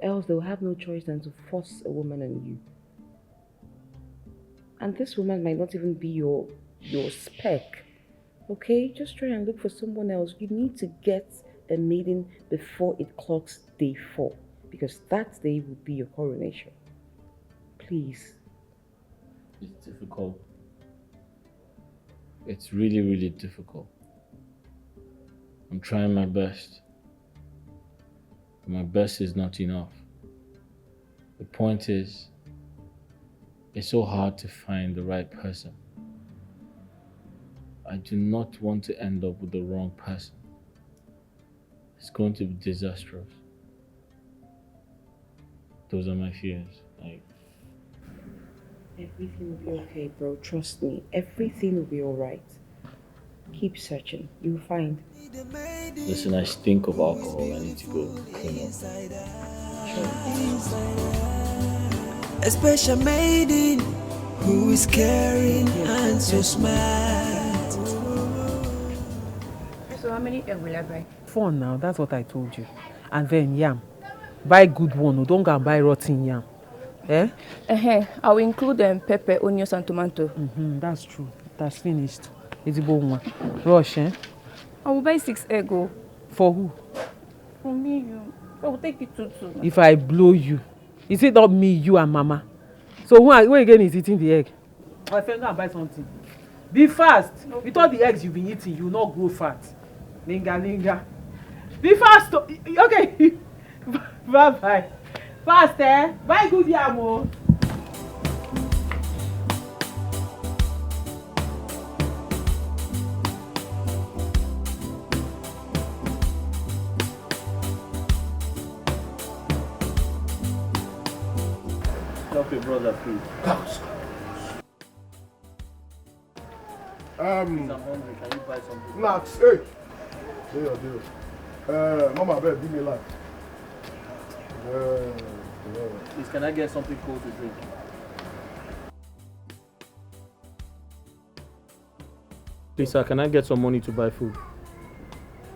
Else they'll have no choice than to force a woman on you. And this woman might not even be your spec. Okay? Just try and look for someone else. You need to get a maiden before it clocks day 4. Because that day will be your coronation. Please. It's difficult. It's really, really difficult. I'm trying my best. my best is not enough. The point is, it's so hard to find the right person. I do not want to end up with the wrong person. It's going to be disastrous. Those are my fears. Everything will be okay, bro. Trust me. Everything will be alright. Keep searching. You'll find. Listen, I stink of alcohol. I need to go clean up. A special maiden who is caring and so smart. So how many egg will I buy? 4 now, that's what I told you. And then yam. Buy good one, don't go and buy rotten yam. Eh? I will include pepper, onions and tomato. That's true. That's finished. It's a bon one. Rush, eh? I will buy 6 egg. For who? For me, you. I will take it too. If I blow you, is it not me, you and Mama? So who again is eating the egg? My friend, go and buy something. Be fast. Okay. With all the eggs you've been eating, you will not grow fat. Linga. Be fast. Okay. Bye. Fast, eh? Buy good yam. Help your brother, please. I'm hungry. Can you buy something? Snacks, hey. Deal. Mama, babe, give me life. Please, can I get something cold to drink? Please, sir, can I get some money to buy food?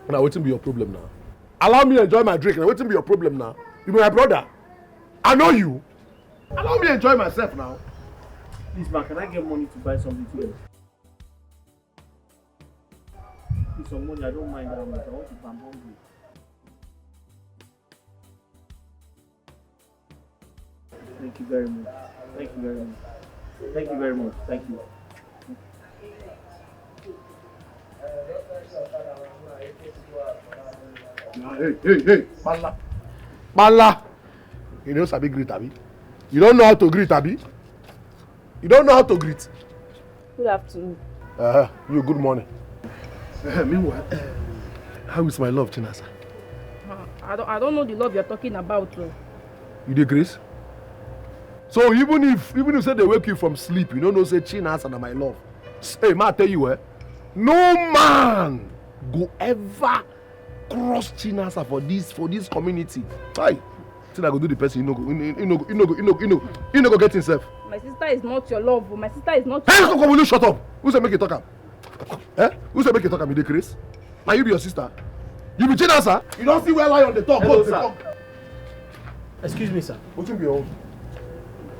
Now, what's be your problem now? Allow me to enjoy my drink. Now, what's be your problem now? You be my brother. I know you. Allow me to enjoy myself now. Please, man, can I get money to buy something to eat? Please, some money, I don't mind that much. I want to, I'm hungry. Thank you very much. Thank you very much. Thank you very much. Thank you. Hey. Bala. You know Sabi greet, Abi? You don't know how to greet, Abi? You don't know how to greet? Good afternoon. You good morning. Meanwhile, how is my love, Chinasa? I don't know the love you're talking about. You did grace? So even if say they wake you from sleep, you don't know say Chinasa and my love. Hey, ma, I tell you, no man go ever cross Chinasa for this community. Hi, till I go do the person, you no go get himself. My sister is not your love. My sister is not. Hey, will you shut up? Who say make you talk am? Who say make you talk am? You dey craze? Now you be your sister. You be Chinasa. You don't see where lie on the top. Hello, sir. Excuse me, sir. What be your own?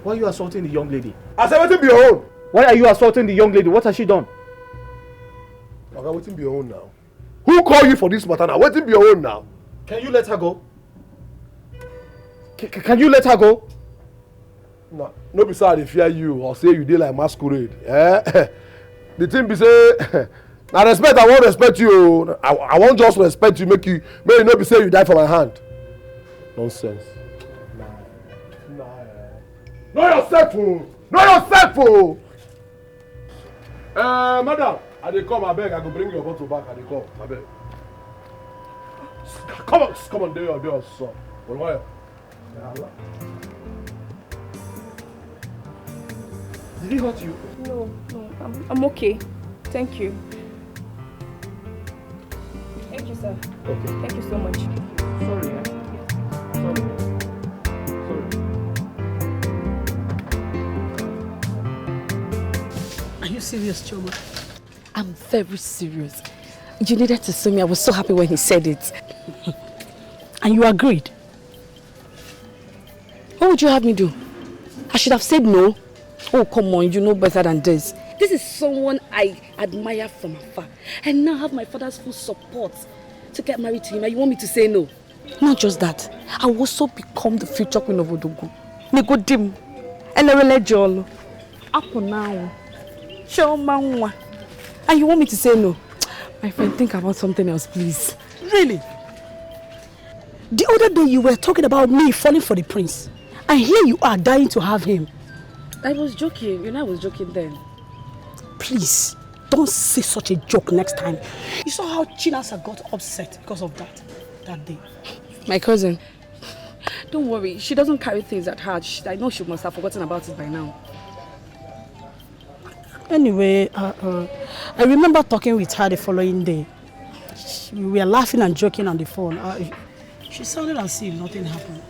Why are you assaulting the young lady? I said, what be your own? Why are you assaulting the young lady? What has she done? Okay, what be your own now? Who called you for this matter now? What be your own now? Can you let her go? Can you let her go? No be say they fear you or say you dey like masquerade. The thing be say, na respect I wan respect you. I wan just respect you, make you no be say you die for my hand. Nonsense. Know yourself, oh! Know yourself, oh! Madam, I dey come, abeg. I go bring your bottle back. I dey come, abeg. Come on, there you son. Why? Did he hurt you? No, I'm okay. Thank you. Thank you, sir. Okay. Thank you so much. Sorry. Are you serious, Choma? I'm very serious. You needed to see me. I was so happy when he said it. And you agreed. What would you have me do? I should have said no. Oh, come on, you know better than this. This is someone I admire from afar. And now have my father's full support to get married to him. And you want me to say no? Not just that. I will also become the future queen of Odogu. Nigodim. And I will jollo. Up now. Show man. And you want me to say no? My friend, think about something else, please. Really? The other day you were talking about me falling for the prince. And here you are dying to have him. I was joking. You know I was joking then. Please, don't say such a joke next time. You saw how Chinasa got upset because of that day. My cousin. Don't worry. She doesn't carry things at heart. I know she must have forgotten about it by now. Anyway, I remember talking with her the following day. We were laughing and joking on the phone. She sounded as if nothing happened.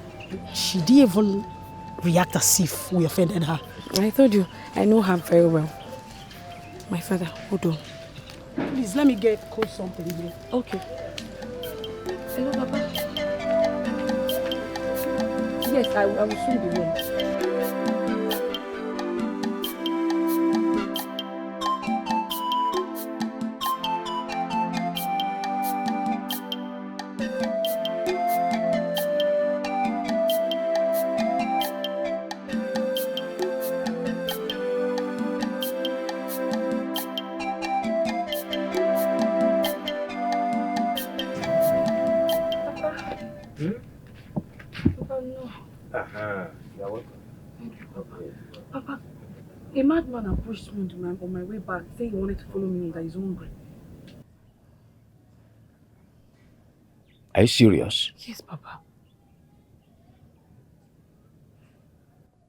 She didn't even react as if we offended her. I told you, I know her very well. My father, hold on. Please, let me get cold something here. Okay. Hello, Papa. Yes, I will soon be home. Papa, a madman approached me on my way back, saying he wanted to follow me and that he's hungry. Are you serious? Yes, Papa.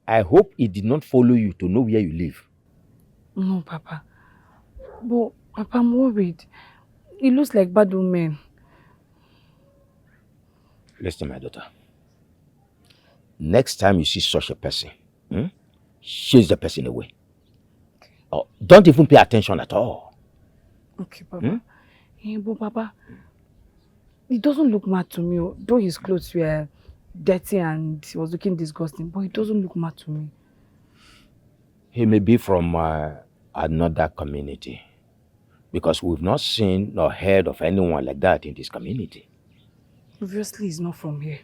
I hope he did not follow you to know where you live. No, Papa. But, Papa, I'm worried. He looks like bad omen. Listen, my daughter. Next time you see such a person, chase the person away. Or don't even pay attention at all. Okay, Papa. But Papa, he doesn't look mad to me. Though his clothes were dirty and he was looking disgusting, but he doesn't look mad to me. He may be from another community. Because we've not seen nor heard of anyone like that in this community. Obviously, he's not from here.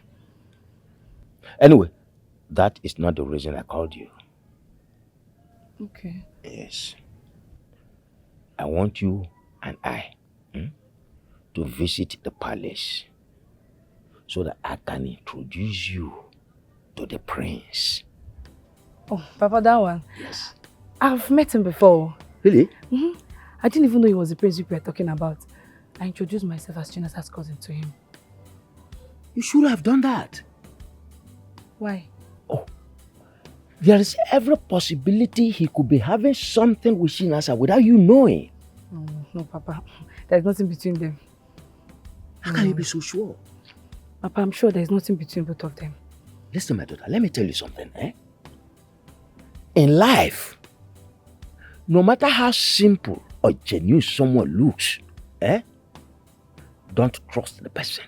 Anyway, that is not the reason I called you. Okay. Yes. I want you and I to visit the palace so that I can introduce you to the prince. Oh, Papa, that one? Yes. I've met him before. Really? Mm-hmm. I didn't even know he was the prince we were talking about. I introduced myself as Chinasa's cousin to him. You should have done that. Why? Oh, there is every possibility he could be having something with Chinasa without you knowing. No, Papa. There's nothing between them. How can you be so sure? Papa, I'm sure there's nothing between both of them. Listen, my daughter, let me tell you something. In life, no matter how simple or genuine someone looks, don't trust the person.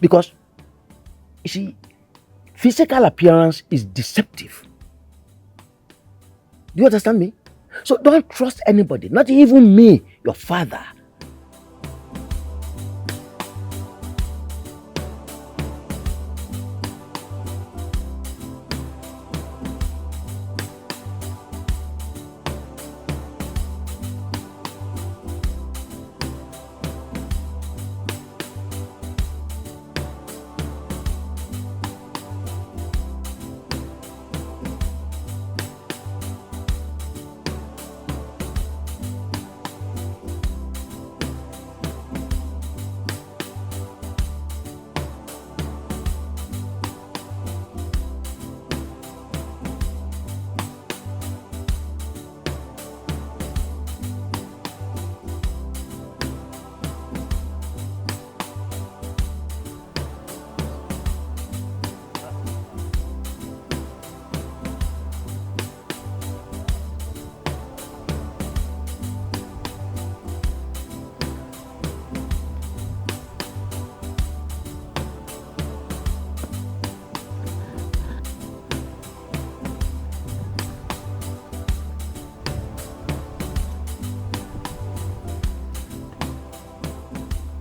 Because, you see, physical appearance is deceptive. Do you understand me? So don't trust anybody, not even me, your father.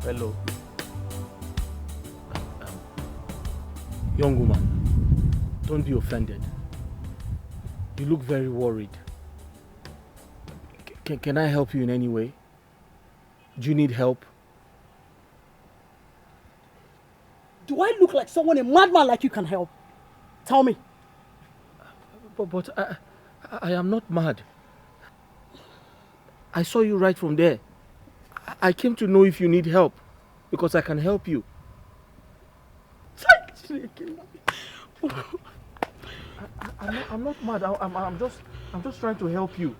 Hello. Young woman, don't be offended. You look very worried. Can I help you in any way? Do you need help? Do I look like someone a madman like you can help? Tell me. But I am not mad. I saw you right from there. I came to know if you need help, because I can help you. I'm not mad. I'm just trying to help you.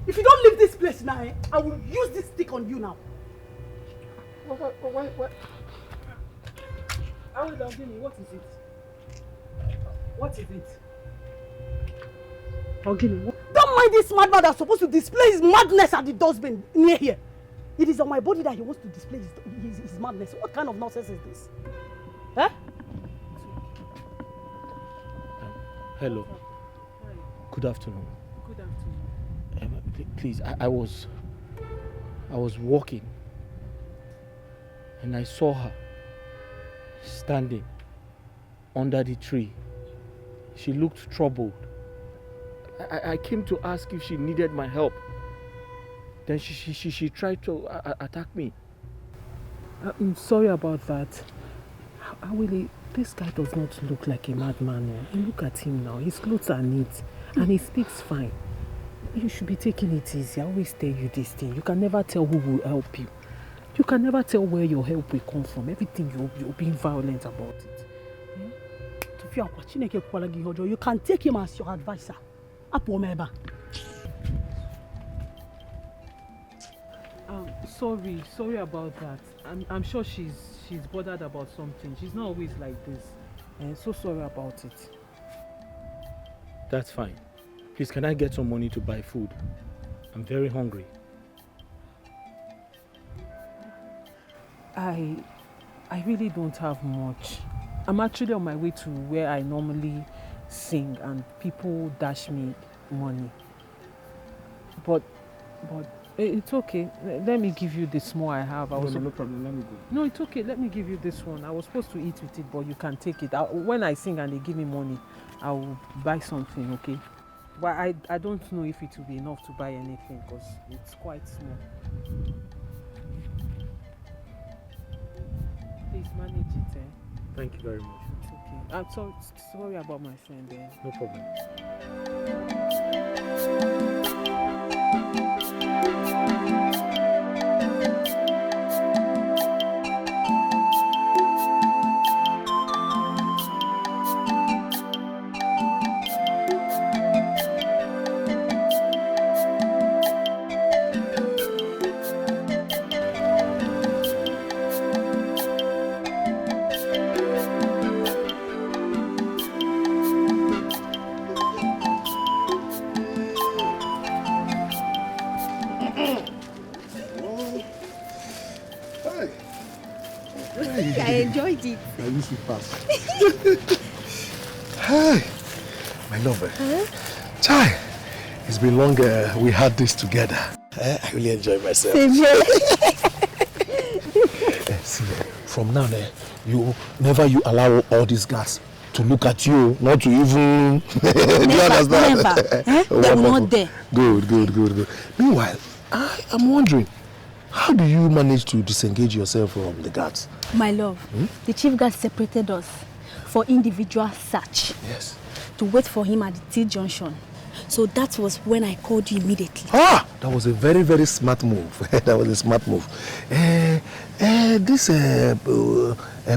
If you don't leave this place now, I will use this stick on you now. What? What is it? What is it? Don't mind this madman that's supposed to display his madness at the dustbin near here. It is on my body that he wants to display his madness. What kind of nonsense is this? Huh? Hello. Good afternoon. Good afternoon. Please, I was walking and I saw her standing under the tree. She looked troubled. I came to ask if she needed my help. Then she tried to attack me. I'm sorry about that. Willie, this guy does not look like a madman. Look at him now. His clothes are neat and he speaks fine. You should be taking it easy. I always tell you this thing. You can never tell who will help you. You can never tell where your help will come from. Everything you're being violent about it. You can take him as your advisor. Sorry about that. I'm sure she's bothered about something. She's not always like this. So sorry about it. That's fine. Please, can I get some money to buy food? I'm very hungry. I really don't have much. I'm actually on my way to where I normally sing and people dash me money. But it's okay. Let me give you the small I have. No problem. Let me go. No, it's okay. Let me give you this one. I was supposed to eat with it, but you can take it. When I sing and they give me money, I will buy something, okay? But I don't know if it will be enough to buy anything because it's quite small. Please manage it, eh? Thank you very much. It's okay. I'm sorry about my friend, eh? No problem. I enjoyed it. I wish you pass. Hi, my lover. Huh? Chai, it's been long we had this together. I really enjoy myself. Same here. See, from now, you allow all these guys to look at you, not to even. Do you understand? Never. They were not there. Good. Meanwhile, I'm wondering, how do you manage to disengage yourself from the guards? My love, the chief guard separated us for individual search. Yes. To wait for him at the T-junction. So that was when I called you immediately. That was a very, very smart move. That was a smart move. This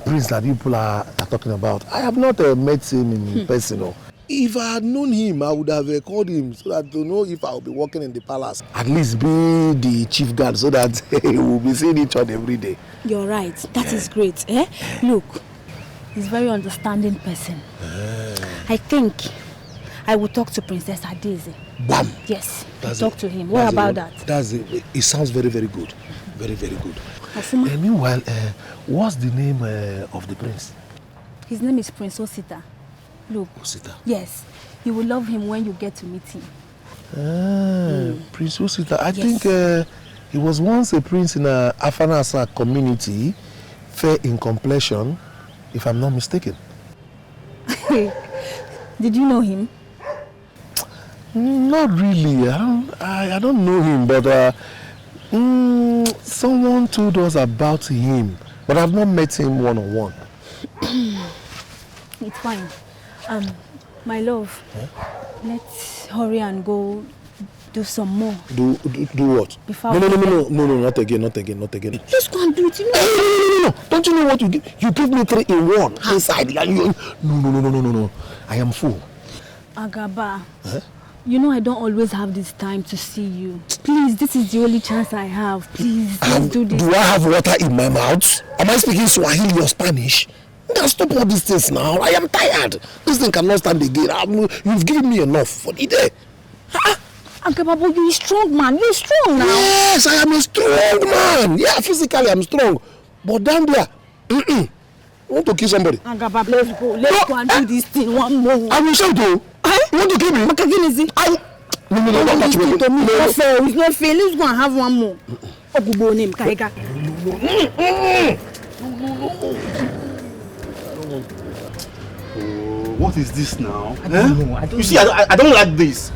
prince that people are talking about, I have not met him in person. If I had known him, I would have called him so that to know if I will be working in the palace. At least be the chief guard so that we will be seeing each other every day. You're right. That is great. Look, he's a very understanding person. I think I will talk to Princess Adeze. Bam! Yes, talk to him. What about that? It sounds very, very good. Very, very good. Meanwhile, what's the name of the prince? His name is Prince Osita. Look. Osita? Yes. You will love him when you get to meet him. Prince Osita. I think he was once a prince in a Afanasa community, fair in complexion, if I'm not mistaken. Did you know him? Not really. I don't know him, but Someone told us about him, but I've not met him one-on-one. It's fine. My love, let's hurry and go do some more. Do what? Before No, not again. Let's go and do it. No. Don't you know what you give? You give me 3 in 1 inside. And you... No. I am full. Agaba, Huh? you know I don't always have this time to see you. Please, this is the only chance I have. Please, let's do this. Do I have water in my mouth? Am I speaking Swahili or Spanish? Now stop all these things now. I am tired. This thing cannot stand again. You've given me enough for the day. Agaba, but you're a strong man. You're strong now. Yes, I am a strong man. Yeah, physically I'm strong. But down there, I want to kill somebody. Agaba, let's go. Let's go and do this thing one more. I will show you. You want to kill me? What is it? No, don't touch me. It's not fair. Let's go and have one more. What is this now? I don't know. You see, I don't like this.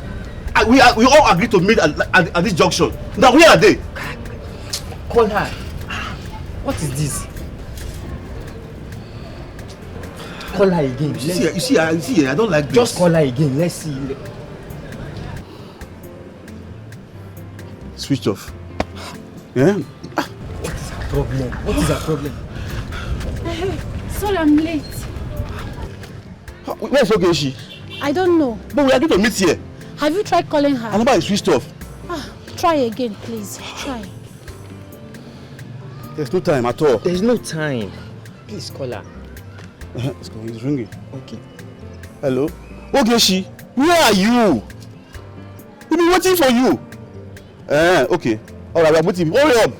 We all agreed to meet at this junction. Now where are they? Call her. What is this? Call her again. You see, I don't like this. Just call her again. Let's see. Switch off. Yeah? What is her problem? What is her problem? Hey, sorry, I'm late. Where's Ogechi? I don't know. But we agreed to meet here. Have you tried calling her? Her number is switched off. Try again, please. Try. There's no time at all. There's no time. Please call her. Let's go. It's ringing. Okay. Hello? Ogechi, where are you? We've been waiting for you. Okay. Alright, we're waiting. Hurry up.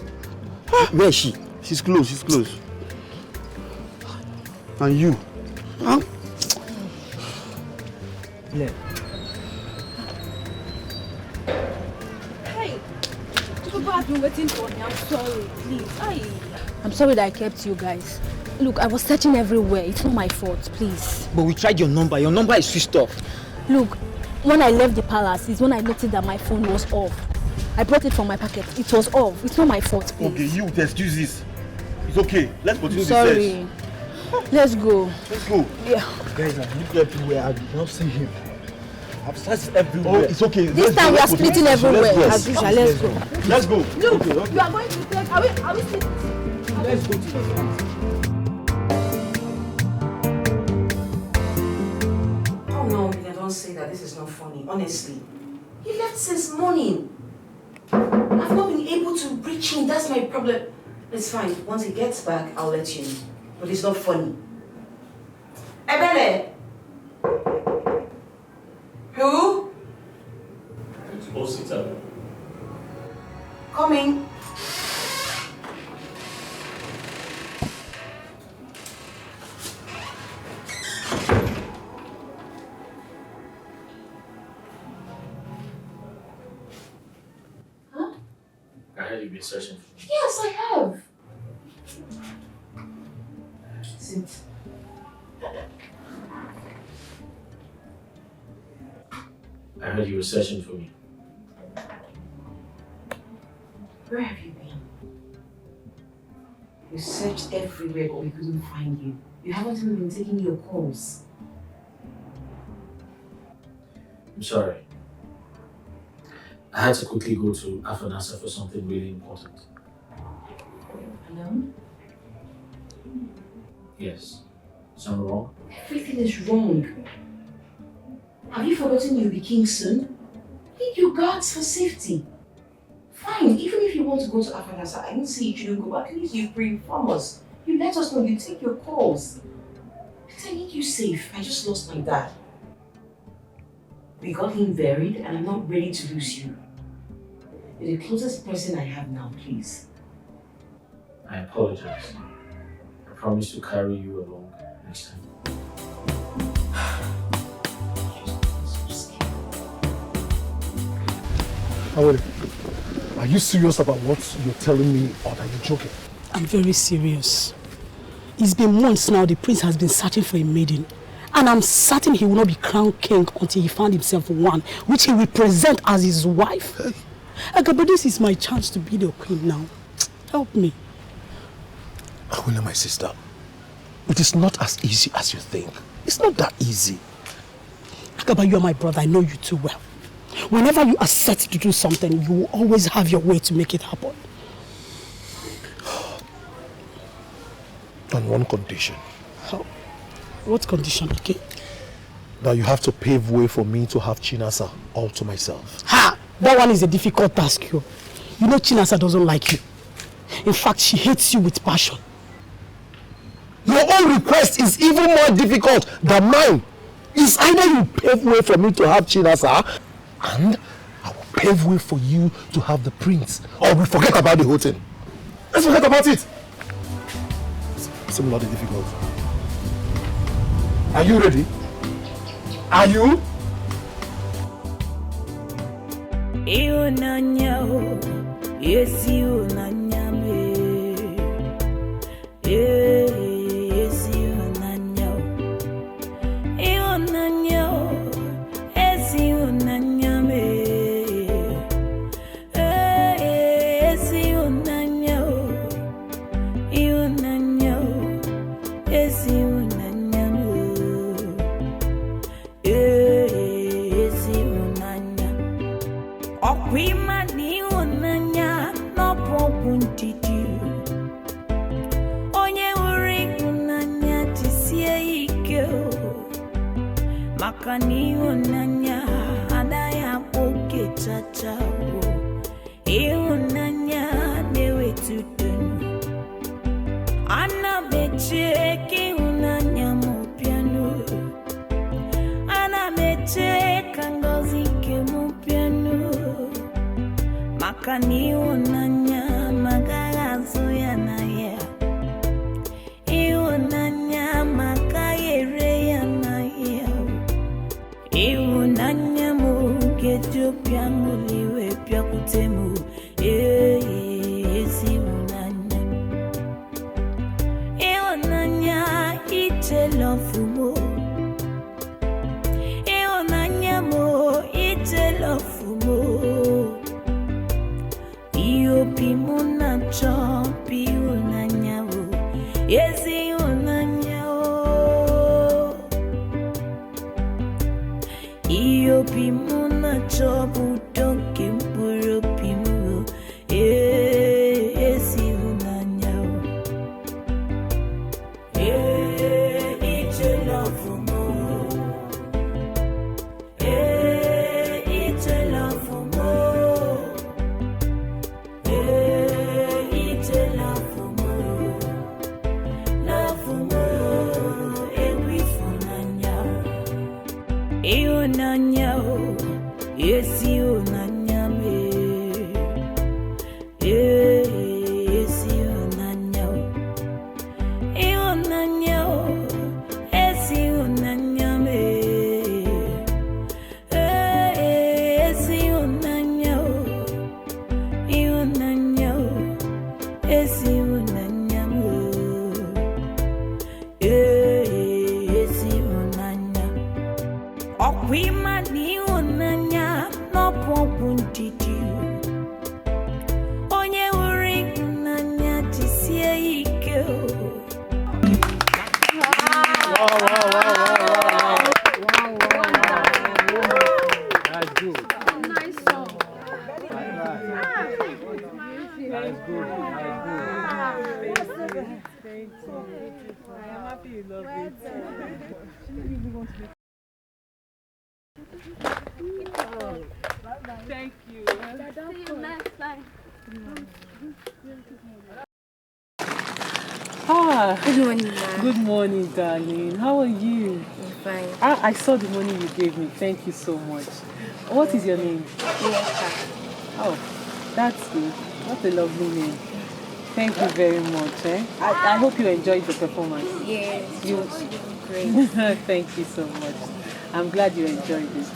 Where is she? She's close. And you? Huh? Yeah. Hey, people have been waiting for me. I'm sorry, please. I'm sorry that I kept you guys. Look, I was searching everywhere. It's not my fault, please. But we tried your number. Your number is switched off. Look, when I left the palace, is when I noticed that my phone was off. I brought it from my pocket. It was off. It's not my fault, please. Okay, you excuse this. It's okay. Let's continue the Sorry. Let's go. Let's go. Yeah. Guys, I've looked everywhere. I did not see him. I've searched everywhere. Oh, it's okay. This time we are splitting everywhere. As usual, let's go. Let's go. Look, you are going to take. Are we splitting? Let's go to the front. Oh no, Mina, don't say that. This is not funny. Honestly. He left since morning. I've not been able to reach him. That's my problem. It's fine. Once he gets back, I'll let you know. But it's not funny. Ebele! Who? Suitor. Coming. I heard you've been searching for me. Yes, I have. Sit. I heard you were searching for me. Where have you been? We searched everywhere, but we couldn't find you. You haven't even been taking your calls. I'm sorry. I had to quickly go to Afanasa for something really important. Alone? Yes. Something wrong? Everything is wrong. Have you forgotten you'll be king soon? Need your guards for safety. Fine, even if you want to go to Afanasa, I didn't say you shouldn't go, but at least you pre-inform us. You let us know, you take your calls. But I need you safe. I just lost my dad. We got him buried and I'm not ready to lose you. You're the closest person I have now, please. I apologize. I promise to carry you along next time. Are you serious about what you're telling me, or are you joking? I'm very serious. It's been months now the prince has been searching for a maiden. And I'm certain he will not be crowned king until he found himself one, which he will present as his wife. Okay, but this is my chance to be the queen now. Help me. Akwila, my sister, it is not as easy as you think. It's not that easy. Akaba, you are my brother. I know you too well. Whenever you are set to do something, you will always have your way to make it happen. On one condition. How? What condition, okay? That you have to pave way for me to have Chinasa all to myself. Ha! That one is a difficult task, yo. You know Chinasa doesn't like you. In fact, she hates you with passion. Your own request is even more difficult than mine. It's either you pave way for me to have Chinasa, and I will pave way for you to have the prince. Or we forget about the whole thing. Let's forget about it. Similarly difficult. Are you ready? Are you? Yes, you Makani unanya adaya poke chachao unanya dewe tutunu Ana becheke unanya mopiano Ana becheka ngozi ke mopiano Makani unanya magarazo ya naya unanya makayere ya naya Nanya mu gejo piangu liwe pia kutemu si unanya nanya ite lofumo nanya mo ite lofumo iyo pimuna chopi unanya si unanya Iyo pimu na chobu donke mpuro pimu si unanyao Iche lofumo Iche lofumo Iche lofumo Lofumo ewifunanyao Unanya, yes, unanya me. Yes, unanya. Unanya, yes, unanya me. Yes, unanya. Unanya, yes, unanya me. Yes, unanya. Okwimani unanya no pokuntiti Onye uri unanya tisie ike That's good. Nice song. That's good. Thank you. I am happy you love it. Thank you. See you next time. Good morning, Ma. Good morning, darling. How are you? I'm fine. I saw the money you gave me. Thank you so much. What is your name? Oh, that's good. What a lovely name. Thank you very much. I hope you enjoyed the performance. Yes, You great. Thank you so much. I'm glad you enjoyed it.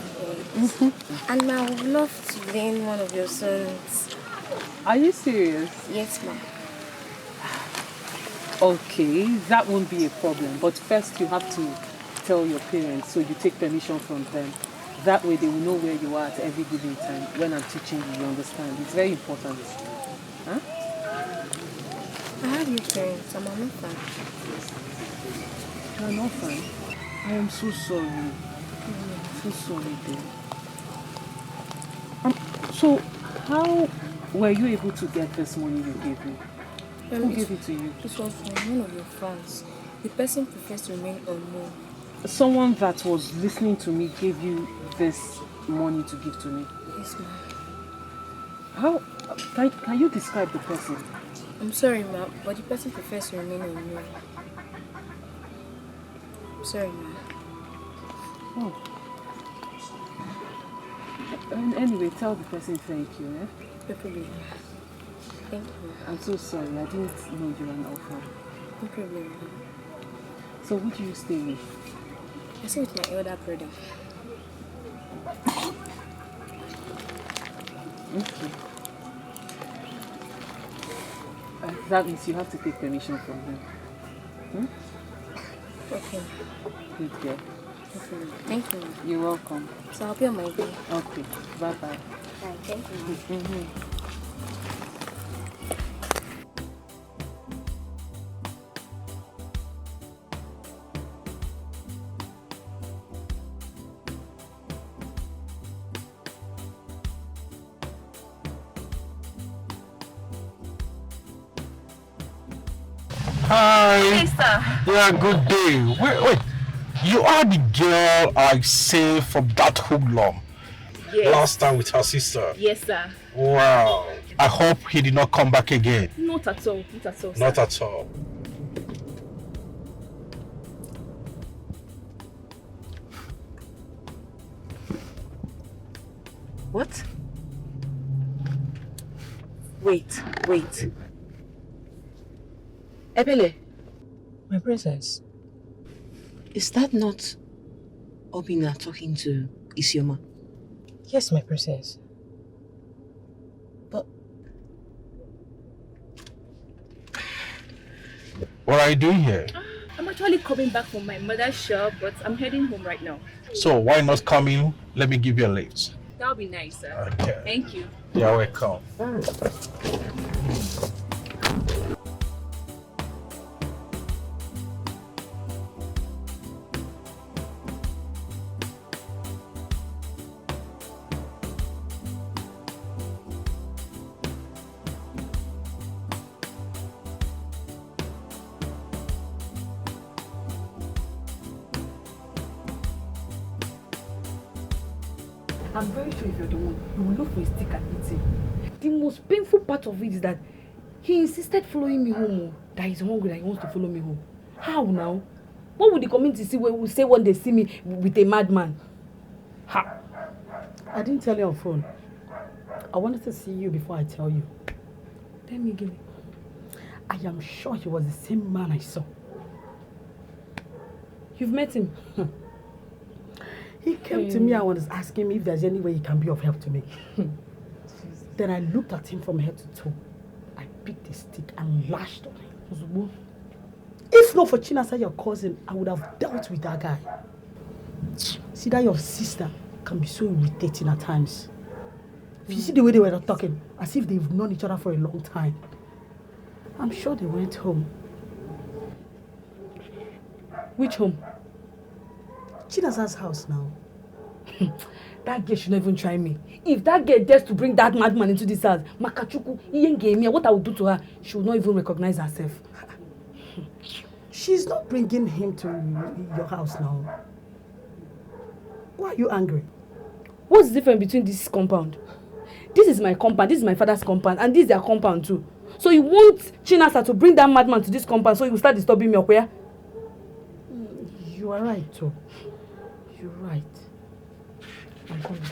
And I would love to learn one of your songs. Are you serious? Yes, ma'am. Okay, that won't be a problem. But first you have to tell your parents, so you take permission from them. That way they will know where you are at every given time when I'm teaching you, you understand? It's very important. Huh? I have new parents. I'm not fine. You're not fine. I am so sorry. I'm so sorry, dear. So, how were you able to get this money you gave me? Who gave it to you? It was from one of your fans. The person prefers to remain unknown. Someone that was listening to me gave you this money to give to me? Yes, ma'am. How? Can you describe the person? I'm sorry, ma'am, but the person prefers to remain unknown. I'm sorry, ma'am. Oh. Anyway, tell the person thank you, eh? No problem. Thank you. I'm so sorry, I didn't know you were an orphan. No problem. So who do you stay with? I stay with my elder brother. Okay. That means you have to take permission from him. Hmm? Okay. Good girl. Okay. Thank you. You're welcome. So I'll be on my way. Okay. Bye-bye. Bye. Thank you. Hi. Hey, sir. Yeah, good day. Wait. You are the girl I saved from that hoodlum Yes. last time with her sister. Yes, sir. Wow. I hope he did not come back again. Not at all. Not at all, sir. Not at all. What? Wait. Ebele, my princess, is that not Obina talking to Isioma? Yes, my princess. What are you doing here? I'm actually coming back from my mother's shop, but I'm heading home right now. So why not come in? Let me give you a lift. That would be nice, sir. Okay. Thank you. You're welcome. I'm very sure if you're the one, you will look for a stick and eat him. The most painful part of it is that he insisted following me home. That he's hungry, that he wants to follow me home. How now? What would the community see when they see me with a madman? Ha! I didn't tell you on phone. I wanted to see you before I tell you. Tell me again. I am sure he was the same man I saw. You've met him? He came to me and was asking me if there's any way he can be of help to me. Then I looked at him from head to toe. I picked a stick and lashed on him. If not for Chinasa, your cousin, I would have dealt with that guy. See that your sister can be so irritating at times. If you see the way they were talking, as if they've known each other for a long time. I'm sure they went home. Which home? Chinasa's house now. That girl should not even try me. If that girl dares to bring that madman into this house, Makachuku, Iyenge, what I will do to her, she will not even recognize herself. She's not bringing him to your house now. Why are you angry? What's the difference between this compound? This is my compound, this is my father's compound, and this is their compound too. So you want Chinasa to bring that madman to this compound so you will start disturbing me, okay? You are right, too. You're right. I'm coming.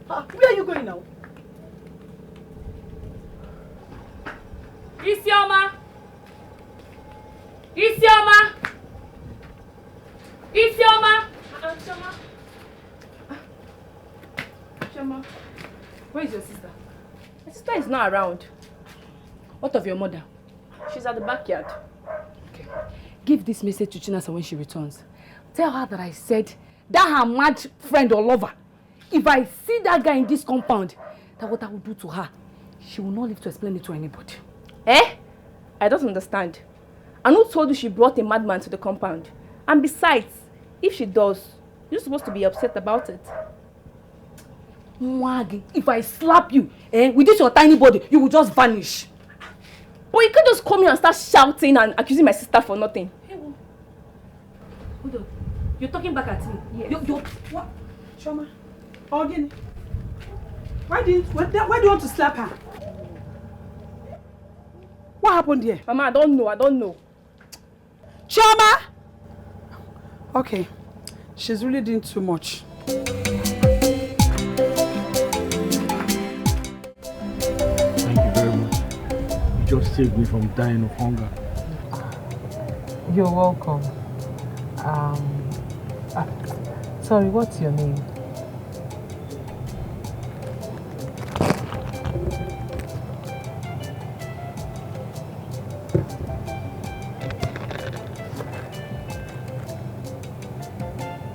Where are you going now? Isioma! Isioma! Isioma! Chioma, where is your sister? My sister is not around. What of your mother? She's at the backyard. Okay. Give this message to Chinasa when she returns. Tell her that I said that her mad friend or lover, if I see that guy in this compound, that what I will do to her, she will not live to explain it to anybody. Eh? I don't understand. And who told you she brought a madman to the compound? And besides, if she does, you're supposed to be upset about it. Mwagi, if I slap you, with this your tiny body, you will just vanish. But you can't just come here and start shouting and accusing my sister for nothing. Hold on. You're talking back at me. Yes. You're what? Choma? Again? Why do you want to slap her? What happened here? Mama, I don't know. Choma! Okay. She's really doing too much. Thank you very much. You just saved me from dying of hunger. You're welcome. Sorry, what's your name?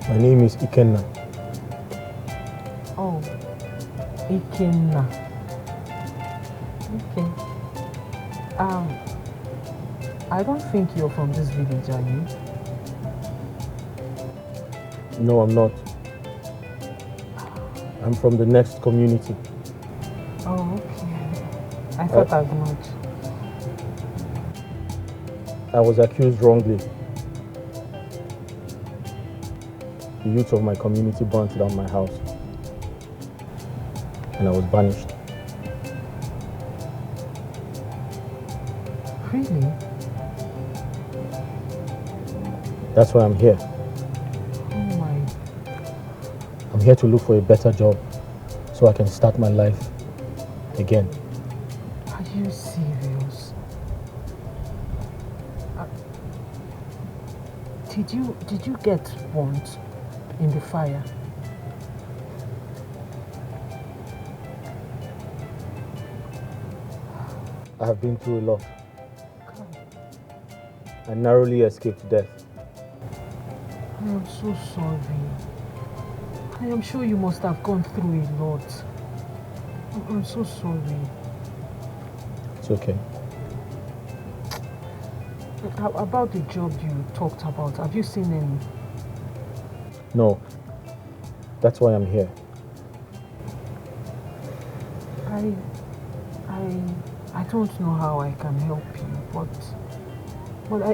My name is Ikenna. Oh, Ikenna. Okay. I don't think you're from this village, are you? No, I'm not. I'm from the next community. Oh, okay. I thought as much. I was accused wrongly. The youth of my community burnt down my house, and I was banished. Really? That's why I'm here. Oh my. I'm here to look for a better job so I can start my life again. Are you serious? Did you get burnt in the fire? I have been through a lot. I narrowly escaped death. I am so sorry. I am sure you must have gone through a lot. I'm so sorry. It's okay. About the job you talked about, have you seen any? No. That's why I'm here. I don't know how I can help you, but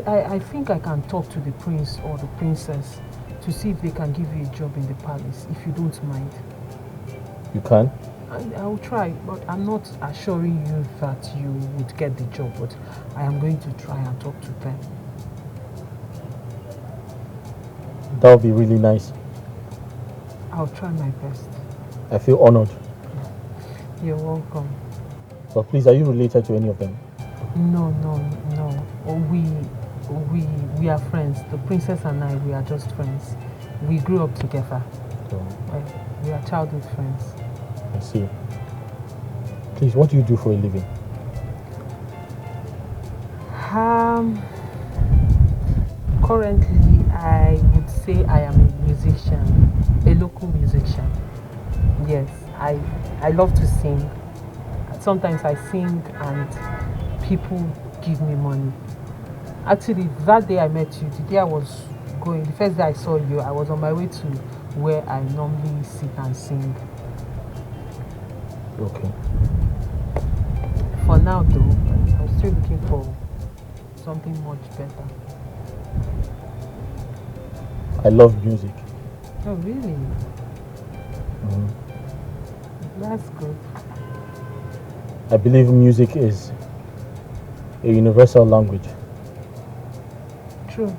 I think I can talk to the prince or the princess to see if they can give you a job in the palace, if you don't mind. You can? I'll try, but I'm not assuring you that you would get the job, but I am going to try and talk to them. That would be really nice. I'll try my best. I feel honored. You're welcome. But please, are you related to any of them? No. We are friends. The princess and I, we are just friends. We grew up together. We are childhood friends. I see. Please, what do you do for a living? Currently, I would say I am a musician, a local musician. Yes, I love to sing. Sometimes I sing and people give me money. Actually, that day I met you, the day I was going, the first day I saw you, I was on my way to where I normally sit and sing. Okay. For now though, I'm still looking for something much better. I love music. Oh really? That's good. I believe music is a universal language. True.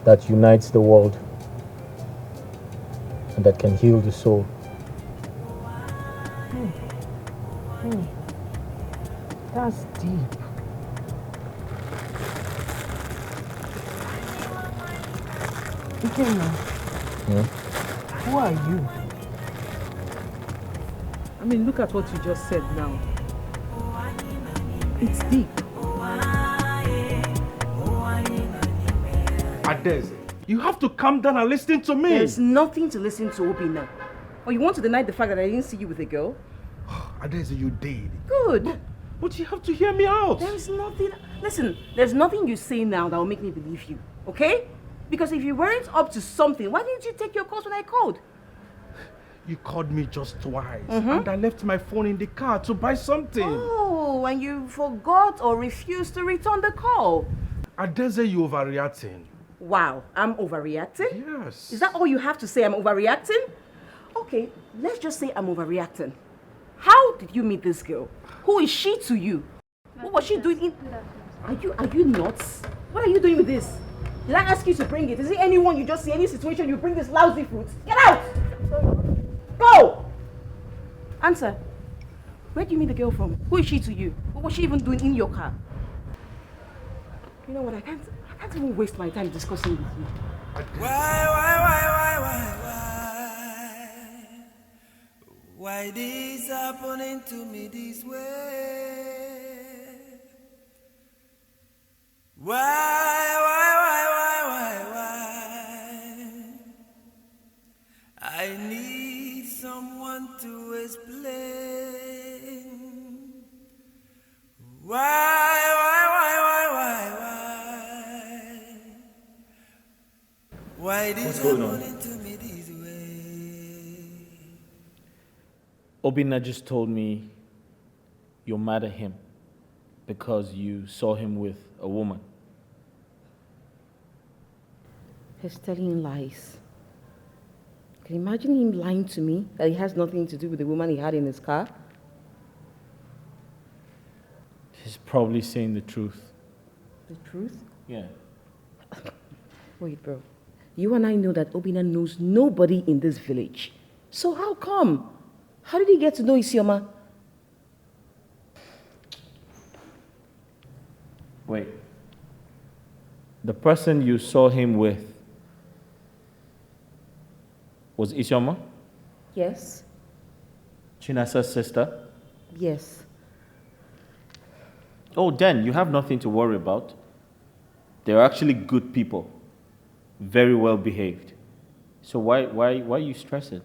That unites the world and that can heal the soul. That's deep. Ikenna, who are you? I mean, look at what you just said now. It's deep. Adeze, you have to calm down and listen to me. There's nothing to listen to, Obina. Or you want to deny the fact that I didn't see you with a girl? Adeze, you did. Good. But you have to hear me out. There's nothing... Listen, there's nothing you say now that will make me believe you, okay? Because if you weren't up to something, why didn't you take your calls when I called? You called me just twice, and I left my phone in the car to buy something. Oh, and you forgot or refused to return the call. I dare say you overreacting. Wow, I'm overreacting? Yes. Is that all you have to say, I'm overreacting? Okay, let's just say I'm overreacting. How did you meet this girl? Who is she to you? What was she doing in... Are you nuts? What are you doing with this? Did I ask you to bring it? Is it anyone you just see, any situation you bring this lousy fruit? Get out! Go! Answer. Where do you meet the girl from? Who is she to you? What was she even doing in your car? You know what, I can't even waste my time discussing with you. Why this happening to me this way? Why? I need someone to explain. Why? Why this happening to me this way? Obinna just told me you're mad at him because you saw him with a woman. He's telling lies. Can you imagine him lying to me that he has nothing to do with the woman he had in his car? He's probably saying the truth. The truth? Yeah. Wait, bro. You and I know that Obinna knows nobody in this village. So how come? How did he get to know Isioma? Wait. The person you saw him with was Isioma? Yes. Chinasa's sister? Yes. Oh, then you have nothing to worry about. They're actually good people. Very well behaved. So why are you stressing?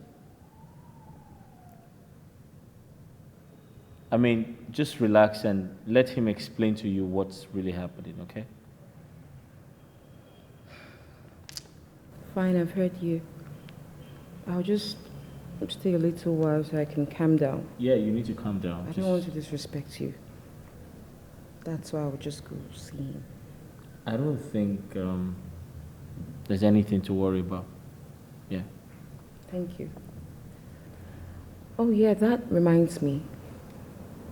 I mean, just relax and let him explain to you what's really happening, okay? Fine, I've heard you. I'll just stay a little while so I can calm down. Yeah, you need to calm down. I don't want to disrespect you. That's why I'll just go see him. I don't think there's anything to worry about. Yeah. Thank you. Oh yeah, that reminds me.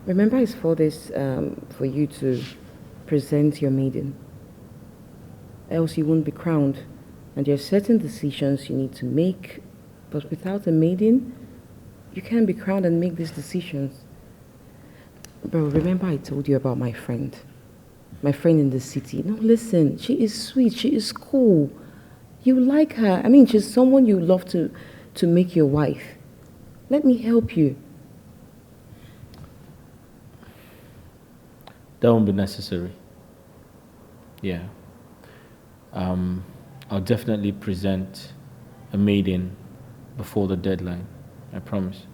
Remember I saw this for you to present your maiden. Else you won't be crowned. And there are certain decisions you need to make, but without a maiden, you can't be crowned and make these decisions. Bro, remember I told you about my friend? My friend in the city. No, listen, she is sweet, she is cool. You like her. I mean, she's someone you love to make your wife. Let me help you. That won't be necessary. Yeah. I'll definitely present a maiden before the deadline. I promise.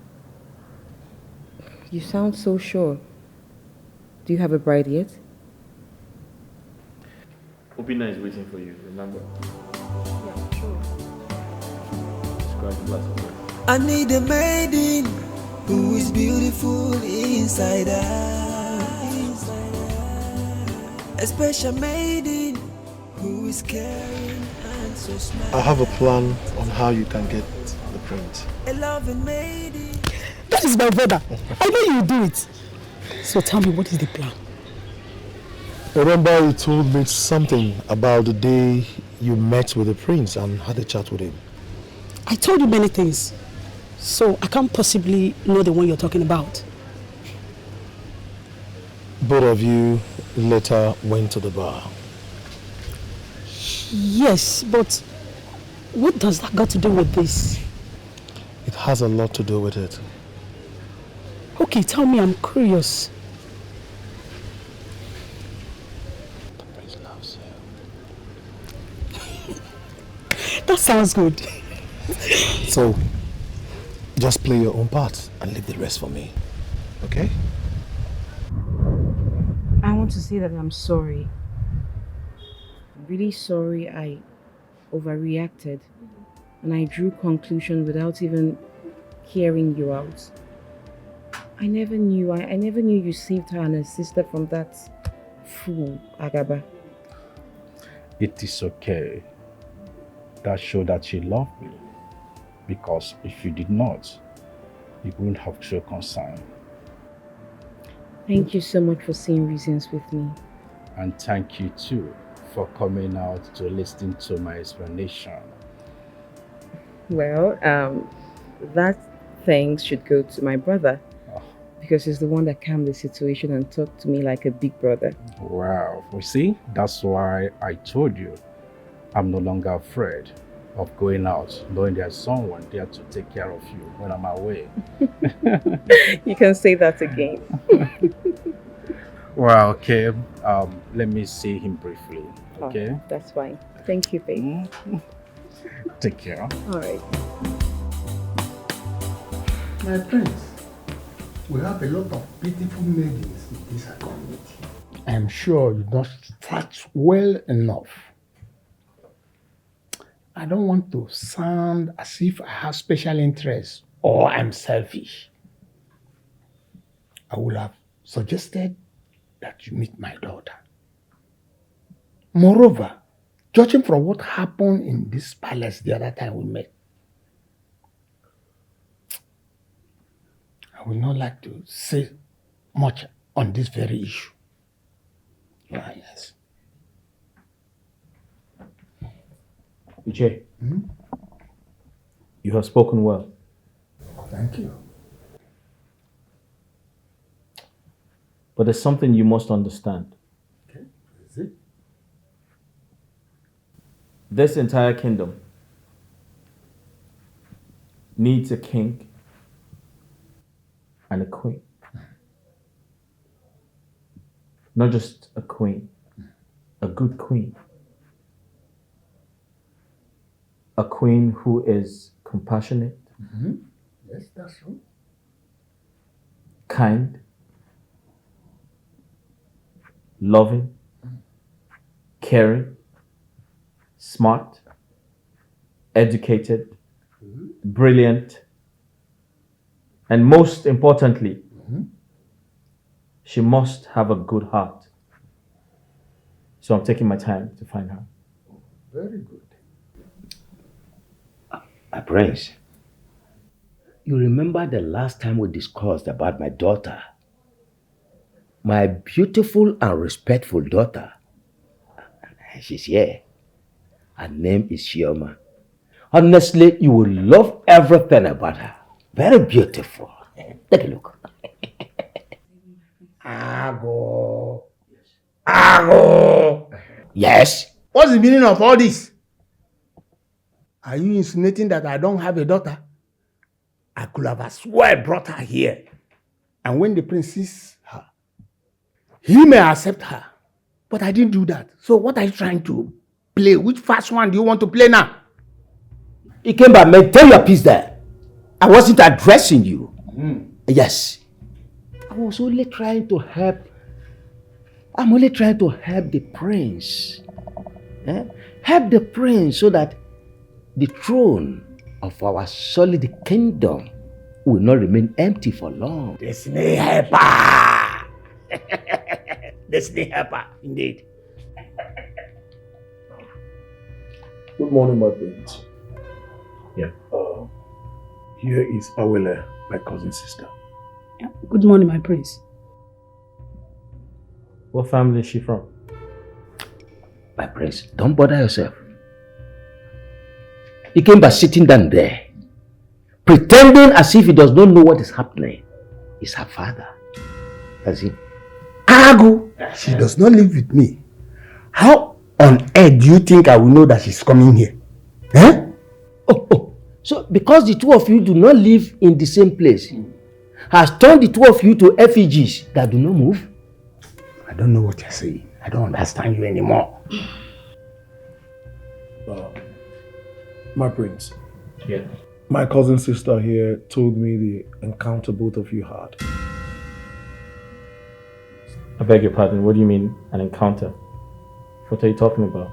You sound so sure. Do you have a bride yet? Obinna is waiting for you, remember? Yeah, sure. Describe the glass of water. I need a maiden who is beautiful inside out. A special maiden who is caring and so smart. I have a plan on how you can get the prince. A loving maiden. That is my brother. I know you will do it. So tell me, what is the plan? Remember you told me something about the day you met with the prince and had a chat with him. I told you many things. So I can't possibly know the one you're talking about. Both of you later went to the bar. Yes, but what does that got to do with this? It has a lot to do with it. Okay, tell me, I'm curious. The prince loves you. That sounds good. So, just play your own part and leave the rest for me. Okay? want to say that I'm sorry. Really sorry I overreacted and I drew conclusions without even hearing you out. I never knew you saved her and her sister from that fool, Agaba. It is okay. That showed that she loved me. Because if you did not, you wouldn't have shown concern. Thank you so much for seeing reasons with me. And thank you too for coming out to listen to my explanation. Well, that thanks should go to my brother. Because he's the one that calmed the situation and talked to me like a big brother. Wow, you see, that's why I told you I'm no longer afraid of going out, knowing there's someone there to take care of you when I'm away. You can say that again. Well, okay, let me see him briefly, okay? Oh, that's fine. Thank you, babe. Take care. All right. My prince, we have a lot of beautiful maidens in this community. I am sure you don't start well enough. I don't want to sound as if I have special interest or I'm selfish. I would have suggested that you meet my daughter. Moreover, judging from what happened in this palace the other time we met, I would not like to say much on this very issue. Ah, yes. Uche, you have spoken well. Thank you. But there's something you must understand. Okay, is it? This entire kingdom needs a king and a queen. Not just a queen, a good queen. A queen who is compassionate, Yes, that's true. kind, loving, caring, smart, educated, brilliant, and most importantly, she must have a good heart. So I'm taking my time to find her. Very good. My prince, you remember the last time we discussed about my daughter? My beautiful and respectful daughter. She's here. Her name is Shioma. Honestly, you will love everything about her. Very beautiful. Take a look. Ago. Ago. Yes? What's the meaning of all this? Are you insinuating that I don't have a daughter? I could have, I swear, brought her here. And when the prince sees her, he may accept her. But I didn't do that. So what are you trying to play? Which fast one do you want to play now? You came by, maintain your peace there. I wasn't addressing you. Yes. I was only trying to help. I'm only trying to help the prince. Help the prince so that the throne of our solid kingdom will not remain empty for long. Destiny helper! Destiny helper, indeed. Good morning, my prince. Yeah. Here is Awele, my cousin sister. Yeah. Good morning, my prince. What family is she from? My prince, don't bother yourself. He came by sitting down there, pretending as if he does not know what is happening. He's her father. As in, Agu. She does not live with me. How on earth do you think I will know that she's coming here? So because the two of you do not live in the same place, has turned the two of you to effigies that do not move? I don't know what you're saying. I don't understand you anymore. My prince. Yeah. My cousin sister here told me the encounter both of you had. beg your pardon, what do you mean an encounter? What are you talking about?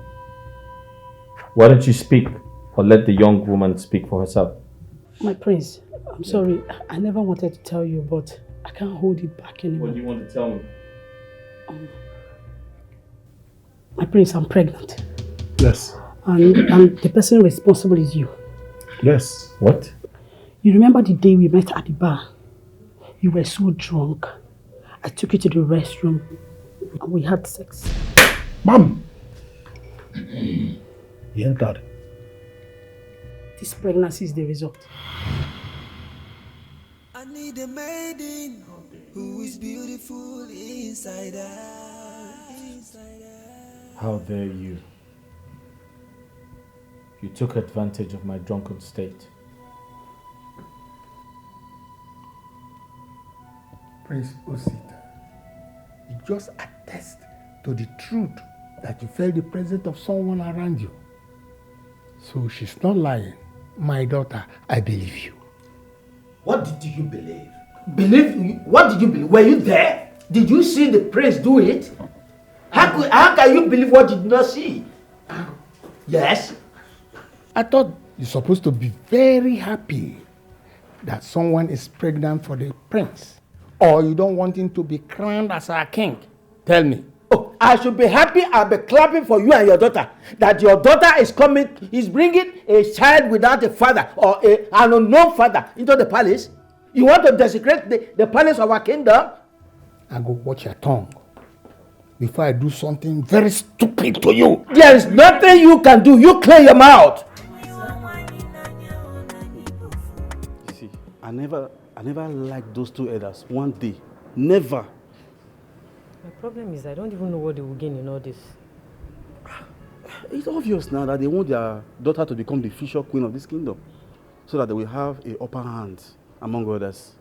Why don't you speak or let the young woman speak for herself? My prince, I'm sorry. I never wanted to tell you, but I can't hold it back anymore. What do you want to tell me? My prince, I'm pregnant. Yes. And the person responsible is you. Yes. What? You remember the day we met at the bar? You were so drunk. I took you to the restroom and we had sex. Mom! You heard that? This pregnancy is the result. I need a maiden who is beautiful inside out. How dare you? You took advantage of my drunken state. Prince Osita, you just attest to the truth that you felt the presence of someone around you. So she's not lying. My daughter, I believe you. What did you believe? What did you believe? Were you there? Did you see the prince do it? How can you believe what you did not see? Yes? I thought you're supposed to be very happy that someone is pregnant for the prince. Or you don't want him to be crowned as our king. Tell me. Oh, I should be happy and be clapping for you and your daughter. That your daughter is bringing a child without a father or an unknown father into the palace. You want to desecrate the palace of our kingdom? I go watch your tongue before I do something very stupid to you. There is nothing you can do. You clear your mouth. You see, I never liked those two elders. One day. Never. My problem is I don't even know what they will gain in all this. It's obvious now that they want their daughter to become the future queen of this kingdom. So that they will have a upper hand among others.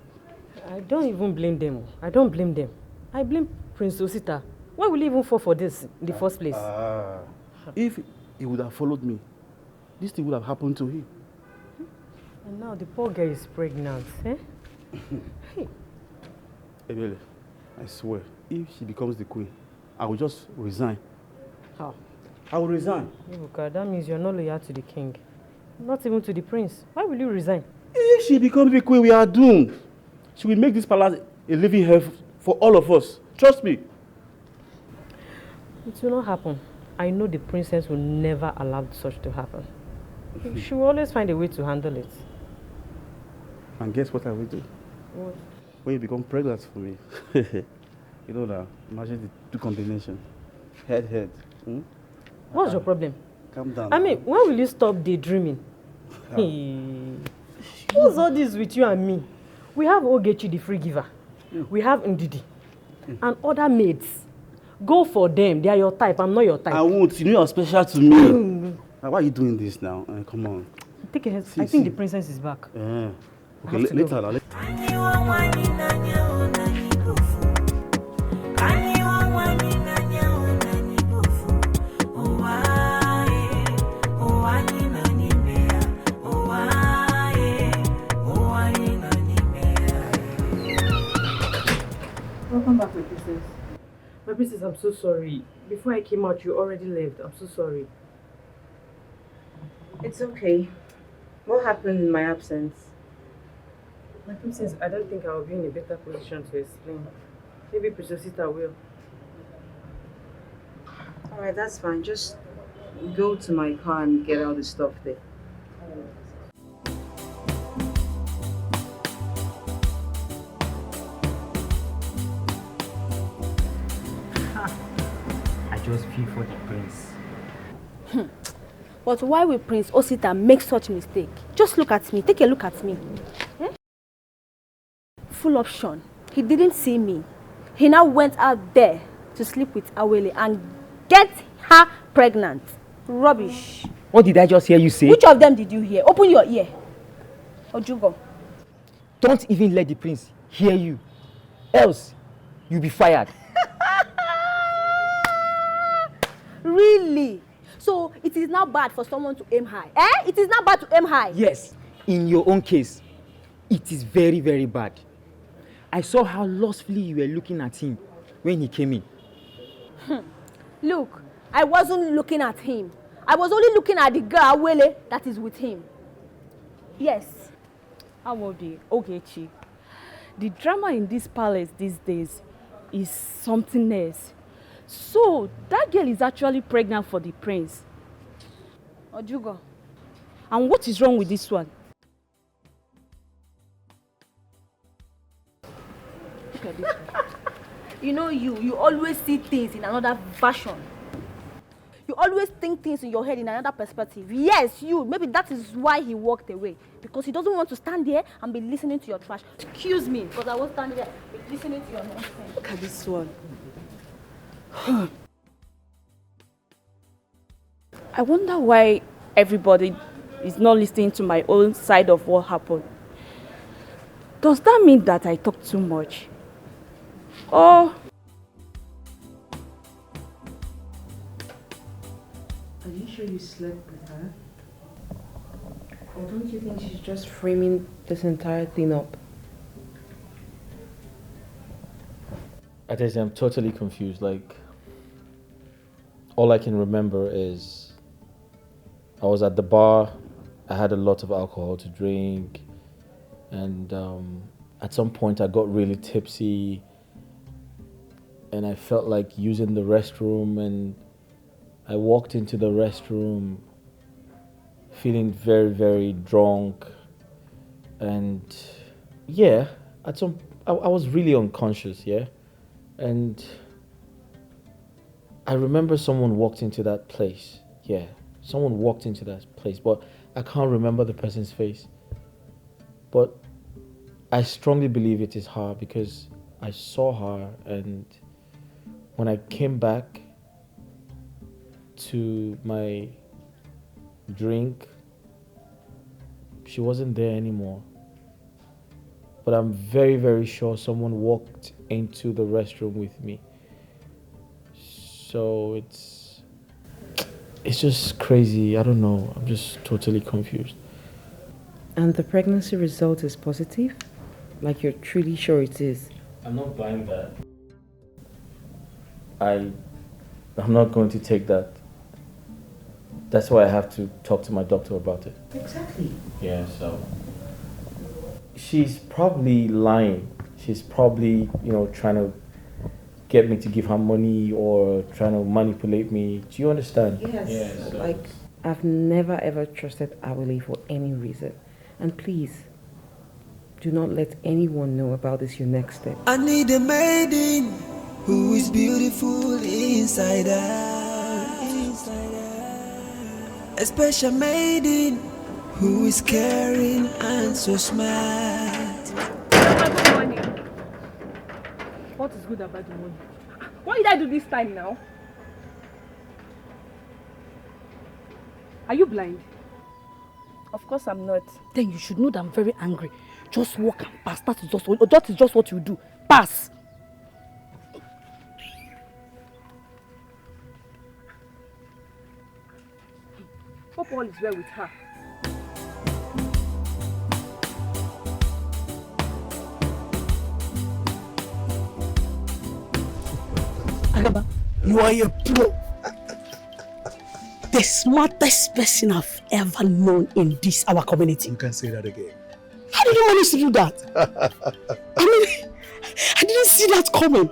I don't even blame them. I don't blame them. I blame Prince Osita. Why will he even fall for this in the first place? If he would have followed me, this thing would have happened to him. And now the poor girl is pregnant. Eh? Hey. Ebele, I swear, if she becomes the queen, I will just resign. How? I will resign. Ibuka, that means you're not loyal to the king. Not even to the prince. Why will you resign? If she becomes the queen, we are doomed. She will make this palace a living hell for all of us. Trust me. It will not happen. I know the princess will never allow such to happen. She will always find a way to handle it. And guess what I will do? What? When you become pregnant for me. You know that. Imagine the two combination. Head. Hmm? What's your problem? Calm down. I mean, when will you stop daydreaming? What's all this with you and me? We have Ogechi, the free giver. We have Ndidi. And other maids. Go for them. They are your type. I'm not your type. I won't. You know you're special to me. Why are you doing this now? Come on. Take a head. I think the princess is back. Yeah. Okay, later. Welcome back, my princess. My princess, I'm so sorry. Before I came out, you already left. I'm so sorry. It's okay. What happened in my absence? My princess, I don't think I will be in a better position to explain. Maybe Princess Sita will. Alright, that's fine. Just go to my car and get all the stuff there. I just feel for the prince. But why will Prince Osita make such mistake? Just look at me. Take a look at me. Full option. He didn't see me. He now went out there to sleep with Awele and get her pregnant. Rubbish. What did I just hear you say? Which of them did you hear? Open your ear. Ojugo. Don't even let the prince hear you. Else, you'll be fired. Really? So it is now bad for someone to aim high? It is not bad to aim high? Yes. In your own case, it is very, very bad. I saw how lustfully you were looking at him when he came in. Look, I wasn't looking at him. I was only looking at the girl, Wele, that is with him. Yes. Awodi, Ogechi, the drama in this palace these days is something else. So, that girl is actually pregnant for the prince. Ojugo. And what is wrong with this one? Look at this one. You know you always see things in another version. You always think things in your head in another perspective. Yes, you. Maybe that is why he walked away. Because he doesn't want to stand there and be listening to your trash. Excuse me, because I won't stand there and be listening to your nonsense. Look at this one. I wonder why everybody is not listening to my own side of what happened. Does that mean that I talk too much? Or... Are you sure you slept with her? Or don't you think she's just framing this entire thing up? I'm totally confused. Like, all I can remember is I was at the bar, I had a lot of alcohol to drink, and at some point I got really tipsy and I felt like using the restroom, and I walked into the restroom feeling very, very drunk, and yeah, I was really unconscious, yeah, and I remember someone walked into that place, yeah, someone walked into that place, but I can't remember the person's face, but I strongly believe it is her because I saw her, and when I came back to my drink, she wasn't there anymore. But I'm very, very sure someone walked into the restroom with me. So it's just crazy. I don't know. I'm just totally confused. And the pregnancy result is positive? Like you're truly sure it is? I'm not buying that. I'm not going to take that. That's why I have to talk to my doctor about it. Exactly. Yeah, so she's probably lying. She's probably, trying to get me to give her money or trying to manipulate me. Do you understand? Yes. Yeah, so like, I've never ever trusted Awele for any reason. And please, do not let anyone know about this your next step. I need a maiden who is beautiful inside out. A special maiden who is caring and so smart. Good morning. What is good about the morning? What did I do this time now? Are you blind? Of course I'm not. Then you should know that I'm very angry. Just walk and pass. That is just what you do. Pass. Hope all is well with her. Agaba, you are a pro. The smartest person I've ever known in this, our community. You can say that again. How did you manage to do that? I mean, I didn't see that coming.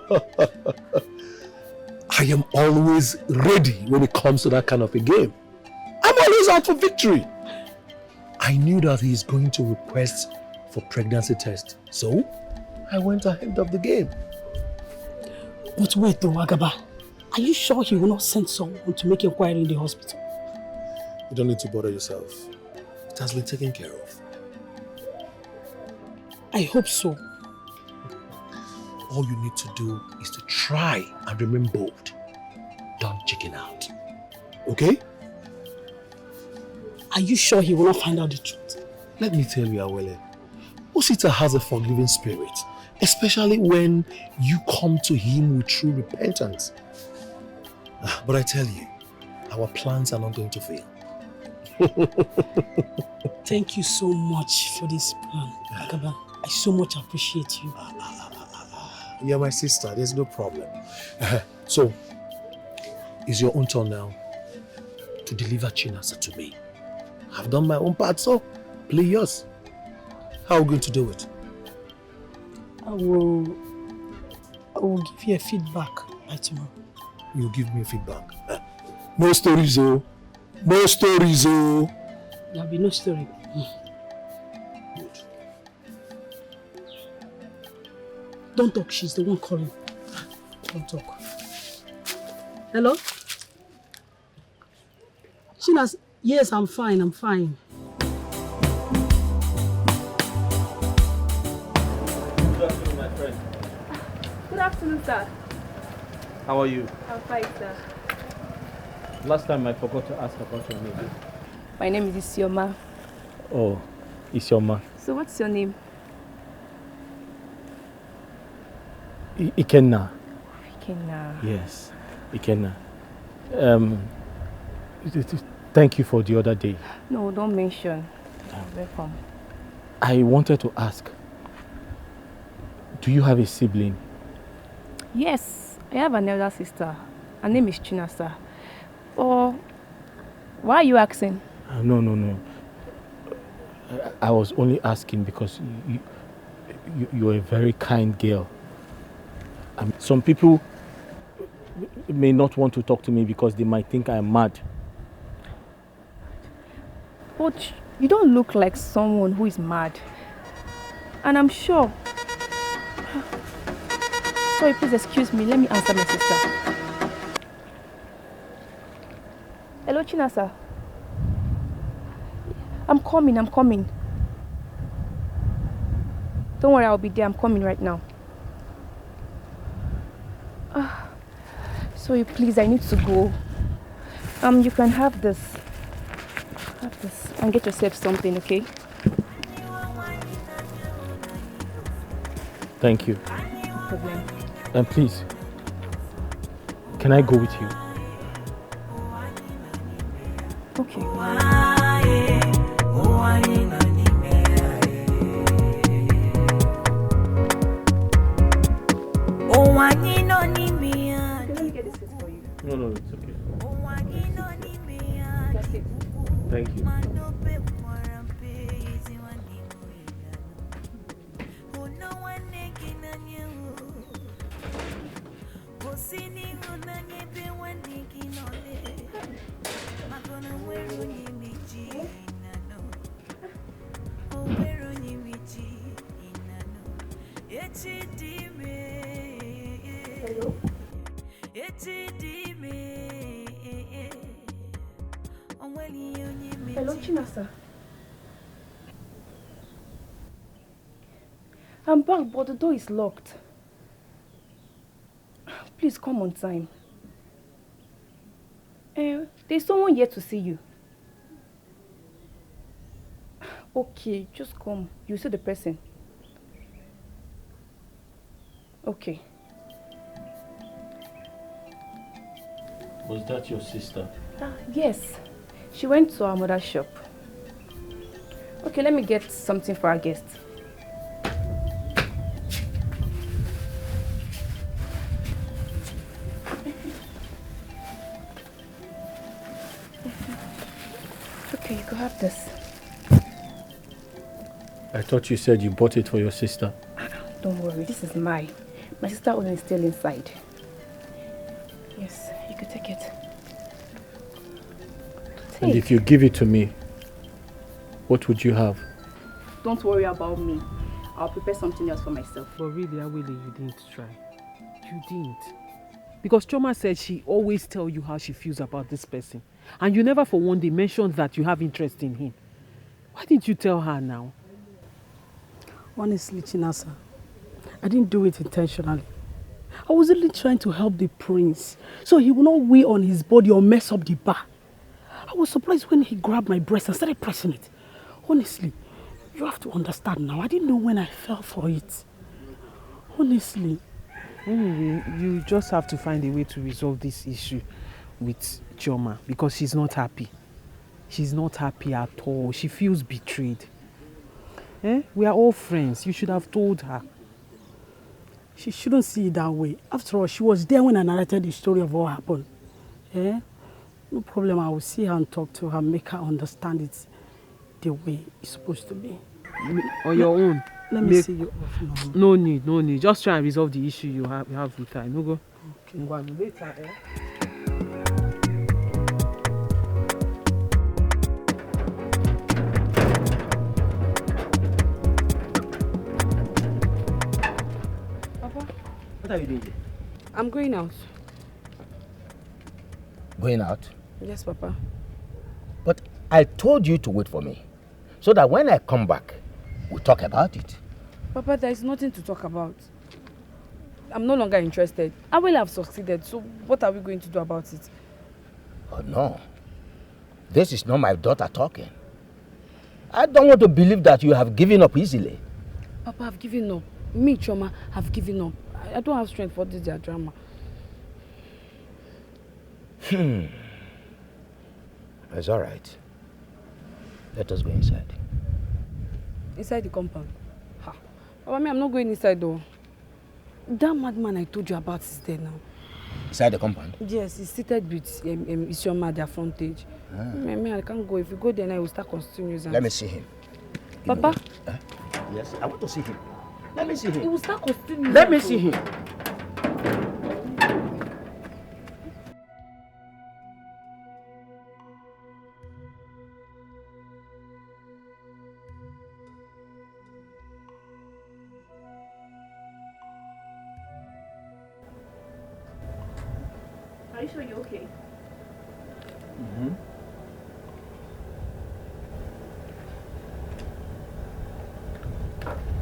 I am always ready when it comes to that kind of a game. I'm always out for victory. I knew that he's going to request for pregnancy test, so I went ahead of the game. But wait though, Agaba. Are you sure he will not send someone to make inquiry in the hospital? You don't need to bother yourself. It has been taken care of. I hope so. All you need to do is to try and remain bold. Don't chicken out. Okay? Are you sure he will not find out the truth? Let me tell you, Awele, Osita has a forgiving spirit, especially when you come to him with true repentance. But I tell you, our plans are not going to fail. Thank you so much for this plan, Agaba. I so much appreciate you. You're my sister. There's no problem. So, it's your own turn now to deliver Chinasa to me. I've done my own part, so play yours. How are we going to do it? I will give you a feedback by tomorrow. You give me feedback. No stories, oh. No stories, oh. There'll be no story. Good. Don't talk, she's the one calling. Don't talk. Hello? Chinas, yes, I'm fine, I'm fine. Good afternoon, my friend. Good afternoon, sir. How are you? I'm fine, sir. Last time I forgot to ask about your name. My name is Isioma. Oh, Isioma. So what's your name? Ikenna. Ikenna. Yes, Ikenna. Thank you for the other day. No, don't mention. Welcome. I wanted to ask, do you have a sibling? Yes, I have an elder sister. Her name is Chinasa. Or why are you asking? No. I was only asking because you're a very kind girl. Some people may not want to talk to me because they might think I'm mad. But you don't look like someone who is mad. And I'm sure. Sorry, please excuse me. Let me answer my sister. Hello, Chinasa. I'm coming. Don't worry, I'll be there. I'm coming right now. Sorry, please, I need to go. You can have this. And get yourself something, okay? Thank you. No problem. And please, can I go with you? Okay. No, it's okay. Thank you. Hello, Chinasa. I'm back, but the door is locked. Please come on time. There's someone here to see you. Okay, just come. You see the person. Okay. Was that your sister? Yes. She went to our mother's shop. Okay, let me get something for our guests. Okay, you can have this. I thought you said you bought it for your sister. Don't worry, this is mine. My sister Owen is still inside. Yes, you could take it. And if you give it to me, what would you have? Don't worry about me. I'll prepare something else for myself. But really, Awele, you didn't try. You didn't. Because Choma said she always tell you how she feels about this person. And you never for one day mentioned that you have interest in him. Why didn't you tell her now? Honestly, Chinasa, I didn't do it intentionally. I was only trying to help the prince so he would not weigh on his body or mess up the bar. I was surprised when he grabbed my breast and started pressing it. Honestly, you have to understand now. I didn't know when I fell for it. Honestly. Anyway, you just have to find a way to resolve this issue with Chioma because she's not happy. She's not happy at all. She feels betrayed. We are all friends. You should have told her. she shouldn't see it that way. After all, she was there when I narrated the story of what happened. Eh? No problem, I will see her and talk to her, make her understand it the way it's supposed to be. On your own. Let me see you off now. No need. Just try and resolve the issue you have with her. No go. Okay. Later, eh? What are you doing here? I'm going out. Going out? Yes, Papa. But I told you to wait for me, so that when I come back, we'll talk about it. Papa, there is nothing to talk about. I'm no longer interested. I will have succeeded, so what are we going to do about it? Oh no. This is not my daughter talking. I don't want to believe that you have given up easily. Papa, I've given up. Me, Choma, have given up. I don't have strength for this drama. It's all right. Let us go inside. Inside the compound? Ha. Papa, I'm not going inside though. That madman I told you about is there now. Inside the compound? Yes, he's seated with Isioma at their frontage. I can't go. If you go there now, I will start constituting nuisance. Let me see him. Papa? Yes, I want to see him. Let me see him. He will start constituting Let me see him. Are you sure you're okay?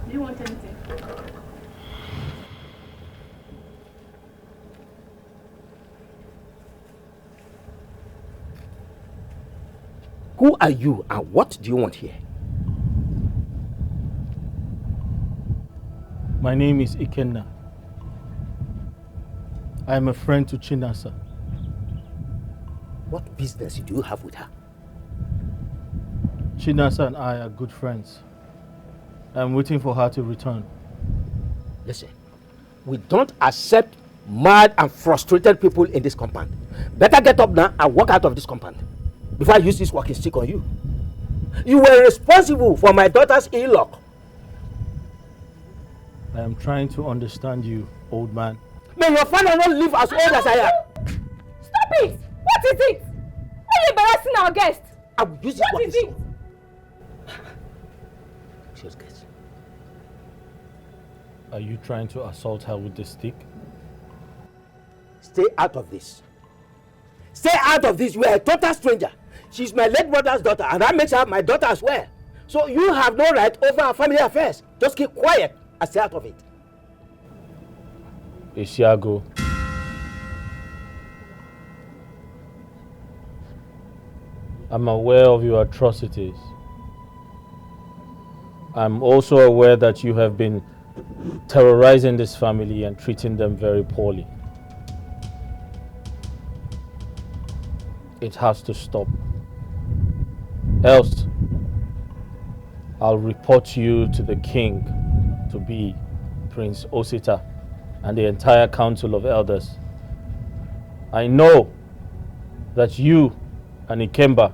Do you want anything? Who are you and what do you want here? My name is Ikenna. I am a friend to Chinasa. What business do you have with her? Chinasa and I are good friends. I'm waiting for her to return. Listen, we don't accept mad and frustrated people in this compound. Better get up now and walk out of this compound before I use this walking stick on you. You were responsible for my daughter's ill luck. I am trying to understand you, old man. May your father not live as old as I am. Stop it! What is it? Why are you embarrassing our guest? I will use this walking stick. Just guess. Are you trying to assault her with the stick? Stay out of this. Stay out of this. You are a total stranger. She's my late brother's daughter, and that makes her my daughter as well. So you have no right over our family affairs. Just keep quiet and stay out of it. Isiago. I'm aware of your atrocities. I'm also aware that you have been terrorizing this family and treating them very poorly. It has to stop. Else, I'll report you to the king, to be Prince Osita, and the entire council of elders. I know that you and Ikemba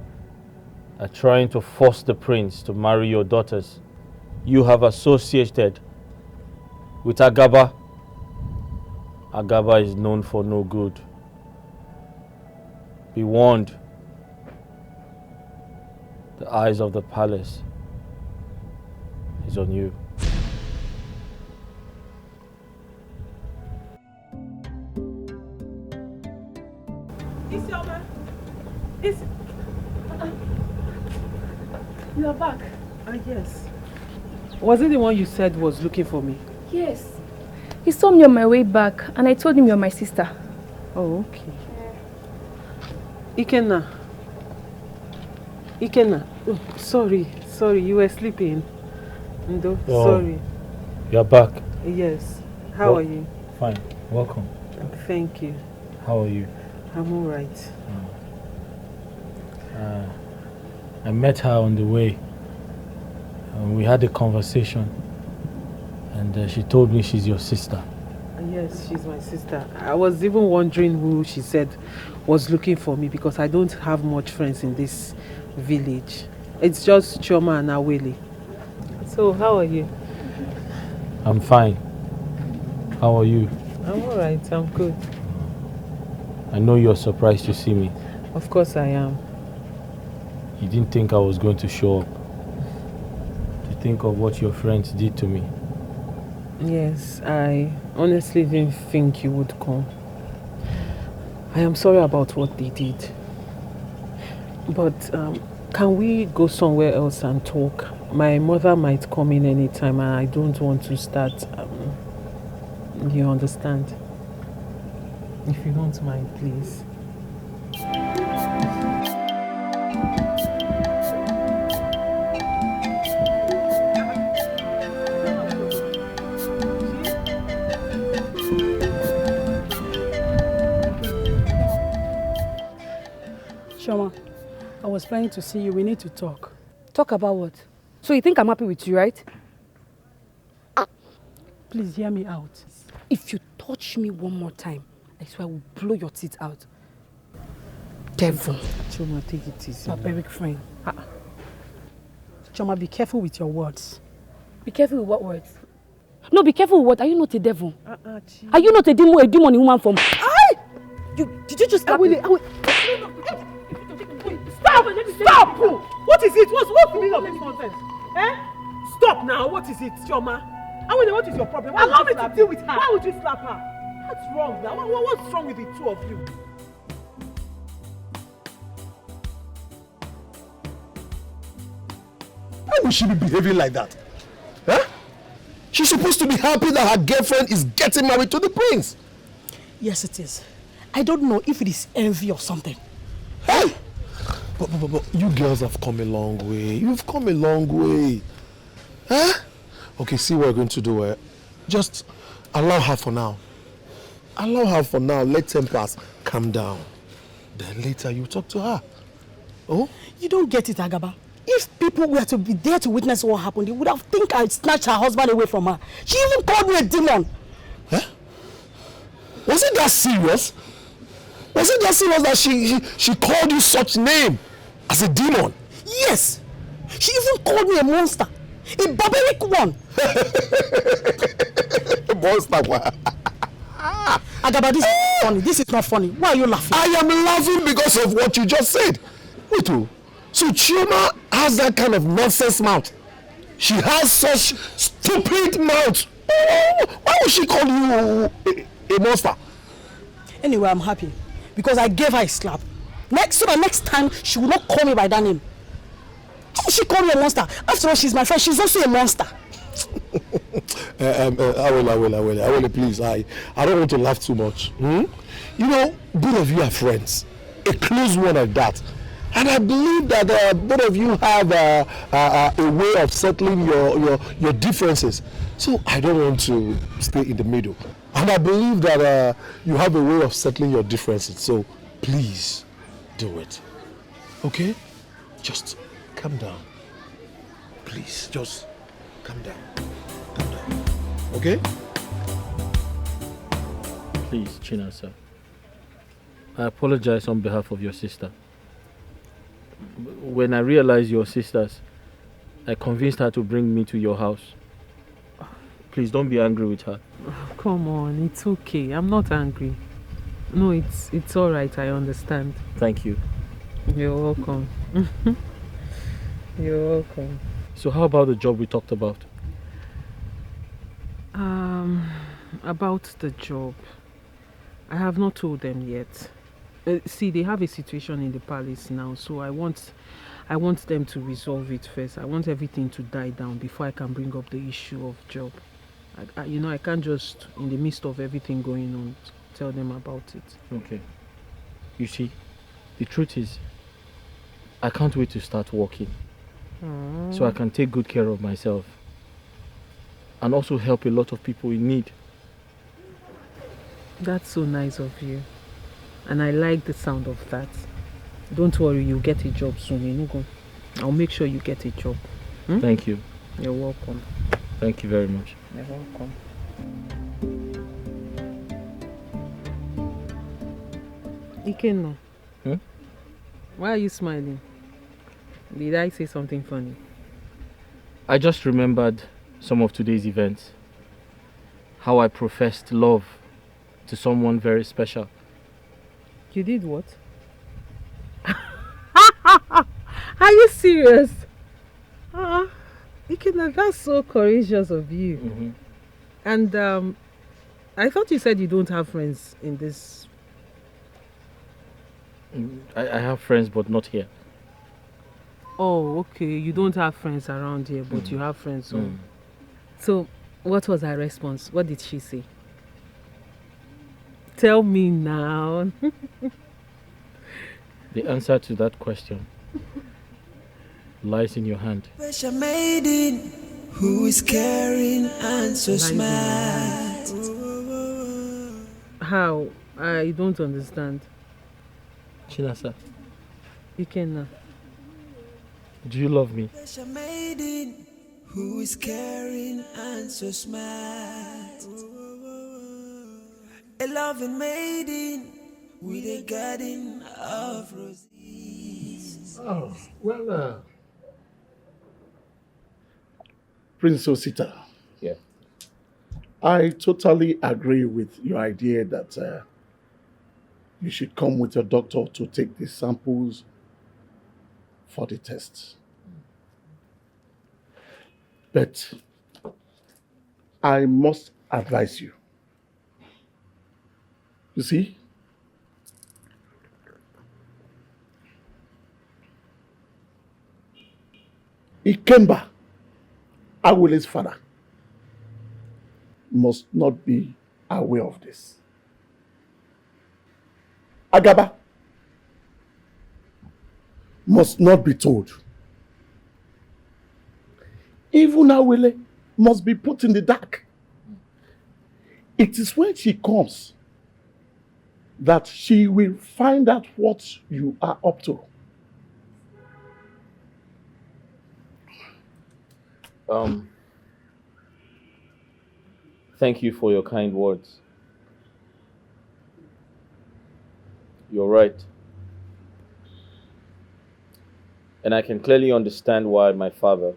are trying to force the prince to marry your daughters. You have associated with Agaba. Agaba is known for no good. Be warned. The eyes of the palace is on you. You are back. Yes. Was it the one you said was looking for me? Yes. He saw me on my way back and I told him you're my sister. Oh, okay. Ikenna. Oh, sorry, you were sleeping. Ndo, sorry. You're back. Yes. How are you? Fine. Welcome. Thank you. How are you? I'm all right. I met her on the way. We had a conversation. And she told me she's your sister. Yes, she's my sister. I was even wondering who she said was looking for me because I don't have much friends in this village. It's just Chioma and Awele. So, how are you? I'm fine. How are you? I'm alright, I'm good. I know you're surprised to see me. Of course I am. You didn't think I was going to show up. To think of what your friends did to me. Yes, I honestly didn't think you would come. I am sorry about what they did. But can we go somewhere else and talk? My mother might come in anytime and I don't want to start. You understand? If you don't mind, please. Shoma, I was planning to see you. We need to talk. Talk about what? So you think I'm happy with you, right? Please hear me out. If you touch me one more time, I swear I will blow your teeth out. Devil. Choma, take it easy. Barbaric friend. Choma, be careful with your words. Be careful with what words? No, be careful with what? Are you not a devil? Are you not a demon in human form? Did you just slap me? Stop! Stop! What is it? What's the meaning of this nonsense? Eh? Stop now! What is it, Chioma? Awele, what is your problem? Allow me to deal with her. Why would you slap her? What's wrong now? What's wrong with the two of you? Why would she be behaving like that? Huh? She's supposed to be happy that her girlfriend is getting married to the prince. Yes, it is. I don't know if it is envy or something. Hey! But you girls have come a long way. You've come a long way. Huh? Okay, see what we're going to do. Just allow her for now. Allow her for now. Let tempers calm down. Then later you talk to her. Oh? You don't get it, Agaba. If people were to be there to witness what happened, they would have think I snatched her husband away from her. She even called me a demon. Huh? Was it that serious? Was it that serious that she called you such name as a demon? Yes. She even called me a monster. A barbaric one. A monster one. Agaba, this is not funny. This is not funny. Why are you laughing? I am laughing because of what you just said. Wait, so Chioma has that kind of nonsense mouth. She has such stupid mouth. Why would she call you a monster? Anyway, I'm happy because I gave her a slap. So the next time she will not call me by that name. She called me a monster. After all, she's my friend. She's also a monster. Awele, please. I don't want to laugh too much. You know, both of you are friends. A close one at that. And I believe that both of you have a way of settling your differences. So I don't want to stay in the middle. And I believe that you have a way of settling your differences. So please do it. Okay? Just calm down. Please, just calm down. Calm down. Okay? Please, Chinasa. I apologize on behalf of your sister. When I realized your sisters, I convinced her to bring me to your house. Please don't be angry with her. Come on, it's okay. I'm not angry. No, it's all right. I understand. Thank you. You're welcome. You're welcome. So how about the job we talked about? About the job. I have not told them yet. See, they have a situation in the palace now, so I want them to resolve it first. I want everything to die down before I can bring up the issue of job. I can't just, in the midst of everything going on, tell them about it. Okay. You see, the truth is, I can't wait to start working. So I can take good care of myself. And also help a lot of people in need. That's so nice of you. And I like the sound of that. Don't worry, you'll get a job soon. I'll make sure you get a job. Thank you. You're welcome. Thank you very much. You're welcome. Ikenna. Hmm? Why are you smiling? Did I say something funny? I just remembered some of today's events. How I professed love to someone very special. You did what? Are you serious? Ikenna, that's so courageous of you. Mm-hmm. And I thought you said you don't have friends in this. I have friends, but not here. Oh, okay. You don't have friends around here, but you have friends. So, what was her response? What did she say? Tell me now. The answer to that question lies in your hand. Special maiden who is caring and so smart. How? I don't understand. Chinasa, Ikenna. do you love me? Special maiden who is caring and so smart. A loving maiden with a garden of roses. Oh, well, Prince Osita. Yeah. I totally agree with your idea that you should come with your doctor to take the samples for the tests. But I must advise you. You see, Ikemba, Awile's father, must not be aware of this. Agaba must not be told. Even Awile must be put in the dark. It is when she comes that she will find out what you are up to. Thank you for your kind words. You're right. And I can clearly understand why my father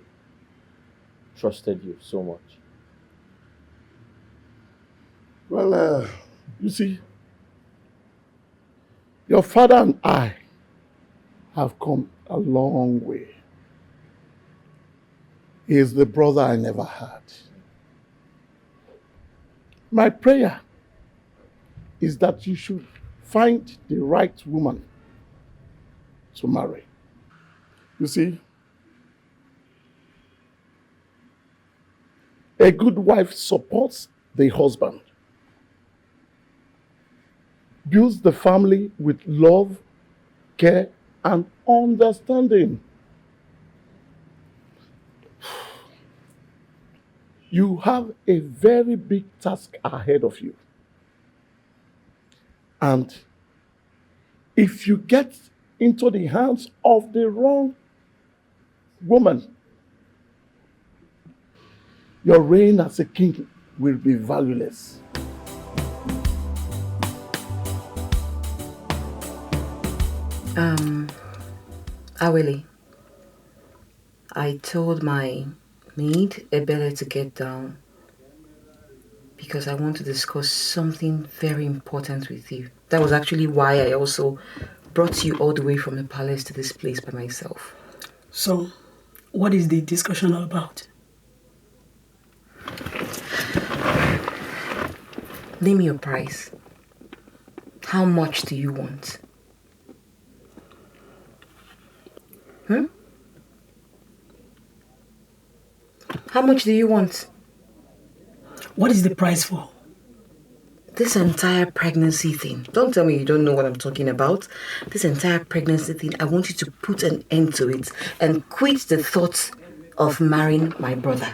trusted you so much. Well, you see, your father and I have come a long way. He is the brother I never had. My prayer is that you should find the right woman to marry. You see, a good wife supports the husband, builds the family with love, care, and understanding. You have a very big task ahead of you. And if you get into the hands of the wrong woman, your reign as a king will be valueless. Awele, I told my maid Ebele to get down because I want to discuss something very important with you. That was actually why I also brought you all the way from the palace to this place by myself. So, what is the discussion all about? Name your price. How much do you want? How much do you want? What is the price for? This entire pregnancy thing. Don't tell me you don't know what I'm talking about. This entire pregnancy thing, I want you to put an end to it and quit the thought of marrying my brother.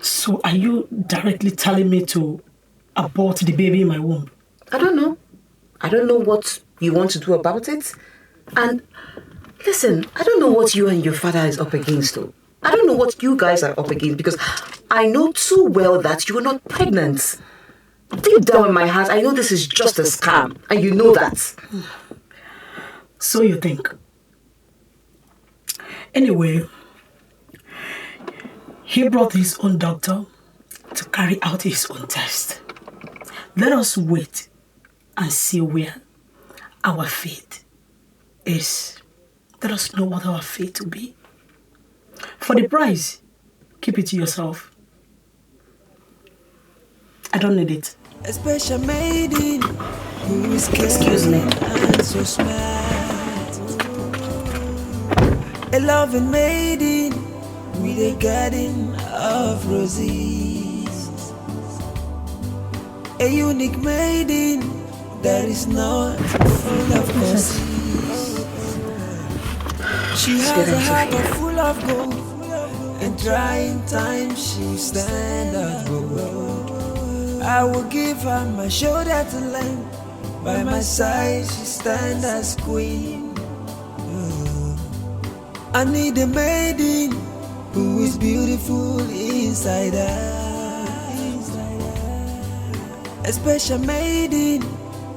So are you directly telling me to abort the baby in my womb? I don't know. I don't know what you want to do about it. And listen, I don't know what you and your father is up against though. I don't know what you guys are up against because I know too well that you're not pregnant. Deep down in my heart, I know this is just a scam, and you know that. So you think. Anyway, he brought his own doctor to carry out his own test. Let us wait and see where our fate is. Let us know what our fate will be. For the price, keep it to yourself. I don't need it. A special maiden who is Excuse me. and so smart. A loving maiden with a garden of roses. A unique maiden that is not full of roses. She has a heart full of gold, and trying times she stand as gold. I will give her my shoulder to lend. By my side she stand as queen. I need a maiden who is beautiful inside her. A special maiden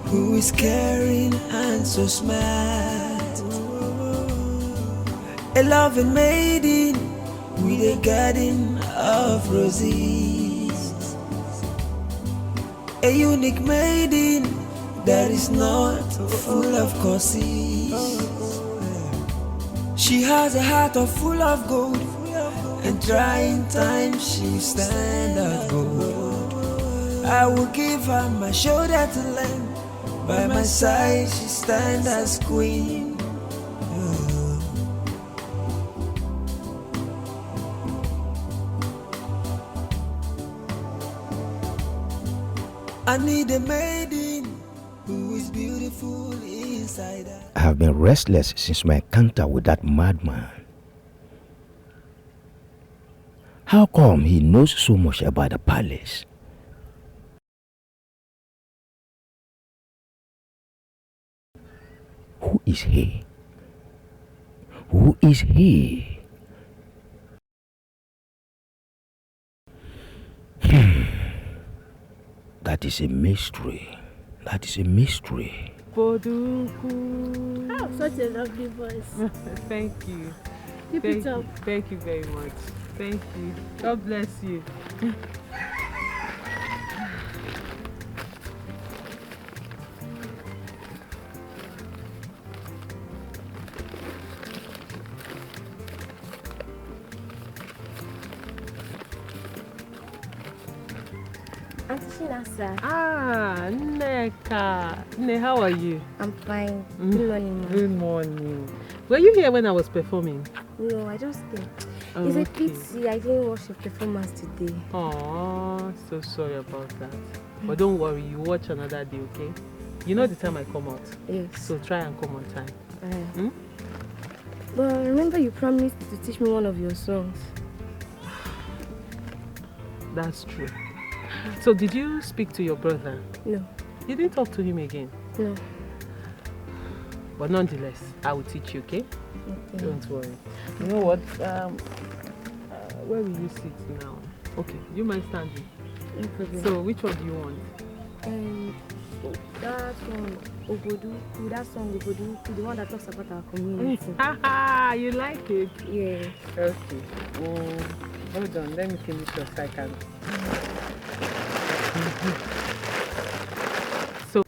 who is caring and so smart. A loving maiden with a garden of roses. A unique maiden that is not full of curses. She has a heart full of gold, and trying times she stand as gold. I will give her my shoulder to lend. By my side she stand as queen. I need a maiden who is beautiful inside her. I have been restless since my encounter with that madman. How come he knows so much about the palace? Who is he? Who is he? That is a mystery. That is a mystery. Boduku. Oh, such a lovely voice. Thank you. Keep it up. Thank you very much. Thank you. God bless you. Auntie Shinasa. Ah, Neka. Ne, how are you? I'm fine. Good morning, Mom. Good morning. Were you here when I was performing? No, I just think. Oh, It's a okay. pity I didn't watch your performance today. Oh, so sorry about that. But don't worry, you watch another day, okay? You know the time I come out? Yes. So try and come on time. Hmm? But remember you promised to teach me one of your songs. That's true. So did you speak to your brother? No. You didn't talk to him again? No. But nonetheless, I will teach you, okay? Okay. Don't worry. You know what? Where will you sit now? Okay, you mind standing? No problem. So which one do you want? That song, Oboduku, the one that talks about our community. You like it? Yeah. Okay. Oh, hold on, let me finish your second. So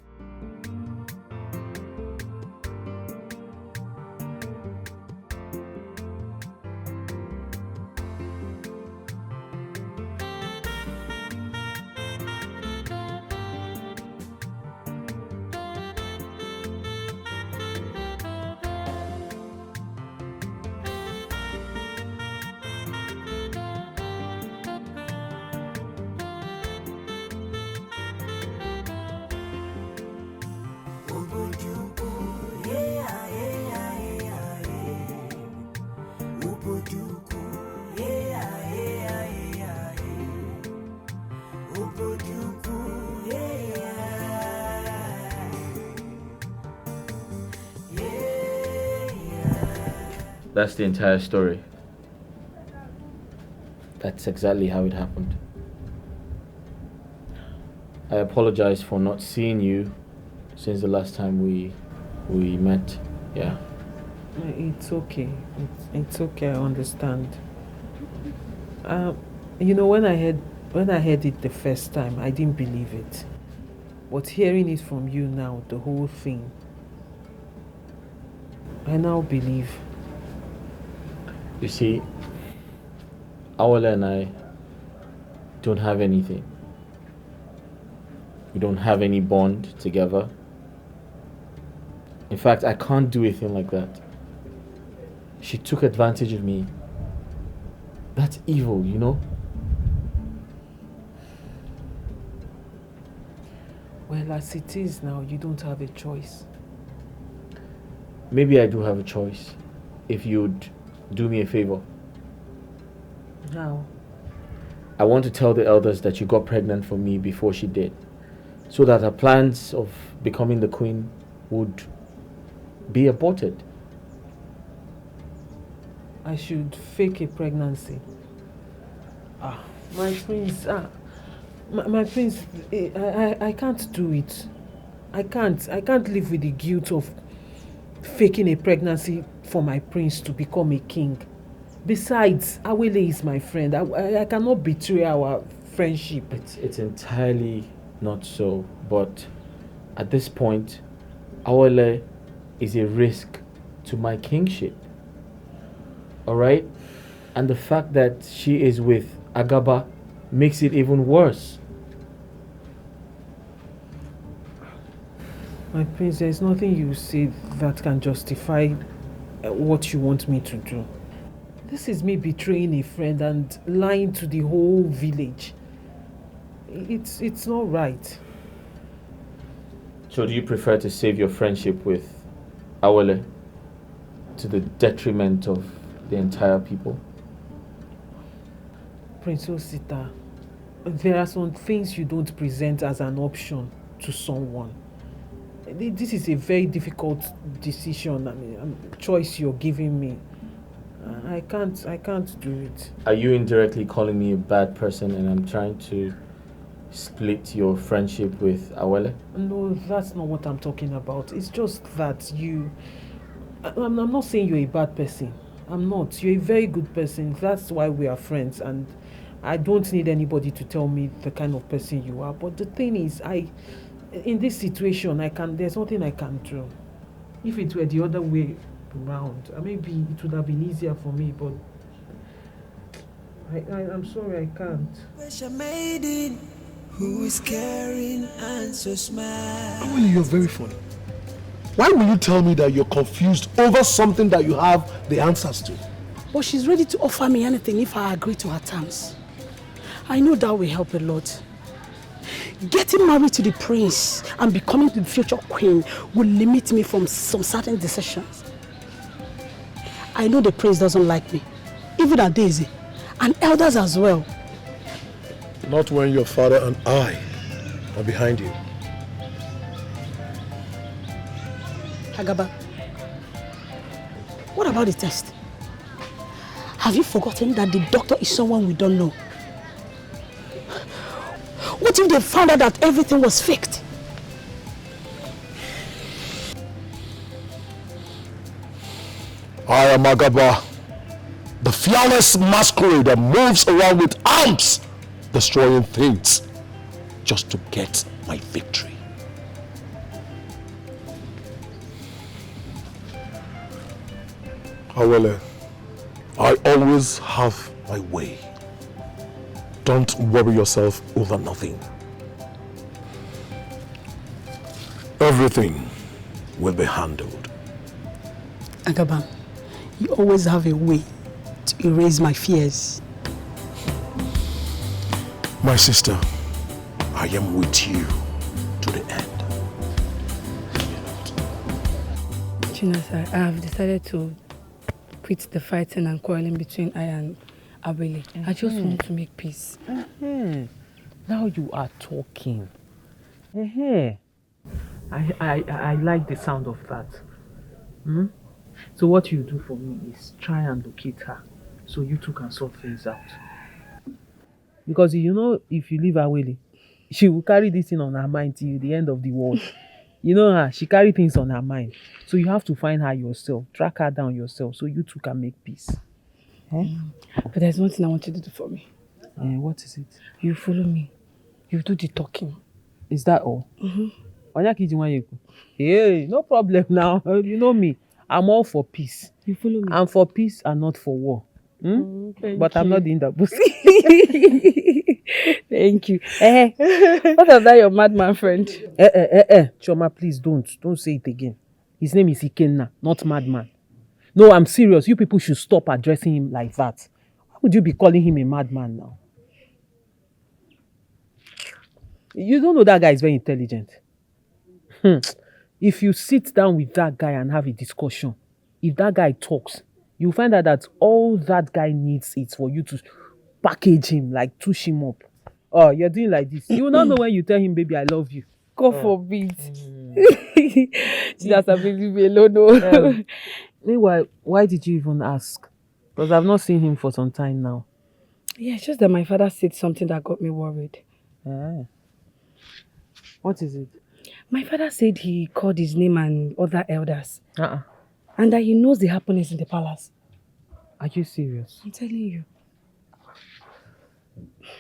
That's the entire story. That's exactly how it happened. I apologize for not seeing you since the last time we met. Yeah. It's okay. It's okay. I understand. You know, when I heard it the first time, I didn't believe it. But hearing it from you now, the whole thing, I now believe. You see, Awale and I don't have anything. We don't have any bond together. In fact, I can't do a thing like that. She took advantage of me. That's evil, you know? Well, as it is now, you don't have a choice. Maybe I do have a choice. If you'd do me a favor. How? I want to tell the elders that you got pregnant for me before she did, so that her plans of becoming the queen would be aborted. I should fake a pregnancy. My prince, my prince, I can't do it. I can't live with the guilt of faking a pregnancy for my prince to become a king. Besides, Awele is my friend. I cannot betray our friendship. It's entirely not so, but at this point, Awele is a risk to my kingship. Alright? And the fact that she is with Agaba makes it even worse. My prince, there's nothing you say that can justify what you want me to do. This is me betraying a friend and lying to the whole village. It's not right. So do you prefer to save your friendship with Awele to the detriment of the entire people? Prince Osita, there are some things you don't present as an option to someone. This is a very difficult decision, choice you're giving me. I can't do it. Are you indirectly calling me a bad person and I'm trying to split your friendship with Awele? No, that's not what I'm talking about. It's just that I'm not saying you're a bad person. I'm not. You're a very good person. That's why we are friends, and I don't need anybody to tell me the kind of person you are. But the thing is, in this situation, there's nothing I can do. If it were the other way around, maybe it would have been easier for me, but I'm sorry, I can't. Special maiden who is caring and so smart. Well, you're very funny. Why will you tell me that you're confused over something that you have the answers to? But she's ready to offer me anything if I agree to her terms. I know that will help a lot. Getting married to the prince and becoming the future queen will limit me from some certain decisions. I know the prince doesn't like me, even at Daisy, and elders as well. Not when your father and I are behind you. Agaba, what about the test? Have you forgotten that the doctor is someone we don't know? What if they found out that everything was faked? I am Agaba, the fearless masquerade that moves around with arms, destroying things just to get my victory. However, I always have my way. Don't worry yourself over nothing. Everything will be handled. Agaba, you always have a way to erase my fears. My sister, I am with you to the end. Chinasa, I have decided to quit the fighting and quarreling between I and Abele. I just want to make peace. Now you are talking. I like the sound of that. So what you do for me is try and locate her so you two can sort things out. Because you know, if you leave Awele, she will carry this thing on her mind till the end of the world. You know her, she carry things on her mind. So you have to find her yourself, track her down yourself, so you two can make peace. But there's one thing I want you to do for me. What is it? You follow me. You do the talking. Is that all? Mm-hmm. Hey, no problem now. You know me. I'm all for peace. You follow me. I'm for peace and not for war. But I'm not in the bush. Thank you. What about your madman friend? Choma, please don't say it again. His name is Ikenna, not madman. No, I'm serious. You people should stop addressing him like that. Why would you be calling him a madman now? You don't know that guy is very intelligent. If you sit down with that guy and have a discussion, if that guy talks, you'll find out that all that guy needs is for you to package him, like touch him up. Oh, you're doing like this. You will not know when you tell him, baby, I love you. God forbid. She doesn't believe me alone. No. Meanwhile, why did you even ask? Because I've not seen him for some time now. Yeah, it's just that my father said something that got me worried. What is it? My father said he called his name and other elders. And that he knows the happenings in the palace. Are you serious? I'm telling you.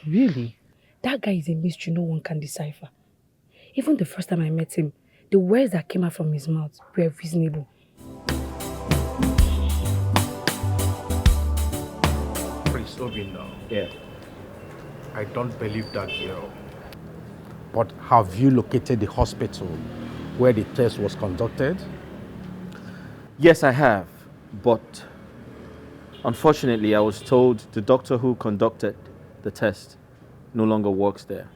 Really? That guy is a mystery no one can decipher. Even the first time I met him, the words that came out from his mouth were reasonable. Prince Obinna. Yeah. I don't believe that girl. But have you located the hospital where the test was conducted? Yes, I have. But unfortunately, I was told the doctor who conducted the test no longer works there.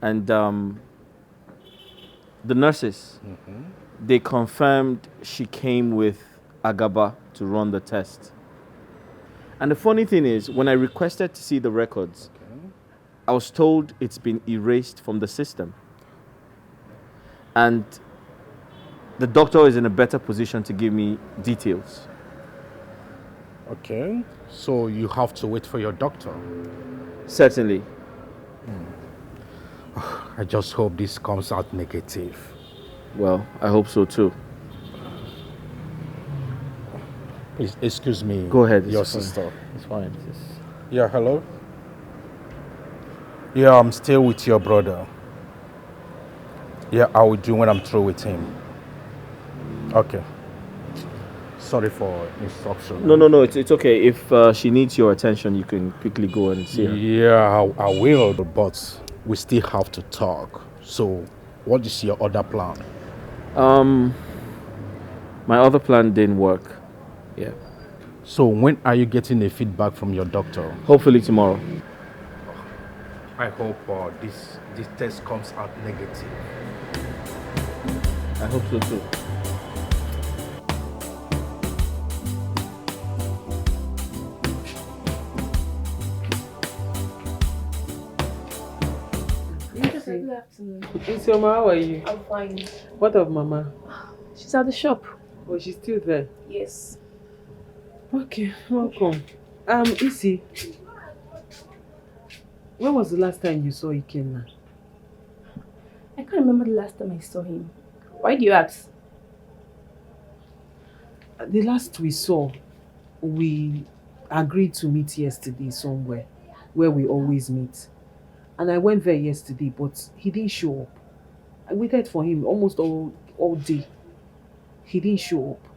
And the nurses, they confirmed she came with Agaba to run the test. And the funny thing is, when I requested to see the records, I was told it's been erased from the system. And the doctor is in a better position to give me details. Okay, so you have to wait for your doctor. Certainly. I just hope this comes out negative. Well, I hope so too. Please, excuse me. Go ahead. Your It's fine. sister. It's fine. Yeah, hello? Yeah, I'm still with your brother. Yeah, I will do when I'm through with him. Okay. Sorry for instruction. No, it's okay. If she needs your attention, you can quickly go and see her. Yeah, I will, but we still have to talk. So, what is your other plan? My other plan didn't work. Yeah. So, when are you getting a feedback from your doctor? Hopefully tomorrow. I hope this test comes out negative. I hope so too. Good afternoon. Isioma, how are you? I'm fine. What of Mama? She's at the shop. Oh, she's still there? Yes. Okay, welcome. Isi, when was the last time you saw Ikenna? I can't remember the last time I saw him. Why do you ask? The last we saw, we agreed to meet yesterday somewhere where we always meet. And I went there yesterday, but he didn't show up. I waited for him almost all day. He didn't show up.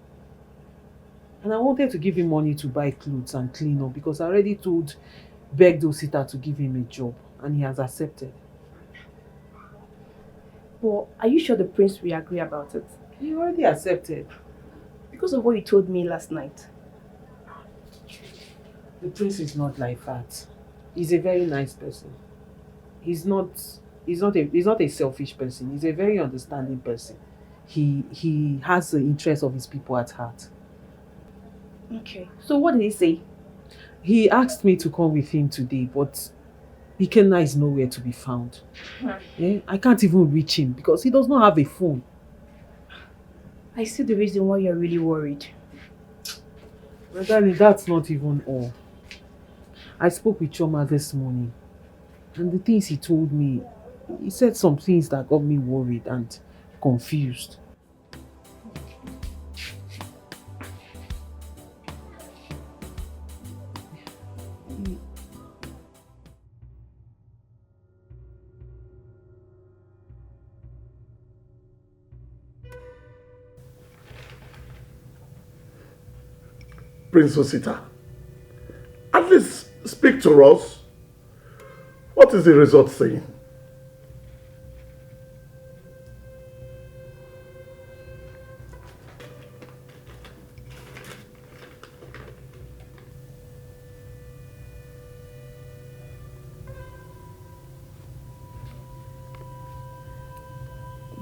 And I wanted to give him money to buy clothes and clean up because I already begged Osita to give him a job and he has accepted. But are you sure the prince will agree about it? He already accepted. Because of what you told me last night. The prince is not like that. He's a very nice person. He's not a selfish person. He's a very understanding person. He has the interest of his people at heart. Okay. So what did he say? He asked me to come with him today, but Ikenna is nowhere to be found. Yeah? I can't even reach him because he does not have a phone. I see the reason why you're really worried. But darling, that's not even all. I spoke with Choma this morning And the things he told me, he said some things that got me worried and confused. Prince Osita, at least speak to us. What is the result saying?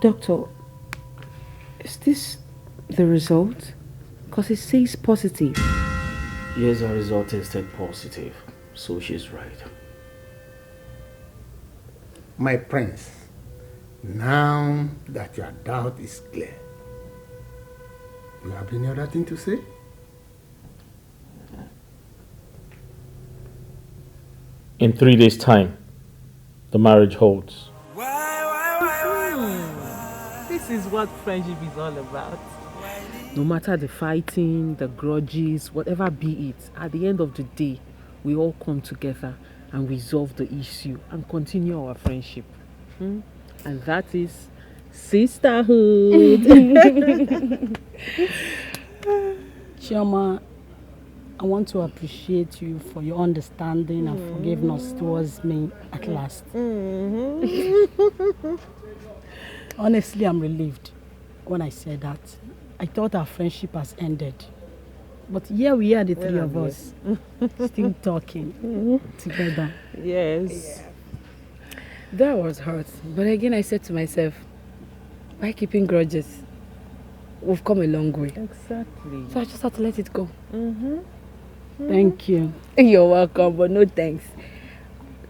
Doctor, is this the result? Because it says positive. Yes, her result tested positive, so she's right. My prince, now that your doubt is clear, you have any other thing to say? In 3 days' time, the marriage holds. This is what friendship is all about. No matter the fighting, the grudges, whatever be it, at the end of the day, we all come together and resolve the issue and continue our friendship. And that is sisterhood. Chioma, I want to appreciate you for your understanding and forgiveness towards me at last. Honestly, I'm relieved when I said that. I thought our friendship has ended. But here we are, the three of us, still talking together. Yes. That was hurt. But again, I said to myself, why keeping grudges? We've come a long way. Exactly. So I just had to let it go. Thank you. You're welcome, but no thanks.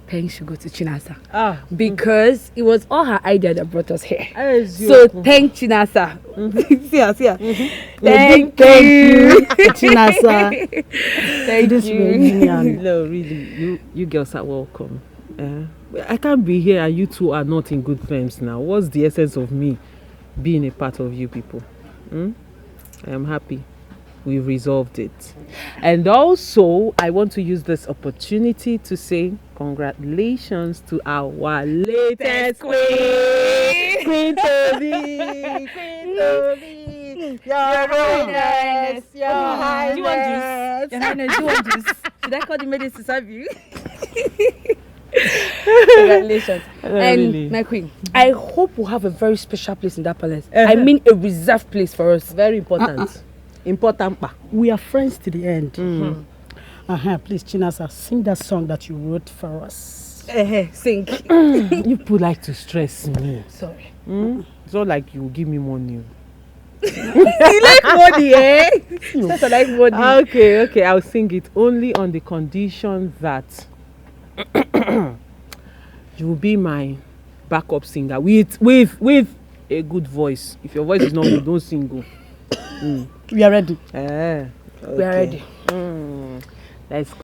Thanks should go to Chinasa. Because it was all her idea that brought us here. So thank Chinasa. See her. Thank you, Chinasa. Thank This you. reunion. No, really, you girls are welcome. I can't be here and you two are not in good terms now. What's the essence of me being a part of you people? I am happy we resolved it. And also, I want to use this opportunity to say congratulations to our latest queen, Queen Toby. Queen Toby, Your Highness, Your Highness. Do you want juice? Your Highness, do you want juice? Should I call the maidens to serve you? Congratulations. And Really. my queen, I hope we'll have a very special place in that palace. I mean a reserved place for us. Very important. Important. We are friends to the end. Please, Chinasa, sing that song that you wrote for us. Sing. You people like to stress me. Sorry. It's not like you give me money. You like money, eh? Yes, I like money. Okay, I'll sing it only on the condition that you will be my backup singer with a good voice. If your voice is not good, don't sing. We are ready. We are ready. Let's go.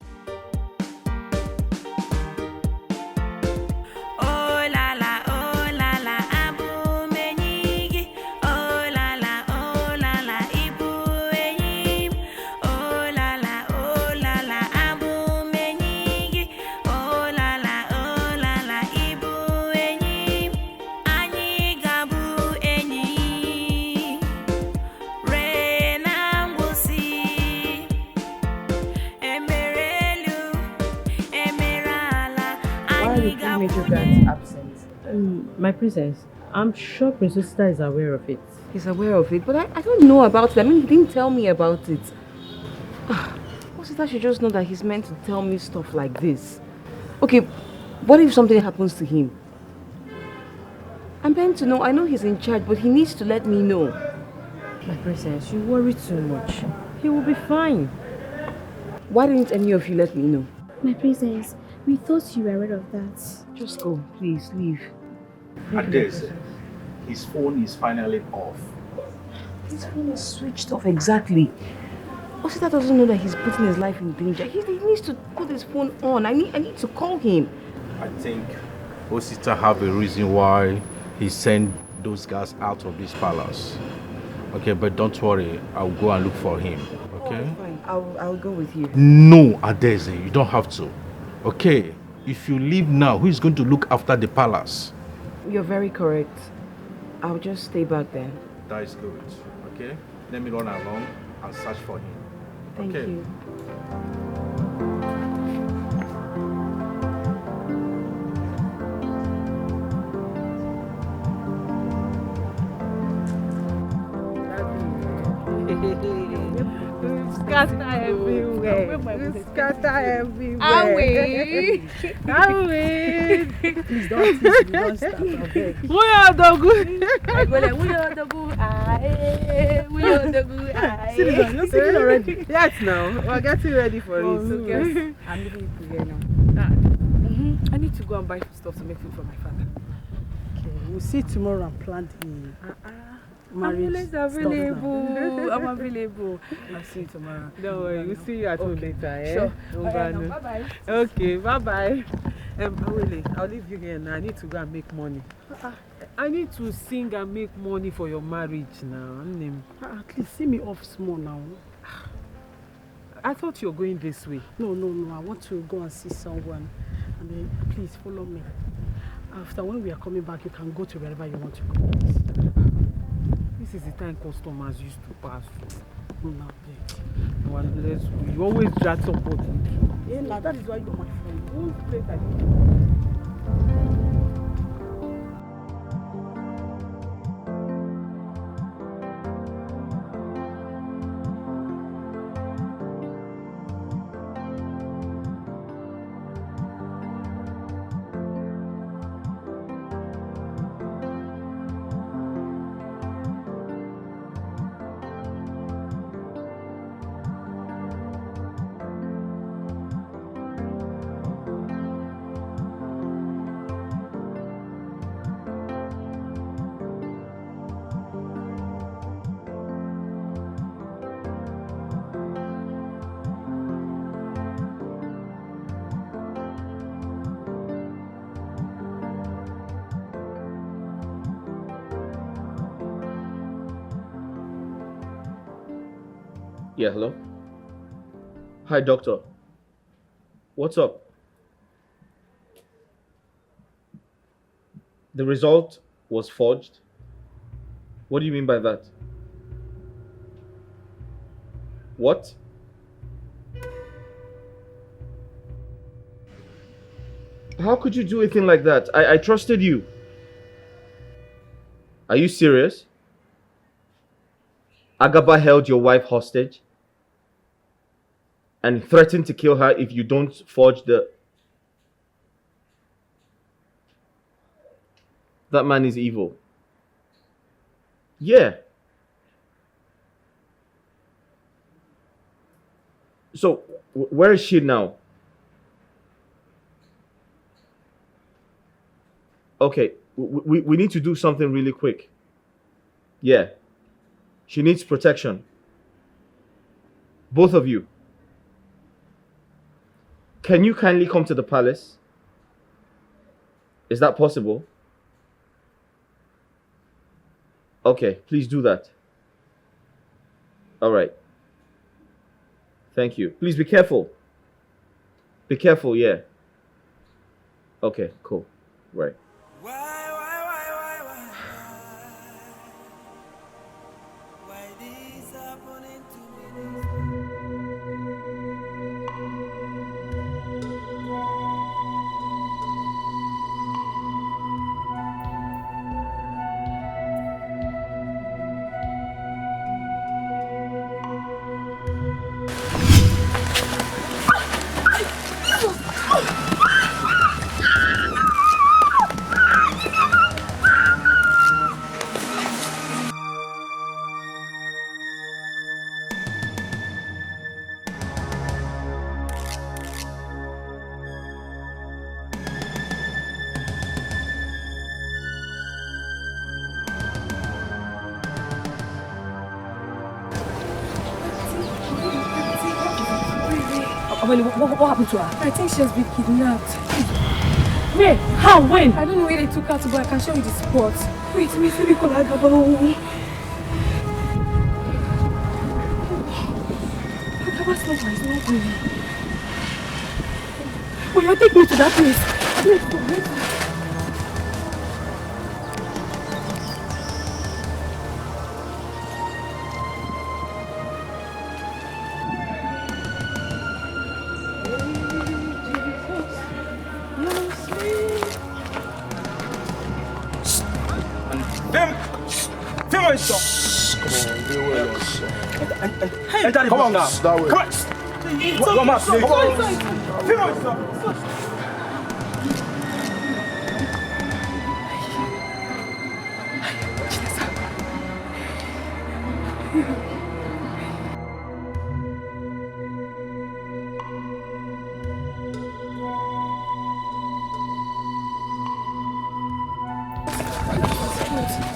My princess, I'm sure Princess Sita is aware of it. He's aware of it, but I don't know about it. I mean, he didn't tell me about it. What's that? Should just know that he's meant to tell me stuff like this. Okay, what if something happens to him? I'm meant to know. I know he's in charge, but he needs to let me know. My princess, you worry too much. He will be fine. Why didn't any of you let me know? My princess, we thought you were aware of that. Just go, please, leave. Ades, his phone is finally off. His phone is switched off, exactly. Osita doesn't know that he's putting his life in danger. He needs to put his phone on. I need to call him. I think Osita have a reason why he sent those guys out of this palace. Okay, but don't worry, I'll go and look for him. Okay? Oh, fine. I'll go with you. No, Adeze, you don't have to. Okay, if you leave now, who is going to look after the palace? You're very correct. I'll just stay back then. That is good. Okay? Let me run along and search for him. Thank okay? you. Scatter everywhere. Scatter everywhere. Awe. Awe. Please don't tease me, don't start, okay? We are the good. I go like, we are the good. Aye. We are the good. Aye. Seriously, you're singing already. Yes, now. We're getting ready for it. So guys, I'm leaving you here now. I need to go and buy stuff to make food for my father. Okay, we'll see tomorrow and plan the marriage. I'm available. I'm available. I'll see you tomorrow. Don't worry, we'll see you at home later. Eh? Sure. Bye-bye. Okay, bye-bye. Awele, I'll leave you here now. I need to go and make money. I need to sing and make money for your marriage now. At least see me off small now. I thought you were going this way. No. I want to go and see someone. And then please follow me. After when we are coming back, you can go to wherever you want to go. This is the time customers used to pass. No, Unless you always drag somebody. Yeah, now that is why you're my friend. Whose place are you? Yeah, hello? Hi, doctor. What's up? The result was forged? What do you mean by that? What? How could you do a thing like that? I trusted you. Are you serious? Agaba held your wife hostage and threatened to kill her if you don't forge the... That man is evil. Yeah. So, where is she now? Okay, we need to do something really quick. Yeah. She needs protection. Both of you. Can you kindly come to the palace? Is that possible? Okay, please do that. All right. Thank you. Please be careful. Be careful, yeah. Okay, cool. Right. What happened to her? I think she has been kidnapped. Where? How? When? I don't know where they took her to, but I can show you the spot. Wait, let me call her Agaba. Agaba's number is not going. Will you take me to that place? Let's go. Come on now. That way. Come on.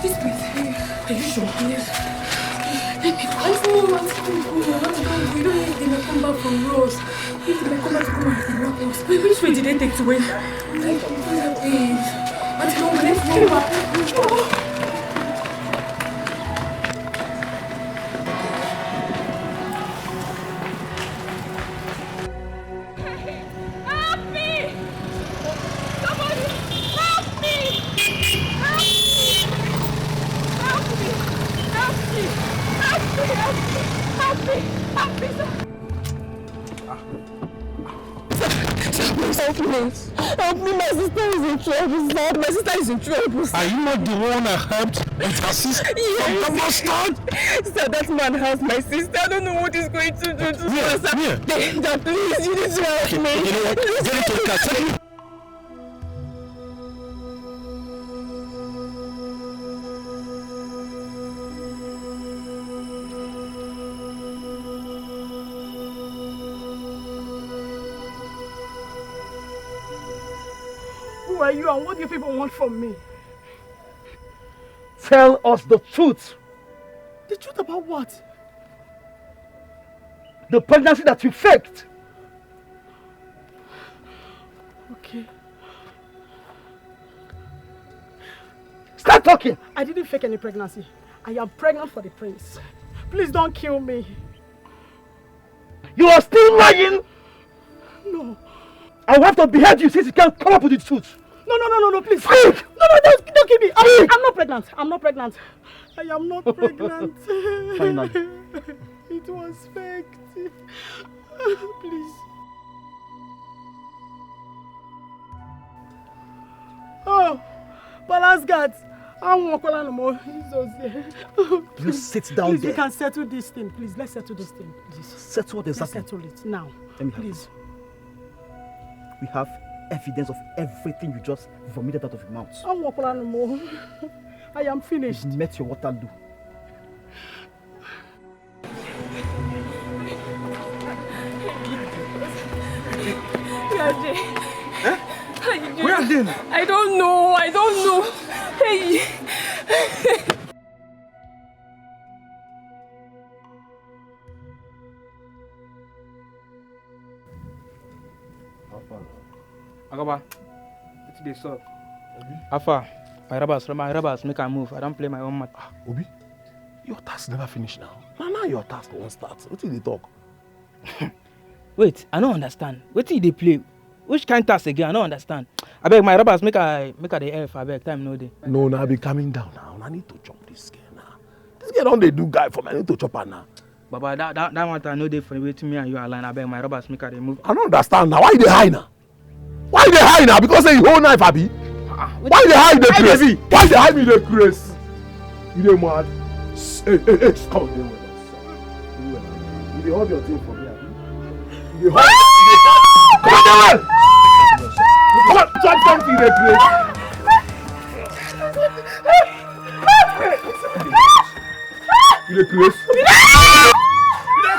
This place. Are you sure? Yes. Let me go. I don't want to go. We don't need them to come back from Rose. If they come back to come and kidnap us. Which way did they take to win? Let's go. Help me, my sister is in trouble, sir. My sister is in trouble, sir. Are you not the one I helped and assist? Yes. From the bastard? Sir, that man has my sister. I don't know what he's going to do to her, sir. Danger, please, you need to help me. You know what? Get it to the car. Who are you and what do you people want from me? Tell us the truth. The truth about what? The pregnancy that you faked. Okay. Start talking. I didn't fake any pregnancy. I am pregnant for the prince. Please don't kill me. You are still lying? No. I will have to behead you since you can't come up with the truth. No, please. Speak! No, don't kill me. I'm not pregnant. I'm not pregnant. I am not pregnant. Finally. It was faked. Please. Oh, Palace guards. I won't call anymore. Please sit down please, there. We can settle this thing. Please, let's settle this thing. Please. Settle what exactly? Let's settle it now. Let me have please. it. We have evidence of everything you just vomited out of your mouth. I won't call anymore. I am finished. You've met your Waterloo. Huh? Where are they? I don't know. Hey. Agaba, it's the sub. Alpha, my robbers, make a move. I don't play my own match. Obi, your task never finished now. Now your task won't start. What did they talk? Wait, I don't understand. What did they play? Which kind of task again? I don't understand. I beg my robbers, make a the elf. I beg, time no day. No, now be calming down now. I need to chop this girl now. This girl don't they do guy for me. I need to chop her now. Baba, that one I know they for waiting me and you align. I beg my robbers, make a move. I don't understand now. Why they hide now? Why they hide now? Because they hold knife, Abi. Why they hide the crazy? Why they hide me the crazy? You dey mad? Hey, come on, you dey hold your thing for me, Abi. You dey hold. Come on, come on, chop something, the crazy. You dey crazy? You dey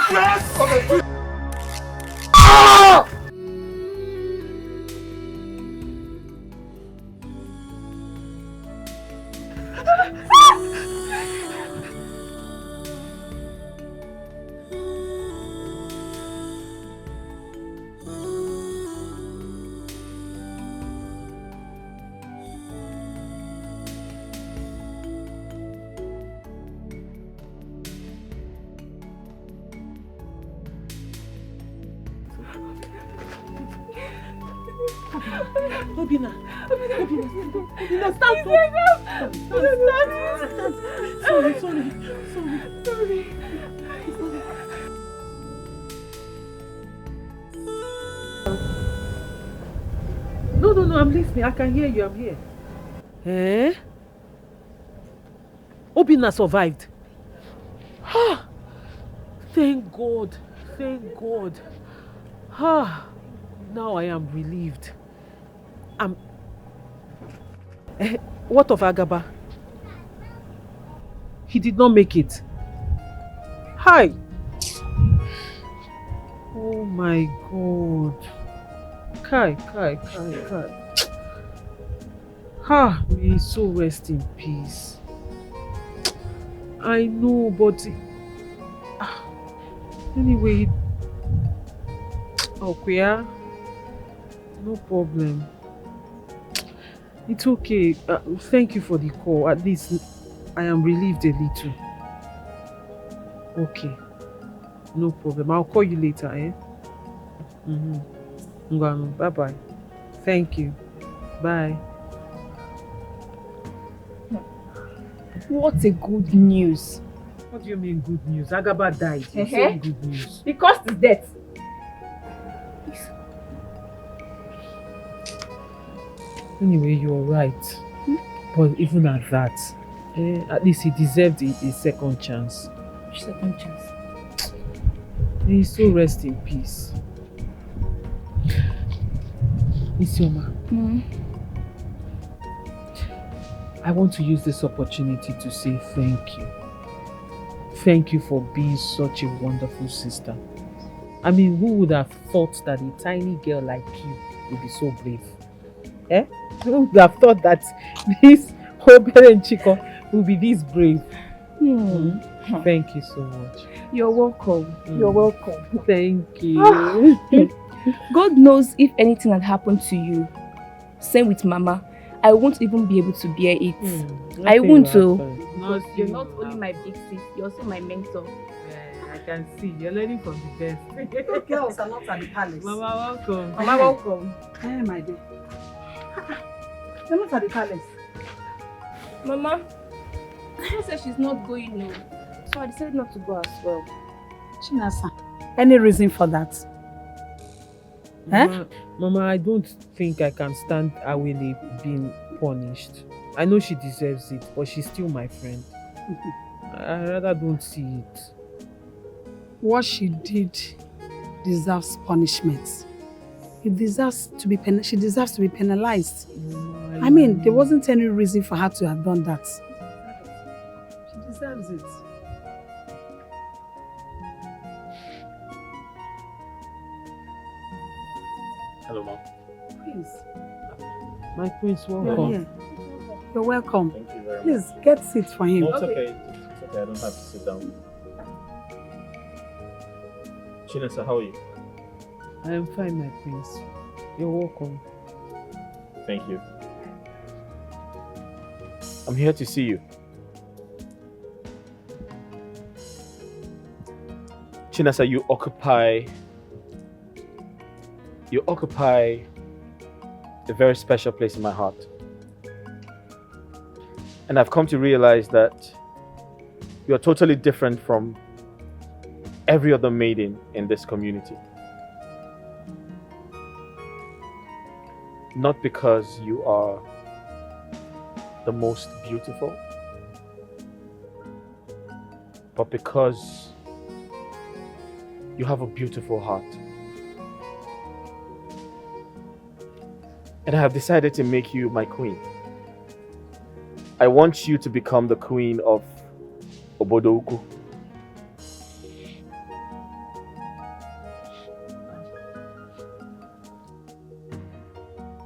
crazy? Ah! Obina, stand up. Sorry. No, I'm listening. I can hear you. I'm here. Eh? Obina survived. Ah, thank God. Ah, now I am relieved. What of Agaba? He did not make it. Hi. Oh my God. Kai. May his soul rest in peace. I know, but anyway, okay, no problem. It's okay. Thank you for the call. At least I am relieved a little. Okay, no problem. I'll call you later, eh? Bye-bye. Thank you. Bye. What a good news. What do you mean good news? Agaba died. You're saying good news. Because it's death. Anyway, you're right. But even at that, at least he deserved a second chance. Second chance? May his soul rest in peace. Isioma, I want to use this opportunity to say thank you. Thank you for being such a wonderful sister. I mean, who would have thought that a tiny girl like you would be so brave? Eh? Who would have thought that this Obere and Chico would be this brave? Thank you so much. You're welcome. You're welcome. Thank you. God knows if anything had happened to you. Same with Mama. I won't even be able to bear it. I won't too. Because you're not only my big sis, you're also my mentor. I can see you're learning from the best. Those girls are not at the palace. Mama, welcome. Mama, welcome. Hey, my dear. They're not at the palace. Mama, she said she's not going no. So I decided not to go as well. Chinasa, any reason for that? Mama, I don't think I can stand Awele being punished. I know she deserves it, but she's still my friend. I rather don't see it. What she did deserves punishment. It deserves to be she deserves to be penalized. I mean, there wasn't any reason for her to have done that. She deserves it. Hello, Mom. Please. My prince, You're welcome. here. You're welcome. Thank you very much. Please, get seat for him. No, it's okay. It's okay. I don't have to sit down. Chinasa, how are you? I am fine, my prince. You're welcome. Thank you. I'm here to see you. Chinasa, you occupy a very special place in my heart. And I've come to realize that you are totally different from every other maiden in this community. Not because you are the most beautiful, but because you have a beautiful heart. And I have decided to make you my queen. I want you to become the queen of Obodo Ukwu.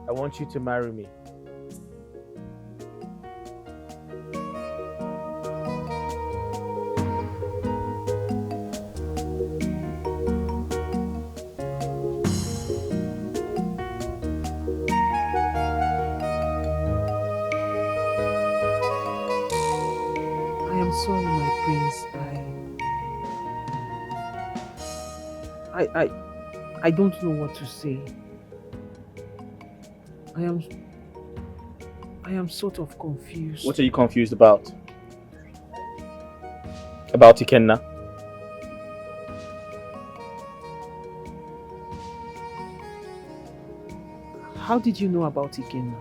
I want you to marry me. Sorry, my prince. I don't know what to say. I am sort of confused. What are you confused about? About Ikenna? How did you know about Ikenna?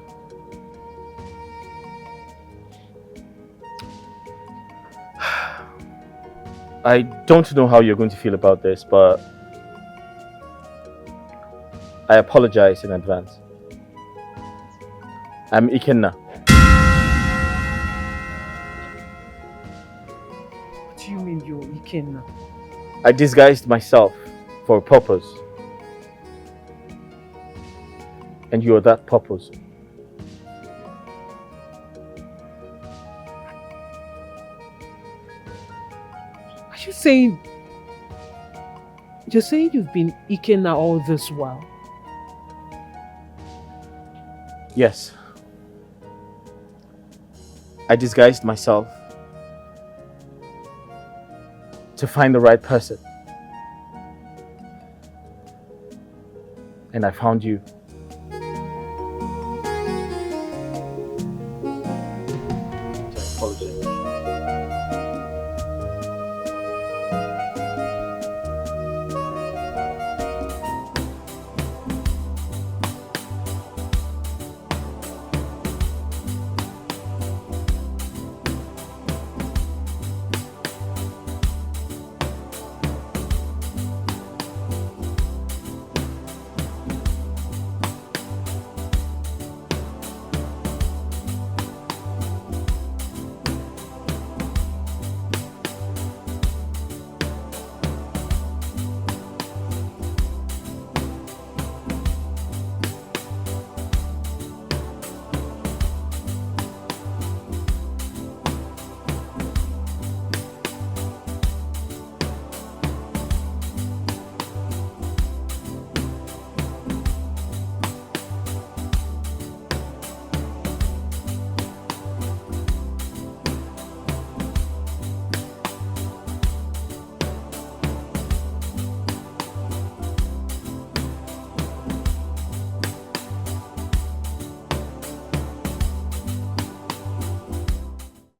I don't know how you're going to feel about this, but I apologize in advance. I'm Ikenna. What do you mean you're Ikenna? I disguised myself for a purpose. And you are that purpose. Are you saying... You're saying you've been Ikenna all this while? Yes. I disguised myself to find the right person. And I found you.